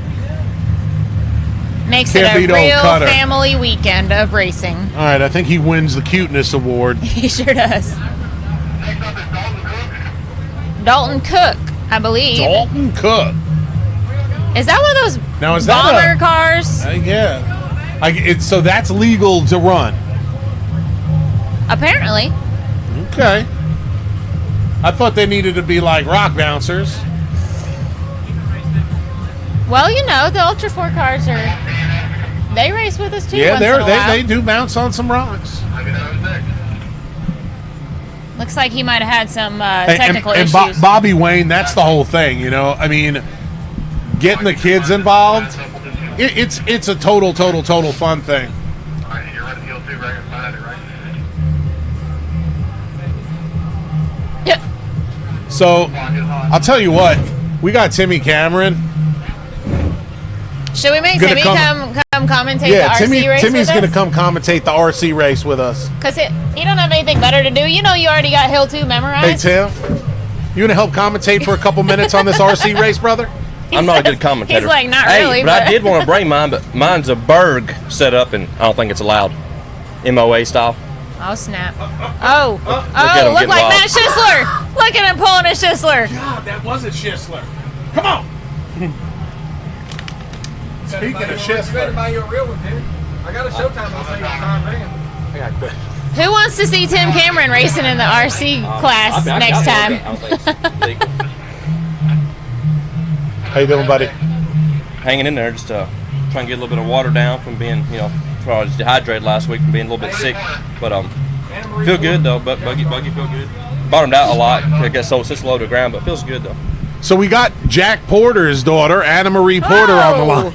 Speaker 5: Makes it a real family weekend of racing.
Speaker 8: All right, I think he wins the cuteness award.
Speaker 5: He sure does. Dalton Cook, I believe.
Speaker 8: Dalton Cook.
Speaker 5: Is that one of those bomber cars?
Speaker 8: Yeah. So that's legal to run?
Speaker 5: Apparently.
Speaker 8: Okay. I thought they needed to be like rock bouncers.
Speaker 5: Well, you know, the Ultra 4 cars they race with us too.
Speaker 8: Yeah,
Speaker 5: once in a while.
Speaker 8: they do bounce on some rocks.
Speaker 5: Looks like he might have had some technical issues.
Speaker 8: And Bobby Wayne, that's the whole thing, you know. I mean, getting the kids involved, it's a total fun thing.
Speaker 5: Yep.
Speaker 8: So, I'll tell you what, we got Timmy Cameron.
Speaker 5: Should we make Timmy come commentate the RC race
Speaker 8: Timmy's
Speaker 5: with
Speaker 8: going to
Speaker 5: us?
Speaker 8: come commentate the RC race with us.
Speaker 5: Because he don't have anything better to do. You know you already got Hill 2 memorized.
Speaker 8: Hey, Tim, you going to help commentate for a couple minutes on this RC race, brother?
Speaker 11: I'm not a good commentator.
Speaker 5: He's like, not
Speaker 11: hey,
Speaker 5: really.
Speaker 11: But I did want to bring mine, but mine's a Berg set up, and I don't think it's allowed. MOA style.
Speaker 5: Oh, snap. Oh, look like
Speaker 11: wild.
Speaker 5: Matt Schisler. Look at him pulling a Schisler.
Speaker 8: God, that wasn't Schisler. Come on. Speaking of Schisler.
Speaker 7: Better buy you a real one, dude. I got a showtime. I'll say time ran.
Speaker 8: I got quit.
Speaker 5: Who wants to see Tim Cameron racing in the RC class next time?
Speaker 8: How you doing, buddy?
Speaker 11: Hanging in there, just trying to get a little bit of water down from being, I was dehydrated last week from being a little bit sick. But feel good though. But buggy feel good. Bottomed out a lot. I guess so it's low to the ground, but feels good though.
Speaker 8: So we got Jack Porter's daughter, Anna Marie Porter, on the line.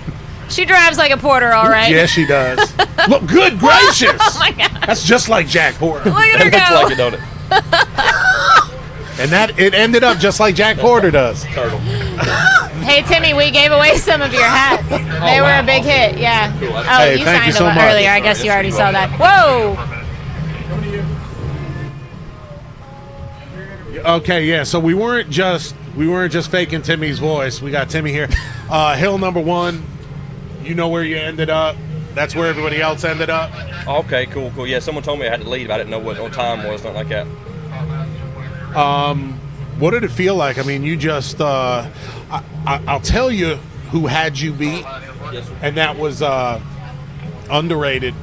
Speaker 5: She drives like a Porter, all right.
Speaker 8: Yes, she does. Look, good gracious!
Speaker 5: Oh my God.
Speaker 8: That's just like Jack Porter.
Speaker 5: Look at her
Speaker 11: Looks
Speaker 5: go.
Speaker 11: like it, don't it?
Speaker 8: And it ended up just like Jack Porter does.
Speaker 11: Turtle.
Speaker 5: Hey, Timmy, we gave away some of your hats. They were a big hit, yeah.
Speaker 11: Cool.
Speaker 5: Oh,
Speaker 8: Hey,
Speaker 5: you
Speaker 8: thank
Speaker 5: signed
Speaker 8: you so
Speaker 5: them
Speaker 8: much.
Speaker 5: earlier. I guess you already saw that. Whoa!
Speaker 8: Okay, yeah. So we weren't just faking Timmy's voice. We got Timmy here. Hill number 1. You know where you ended up. That's where everybody else ended up.
Speaker 11: Okay, cool. Yeah, someone told me I had to leave. I didn't know what time was, nothing like that.
Speaker 8: What did it feel like? I mean, you just I'll tell you who had you beat, and that was underrated.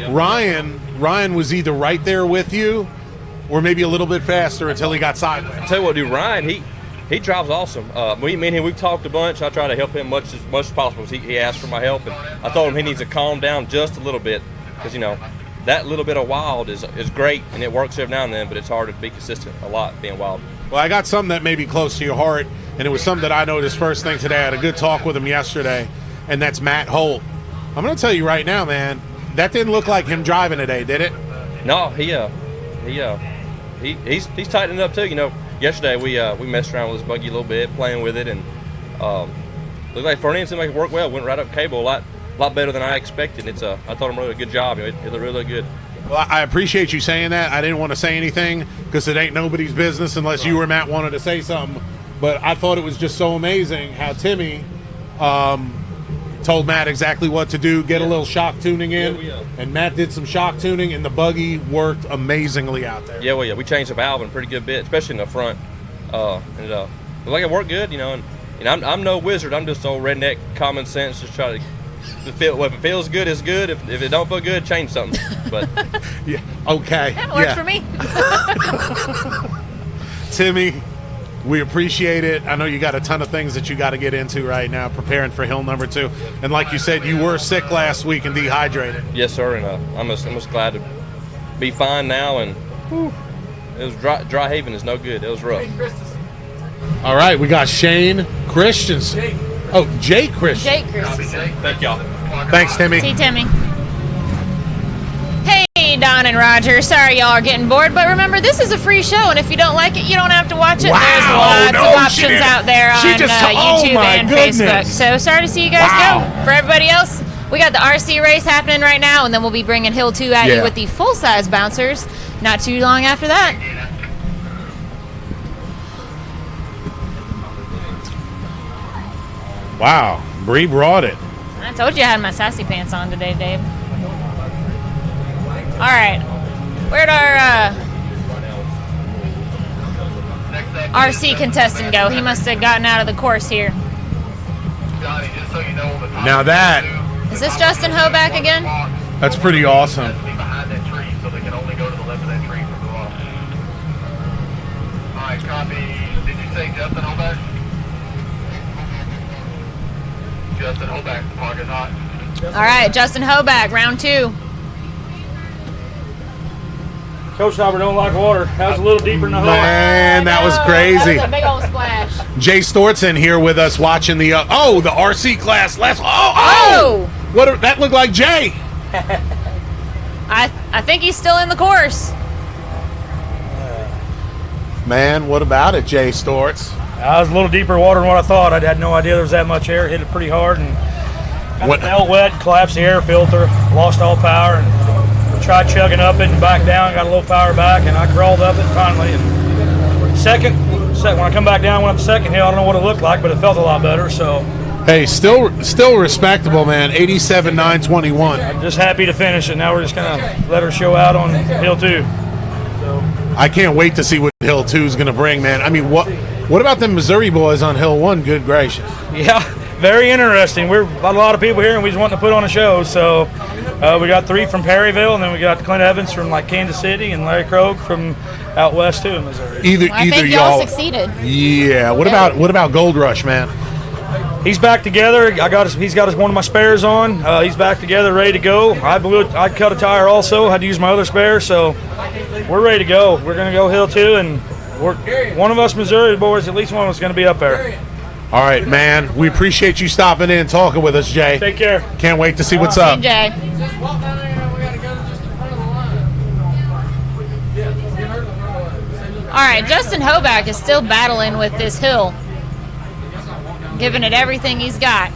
Speaker 8: Ryan was either right there with you or maybe a little bit faster until he got sideways.
Speaker 11: I'll tell you what, dude, Ryan,
Speaker 12: He drives awesome. Me and him, we've talked a bunch. I try to help him much as possible. He asked for my help, and I told him he needs to calm down just a little bit, because that little bit of wild is great, and it works every now and then, but it's hard to be consistent a lot being wild.
Speaker 8: Well, I got something that may be close to your heart, and it was something that I noticed first thing today. I had a good talk with him yesterday, and that's Matt Holt. I'm going to tell you right now, man, that didn't look like him driving today, did it?
Speaker 12: No, he's tightening up too. Yesterday we messed around with his buggy a little bit, playing with it, and looked like front end seemed like it worked well. Went right up cable a lot better than I expected. I thought him really a good job. It looked really good.
Speaker 8: Well, I appreciate you saying that. I didn't want to say anything because it ain't nobody's business unless you or Matt wanted to say something. But I thought it was just so amazing how Timmy told Matt exactly what to do, get a little shock tuning in, and Matt did some shock tuning, and the buggy worked amazingly out there.
Speaker 12: Yeah, we changed the valve in a pretty good bit, especially in the front. And looked like it worked good, and I'm no wizard. I'm just old redneck common sense, just try to feel. If it feels good, it's good. If it don't feel good, change something. But
Speaker 8: yeah, okay,
Speaker 5: that works for me.
Speaker 8: Timmy, we appreciate it. I know you got a ton of things that you got to get into right now, preparing for hill number 2. And like you said, you were sick last week and dehydrated.
Speaker 12: Yes, sir. And I'm just glad to be fine now. And it was dry haven is no good. It was rough.
Speaker 8: All right, we got Shane Christensen. Oh, Jake Christensen.
Speaker 5: Jake Christensen.
Speaker 12: Thank y'all.
Speaker 8: Thanks, Timmy.
Speaker 5: See, Timmy. Hey, Don and Roger. Sorry y'all are getting bored, but remember, this is a free show, and if you don't like it, you don't have to watch it.
Speaker 8: Wow,
Speaker 5: There's lots of options out there on YouTube and Facebook. So sorry to see you guys go. For everybody else, we got the RC race happening right now, and then we'll be bringing Hill 2 at you with the full-size bouncers not too long after that.
Speaker 8: Wow, Bree brought it.
Speaker 5: I told you I had my sassy pants on today, Dave. All right, where'd our RC contestant go? He must have gotten out of the course here.
Speaker 8: Now that
Speaker 5: is this Justin Hoback again?
Speaker 8: That's pretty awesome.
Speaker 7: Behind that tree, so they can only go to the left of that tree from the wall. All right, copy. Did you say Justin Hoback? Justin Hoback, the park is hot.
Speaker 5: All right, Justin Hoback, round 2.
Speaker 6: Coach Robert don't like water. That was a little deeper in the hole.
Speaker 8: Man, that was crazy.
Speaker 5: That was a big old splash.
Speaker 8: Jay Stortson here with us watching the the RC class last. What? That looked like Jay.
Speaker 5: I think he's still in the course.
Speaker 8: Man, what about it, Jay Stortz?
Speaker 6: I was a little deeper water than what I thought. I had no idea there was that much air. Hit it pretty hard and felt wet, collapsed the air filter, lost all power, and tried chugging up it and back down, got a little power back, and I crawled up it finally. And second, when I come back down, went up the second hill, I don't know what it looked like, but it felt a lot better. So,
Speaker 8: hey, still respectable, man. 87.921.
Speaker 6: I'm just happy to finish it. Now we're just gonna let her show out on hill 2. So
Speaker 8: I can't wait to see what hill 2 is gonna bring, man. I mean, what about the Missouri boys on hill 1? Good gracious.
Speaker 6: Yeah, very interesting. We're a lot of people here, and we just want to put on a show. So we got 3 from Perryville, and then we got Clint Evans from Kansas City, and Larry Krogh from out west too in Missouri.
Speaker 5: I think y'all succeeded.
Speaker 8: Yeah. What about Gold Rush, man?
Speaker 6: He's back together. He's got one of my spares on. He's back together, ready to go. I cut a tire also. Had to use my other spare, so we're ready to go. We're gonna go hill 2, and one of us Missouri boys, at least one of us, is gonna be up there.
Speaker 8: All right, man. We appreciate you stopping in and talking with us, Jay.
Speaker 6: Take care.
Speaker 8: Can't wait to see what's up.
Speaker 5: Jay.
Speaker 7: Just walk down there and we gotta go just in front of the line. Yeah, get her to the front of the line.
Speaker 5: All right, Justin Hoback is still battling with this hill, giving it everything he's got.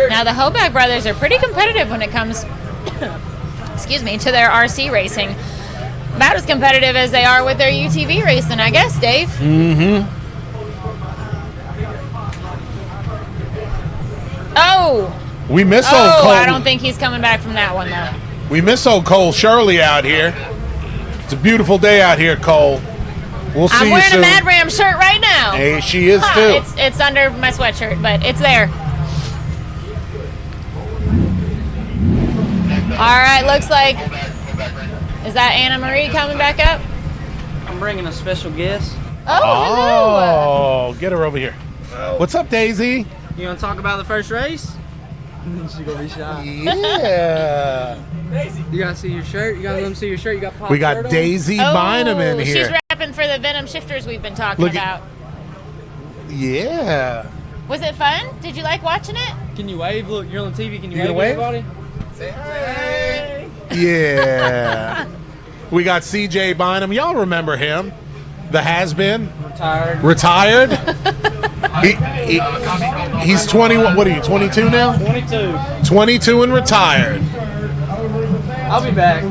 Speaker 5: Now the Hoback brothers are pretty competitive when it comes, excuse me, to their RC racing. About as competitive as they are with their UTV racing, I guess, Dave.
Speaker 8: Mm-hmm.
Speaker 5: Oh!
Speaker 8: We miss old Cole.
Speaker 5: I don't think he's coming back from that one, though.
Speaker 8: We miss old Cole Shirley out here. It's a beautiful day out here, Cole. We'll see you soon.
Speaker 5: I'm wearing a Mad Ram shirt right now.
Speaker 8: Hey, she is too.
Speaker 5: It's under my sweatshirt, but it's there. All right, looks like, is that Anna Marie coming back up?
Speaker 13: I'm bringing a special guest.
Speaker 8: Oh, get her over here. What's up, Daisy?
Speaker 13: You want to talk about the first race? She's gonna be shy.
Speaker 8: Yeah.
Speaker 13: You gotta see your shirt. You gotta let them see your shirt. You got pop
Speaker 8: We
Speaker 13: shirt
Speaker 8: got
Speaker 13: on?
Speaker 8: Daisy Bynum in
Speaker 5: She's
Speaker 8: here.
Speaker 5: repping for the Venom shifters we've been talking
Speaker 8: Look
Speaker 5: about.
Speaker 8: Yeah.
Speaker 5: Was it fun? Did you like watching it?
Speaker 13: Can you wave? Look, you're on TV. Can you,
Speaker 8: You gonna
Speaker 13: wave,
Speaker 8: wave?
Speaker 13: everybody?
Speaker 8: Yeah. We got CJ Bynum. Y'all remember him? The has-been.
Speaker 13: Retired.
Speaker 8: He's 21. What are you, 22 now?
Speaker 13: 22.
Speaker 8: 22 and retired.
Speaker 13: I'll be back.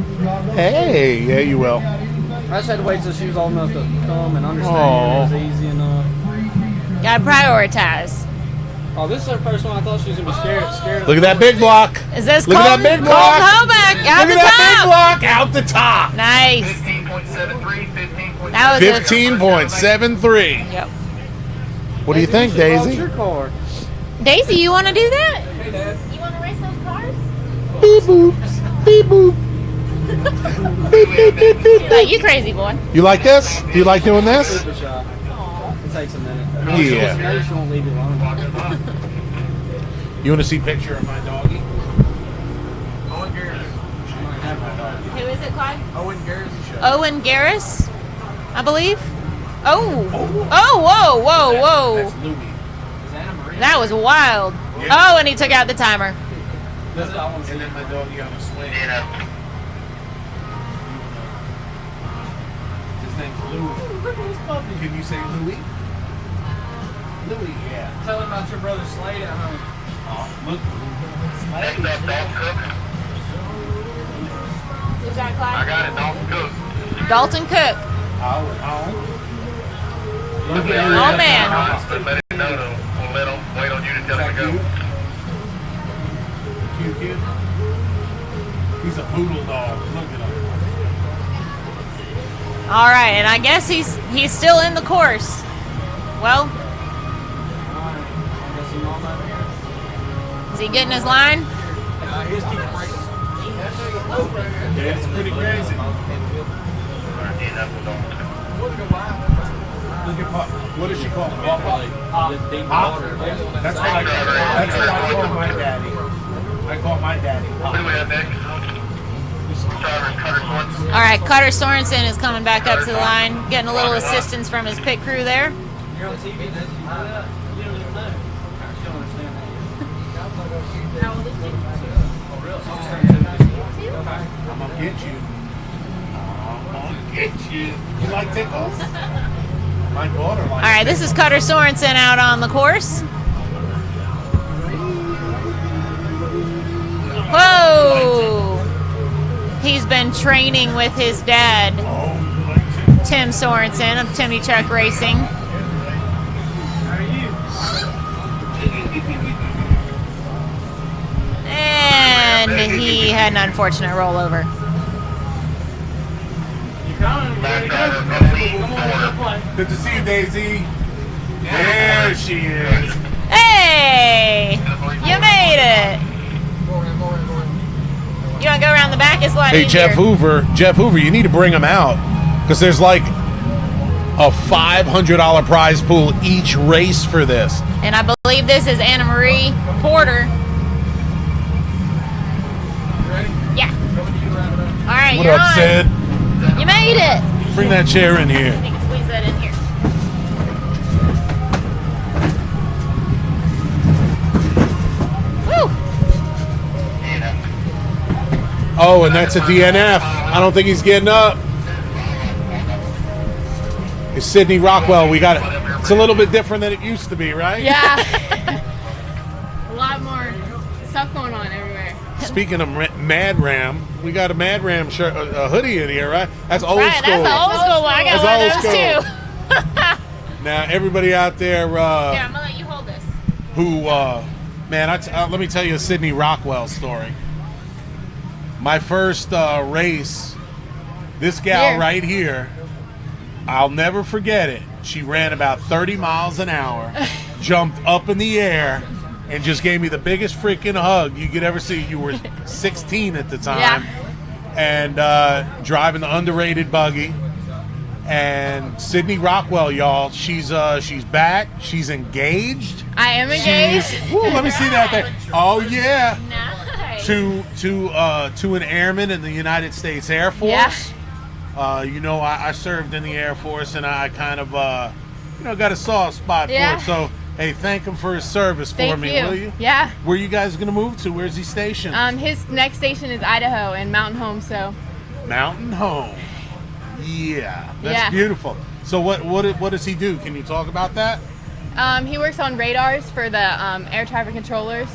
Speaker 8: Hey, yeah, you will.
Speaker 13: I just had to wait till she was old enough to come and understand
Speaker 8: Aw.
Speaker 13: it was easy enough.
Speaker 5: Gotta prioritize.
Speaker 13: Oh, this is her first one. I thought she was gonna be scared.
Speaker 8: Look at that big block.
Speaker 5: Is this
Speaker 8: Look at
Speaker 5: Colton?
Speaker 8: that big block.
Speaker 5: Colton Hoback out
Speaker 8: Look
Speaker 5: the
Speaker 8: at that big
Speaker 5: top.
Speaker 8: block out the top.
Speaker 5: Nice.
Speaker 2: 15.73,
Speaker 5: That was
Speaker 8: 15.73.
Speaker 5: Yep.
Speaker 8: What do you think, Daisy?
Speaker 13: Your car.
Speaker 5: Daisy, you want to do that?
Speaker 13: Hey, Dad.
Speaker 5: You want to race those cars?
Speaker 8: Beep boop. Beep boop. Beep beep beep beep.
Speaker 5: Like, you crazy boy.
Speaker 8: You like this? Do you like doing this?
Speaker 13: Super shy. It takes a minute.
Speaker 8: Yeah.
Speaker 13: She won't leave you alone.
Speaker 8: You want to see a picture of my doggy?
Speaker 5: Who is it, Clyde?
Speaker 7: Owen Garrison.
Speaker 5: Owen Garris, I believe. Oh, whoa, whoa, whoa. That was wild. Oh, and he took out the timer.
Speaker 8: And then my doggy on a swing. His name's Louis. Can you say Louis? Louis, yeah.
Speaker 13: Tell him about your brother Slade at home.
Speaker 8: Look.
Speaker 5: Who's that, Clyde?
Speaker 2: I got it, Dalton Cook.
Speaker 5: Dalton Cook. Oh, man.
Speaker 2: Let him know, though. We'll let him wait on you to tell him to go.
Speaker 8: Cute. He's a poodle dog. Look at him.
Speaker 5: All right, and I guess he's still in the course. Well, is he getting his line?
Speaker 8: Yeah, it's pretty crazy. Look at Pop. What does she call him? Pop? That's what I call my daddy. I call my daddy Pop.
Speaker 2: Who do we have next? Cutter Sorensen.
Speaker 5: All right, Carter Sorensen is coming back up to the line, getting a little assistance from his pit crew there.
Speaker 13: You're on TV. You don't even know. She don't understand that.
Speaker 5: How old is he?
Speaker 8: I'm gonna get you. I'm gonna get you. You like tickles? My daughter likes.
Speaker 5: All right, this is Carter Sorensen out on the course. Whoa! He's been training with his dad, Tim Sorensen of Timmy Chuck Racing. And he had an unfortunate rollover.
Speaker 8: Good to see you, Daisy. There she is.
Speaker 5: Hey! You made it! You want to go around the back? It's a lot
Speaker 8: Hey,
Speaker 5: easier.
Speaker 8: Jeff Hoover, you need to bring him out because there's like a $500 prize pool each race for this.
Speaker 5: And I believe this is Anna Marie Porter. Yeah. All right,
Speaker 8: What
Speaker 5: you're
Speaker 8: up,
Speaker 5: on.
Speaker 8: Sid?
Speaker 5: You made it.
Speaker 8: Bring that chair in here.
Speaker 5: I think squeeze that in here. Woo!
Speaker 8: Oh, and that's a DNF. I don't think he's getting up. It's Sydney Rockwell. We got it. It's a little bit different than it used to be, right?
Speaker 14: Yeah. A lot more stuff going on everywhere.
Speaker 8: Speaking of Mad Ram, we got a Mad Ram shirt, a hoodie in here, right? That's old
Speaker 5: Right,
Speaker 8: school.
Speaker 5: that's the old school one. I got
Speaker 8: That's
Speaker 5: one
Speaker 8: old
Speaker 5: of those too.
Speaker 8: Now, everybody out there
Speaker 5: Here, I'm gonna let you hold this.
Speaker 8: who, man, let me tell you a Sydney Rockwell story. My first race, this gal
Speaker 5: Here.
Speaker 8: right here, I'll never forget it. She ran about 30 miles an hour, jumped up in the air, and just gave me the biggest freaking hug you could ever see. You were 16 at the time.
Speaker 5: Yeah.
Speaker 8: And driving the underrated buggy. And Sydney Rockwell, y'all, she's back. She's engaged.
Speaker 14: I am engaged.
Speaker 8: Let me see that thing. Oh yeah.
Speaker 14: Nice.
Speaker 8: To an airman in the United States Air Force.
Speaker 14: Yeah.
Speaker 8: You know, I served in the Air Force, and I kind of got a soft spot for it. So hey, thank him for his service for
Speaker 14: Thank
Speaker 8: me,
Speaker 14: you.
Speaker 8: will you?
Speaker 14: Yeah.
Speaker 8: Where you guys gonna move to? Where's he stationed?
Speaker 14: His next station is Idaho and Mountain Home. So.
Speaker 8: Mountain Home. Yeah, that's
Speaker 14: Yeah.
Speaker 8: beautiful. So what does he do? Can you talk about that?
Speaker 14: He works on radars for the air traffic controllers.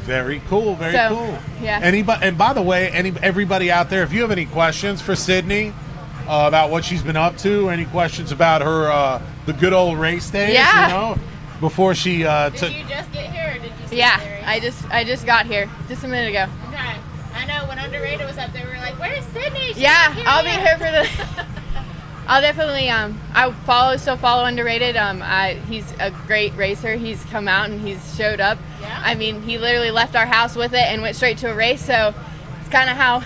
Speaker 8: Very cool. Very
Speaker 14: So,
Speaker 8: cool.
Speaker 14: yeah.
Speaker 8: Anybody, and by the way, everybody out there, if you have any questions for Sydney about what she's been up to, any questions about her the good old race days,
Speaker 14: Yeah.
Speaker 8: you know, before she
Speaker 4: Did you just get here or did you see
Speaker 14: Yeah,
Speaker 4: there?
Speaker 14: I just got here just a minute ago.
Speaker 4: Okay. I know when Underrated was up there, we were like, "Where's Sydney?" She's
Speaker 14: Yeah,
Speaker 4: not
Speaker 14: I'll be
Speaker 4: yet."
Speaker 14: here for the. I'll definitely I still follow Underrated. He's a great racer. He's come out and he's showed up.
Speaker 4: Yeah.
Speaker 14: I mean, he literally left our house with it and went straight to a race. So it's kind of how,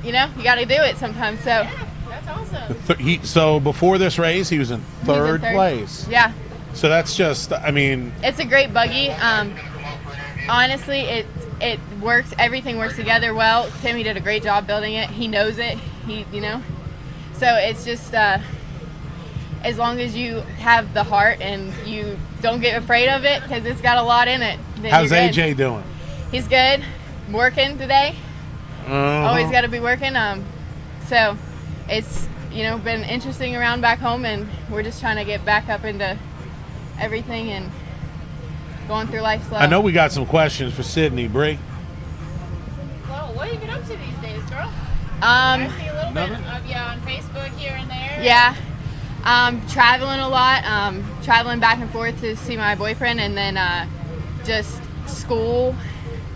Speaker 14: you got to do it sometimes. So.
Speaker 4: Yeah, that's awesome.
Speaker 8: So before this race, he was in third place.
Speaker 14: Yeah.
Speaker 8: So that's just, I mean,
Speaker 14: It's a great buggy. Honestly, it works. Everything works together well. Timmy did a great job building it. He knows it. So it's just as long as you have the heart and you don't get afraid of it because it's got a lot in it. then
Speaker 8: how's
Speaker 14: you're good.
Speaker 8: AJ doing?
Speaker 14: He's good. Working today. Always got to be working. So it's been interesting around back home, and we're just trying to get back up into everything and going through life slow.
Speaker 8: I know we got some questions for Sydney, Bree.
Speaker 4: Well, what have you been up to these days, girl? I see a little bit of you on Facebook here and there.
Speaker 14: Yeah. Traveling a lot. Traveling back and forth to see my boyfriend, and then just school,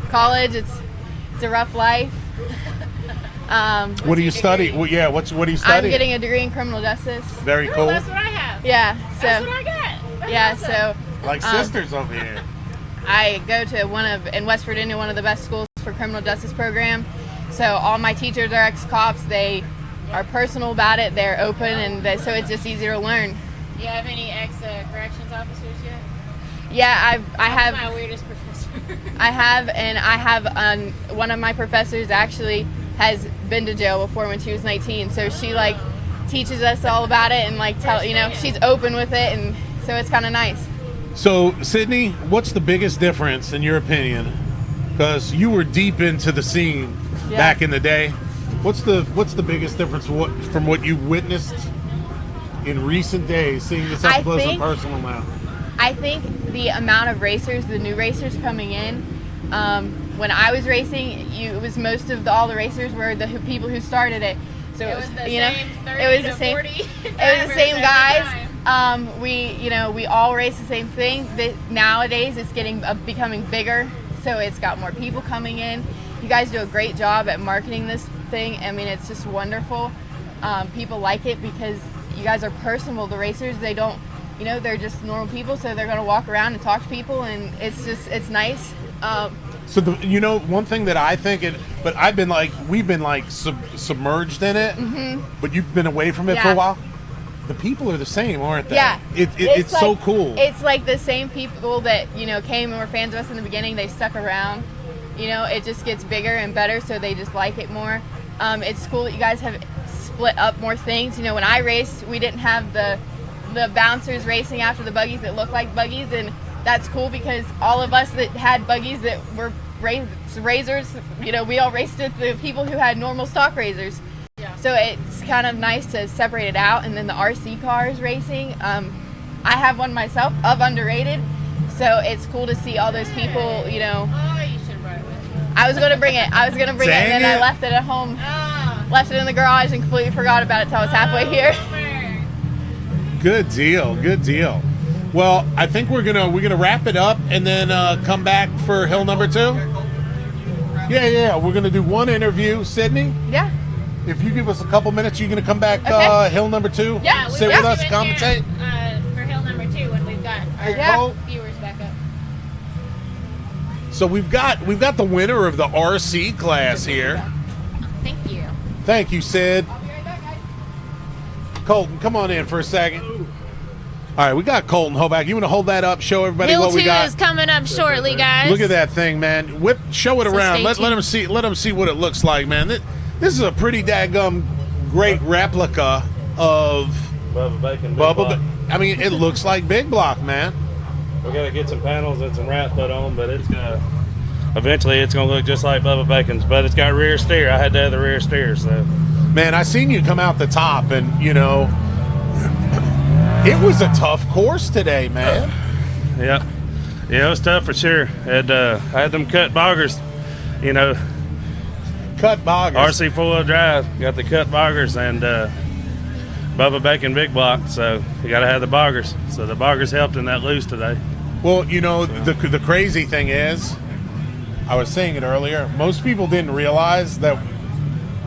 Speaker 14: college. It's a rough life.
Speaker 8: What do you study? What do you study?
Speaker 14: I'm getting a degree in criminal justice.
Speaker 8: Very cool.
Speaker 4: That's what I have.
Speaker 14: Yeah. So.
Speaker 4: That's what I got. That's
Speaker 14: Yeah.
Speaker 4: awesome.
Speaker 14: So.
Speaker 8: Like sisters over here.
Speaker 14: I go to in West Virginia, one of the best schools for criminal justice program. So all my teachers are ex-cops. They are personal about it. They're open, and so it's just easier to learn.
Speaker 4: Do you have any ex-corrections officers yet?
Speaker 14: Yeah, I
Speaker 4: That's
Speaker 14: have.
Speaker 4: my weirdest professor.
Speaker 14: I have one of my professors actually has been to jail before when she was 19. So she teaches us all about it and she's open with it, and so it's kind of nice.
Speaker 8: So, Sydney, what's the biggest difference in your opinion? Because you were deep into the scene back in the day. What's the biggest difference from what you've witnessed in recent days, seeing this up close and personal now?
Speaker 14: I think the amount of racers, the new racers coming in. When I was racing, it was most of all the racers were the people who started it. So
Speaker 4: It was the same
Speaker 14: it was the
Speaker 4: 30 to
Speaker 14: same.
Speaker 4: 40
Speaker 14: It was the
Speaker 4: drivers
Speaker 14: same
Speaker 4: every
Speaker 14: guys.
Speaker 4: time.
Speaker 14: We all race the same thing. Nowadays, it's becoming bigger, so it's got more people coming in. You guys do a great job at marketing this thing. I mean, it's just wonderful. People like it because you guys are personable. The racers, they don't, they're just normal people, so they're going to walk around and talk to people, and it's nice.
Speaker 8: So one thing that I think but we've been submerged in it, but you've been away from it for a while. The people are the same, aren't they?
Speaker 14: Yeah,
Speaker 8: it's so cool.
Speaker 14: It's like the same people that came and were fans of us in the beginning. They stuck around. It just gets bigger and better, so they just like it more. It's cool that you guys have split up more things. When I raced, we didn't have the bouncers racing after the buggies that look like buggies, and that's cool because all of us that had buggies that were razors, we all raced with the people who had normal stock razors. Yeah. So it's kind of nice to separate it out. And then the RC cars racing, I have one myself of Underrated, so it's cool to see all those people.
Speaker 4: Oh, you should have brought it with you.
Speaker 14: I was going to bring it, and then I left it at home, left it in the garage, and completely forgot about it until I was halfway here.
Speaker 8: Good deal. Well, I think we're gonna wrap it up and then come back for hill number 2. Yeah. We're gonna do one interview, Sydney.
Speaker 14: Yeah.
Speaker 8: If you give us a couple minutes, you're gonna come back hill number 2.
Speaker 4: Yeah,
Speaker 8: sit with us, commentate.
Speaker 4: For hill number 2 when we've got our viewers back up.
Speaker 8: So we've got the winner of the RC class here.
Speaker 4: Thank you.
Speaker 8: Thank you, Sid. Colton, come on in for a second. All right, we got Colton Hoback. You want to hold that up, show everybody
Speaker 5: Hill
Speaker 8: what we
Speaker 5: 2
Speaker 8: got?
Speaker 5: is coming up shortly, guys.
Speaker 8: Look at that thing, man. Show it
Speaker 5: So
Speaker 8: around.
Speaker 5: stay
Speaker 8: Let
Speaker 5: tuned.
Speaker 8: them see what it looks like, man. This is a pretty daggum great replica of
Speaker 6: Bubba Bacon.
Speaker 8: I mean, it looks like Big Block, man.
Speaker 6: We got to get some panels and some wrap put on, but it's gonna eventually it's gonna look just like Bubba Bacon's. But it's got rear steer. I had to have the rear steer, so.
Speaker 8: Man, I seen you come out the top, and you know, it was a tough course today, man.
Speaker 6: Yeah, it was tough for sure. I had them cut boggers, you know.
Speaker 8: Cut boggers.
Speaker 6: RC 4-wheel drive, got the cut boggers and Bubba Bacon Big Block, so you got to have the boggers. So the boggers helped in that loose today.
Speaker 8: Well, you know, the crazy thing is, I was saying it earlier, most people didn't realize that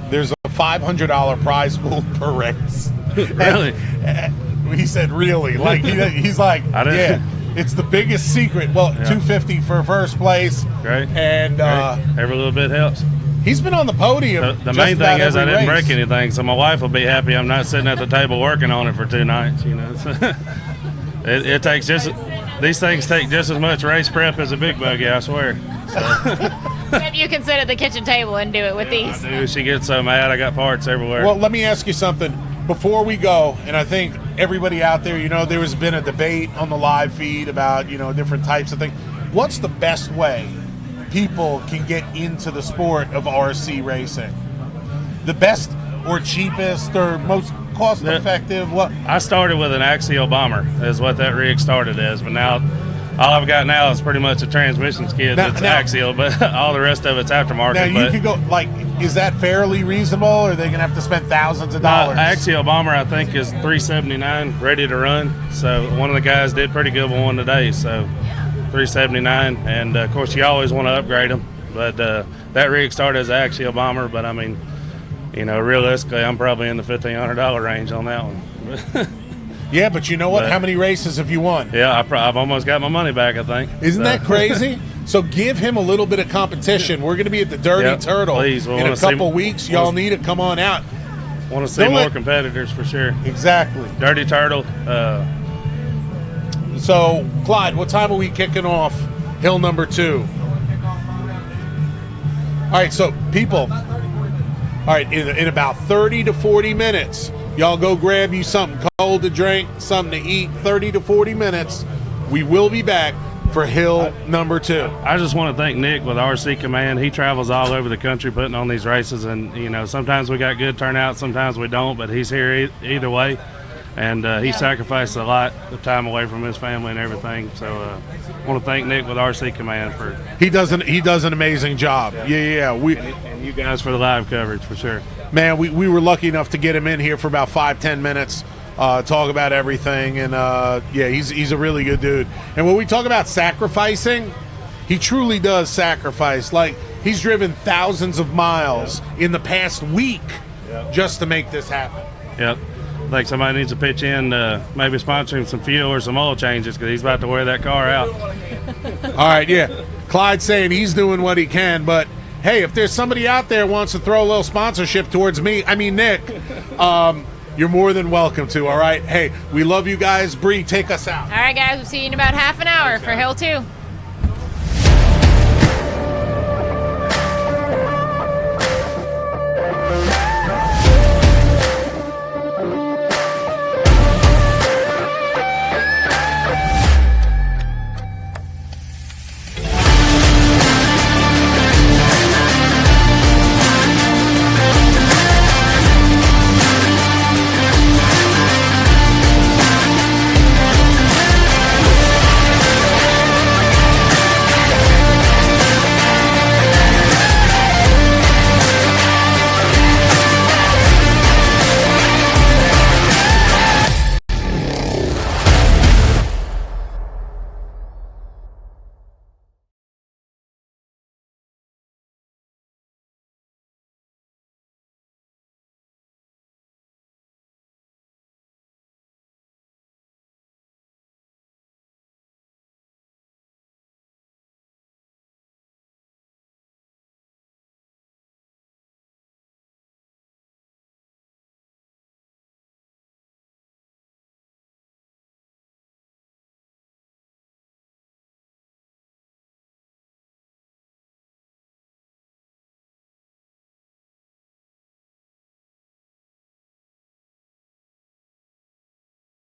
Speaker 8: there's a $500 prize pool per race.
Speaker 6: Really?
Speaker 8: He said, really? Like, he's like, yeah, it's the biggest secret. Well, yeah. $250 for first place.
Speaker 6: Great.
Speaker 8: And
Speaker 6: every little bit helps.
Speaker 8: He's been on the podium.
Speaker 6: The main thing is I didn't break anything, so my wife will be happy I'm not sitting at the table working on it for 2 nights. You know, it takes these things take just as much race prep as a big buggy, I swear. So.
Speaker 5: Maybe you can sit at the kitchen table and do it with these.
Speaker 6: I do. She gets so mad. I got parts everywhere.
Speaker 8: Well, let me ask you something before we go, and I think everybody out there, you know, there has been a debate on the live feed about, you know, different types of things. What's the best way people can get into the sport of RC racing? The best or cheapest or most cost effective? What?
Speaker 6: I started with an axial bomber is what that rig started as, but now all I've got now is pretty much a transmission skid that's axial, but all the rest of it's aftermarket.
Speaker 8: Now you could go, like, is that fairly reasonable, or are they going to have to spend thousands of dollars?
Speaker 6: Axial bomber I think is $379 ready to run, so one of the guys did pretty good with one today, so $379, and of course you always want to upgrade them, but that rig started as an axial bomber, but I mean, you know, realistically I'm probably in the $1,500 range on that one.
Speaker 8: Yeah, but you know what? How many races have you won?
Speaker 6: Yeah, I've almost got my money back, I think.
Speaker 8: Isn't that crazy? So give him a little bit of competition. We're going to be at the Dirty Turtle
Speaker 6: please.
Speaker 8: In a couple weeks. Y'all need to come on out.
Speaker 6: Want to see more competitors for sure.
Speaker 8: Exactly.
Speaker 6: Dirty Turtle.
Speaker 8: So, Clyde, what time are we kicking off hill number 2? All right, so people, all right, in about 30 to 40 minutes, y'all go grab you something cold to drink, something to eat. 30 to 40 minutes, we will be back for hill number 2.
Speaker 6: I just want to thank Nick with RC Command. He travels all over the country putting on these races, and you know, sometimes we got good turnout, sometimes we don't, but he's here either way, and he sacrificed a lot of time away from his family and everything. So I want to thank Nick with RC Command for
Speaker 8: he does an amazing job. Yeah.
Speaker 6: And you guys for the live coverage for sure.
Speaker 8: Man, we were lucky enough to get him in here for about 5-10 minutes, talk about everything, and yeah, he's a really good dude. And when we talk about sacrificing, he truly does sacrifice. Like, he's driven thousands of miles in the past week just to make this happen.
Speaker 6: Yep. I think somebody needs to pitch in, maybe sponsoring some fuel or some oil changes, because he's about to wear that car out.
Speaker 8: All right, yeah. Clyde's saying he's doing what he can, but hey, if there's somebody out there who wants to throw a little sponsorship towards me, I mean Nick, you're more than welcome to, all right? Hey, we love you guys. Bree, take us out.
Speaker 5: All right, guys, we'll see you in about half an hour for Hill 2.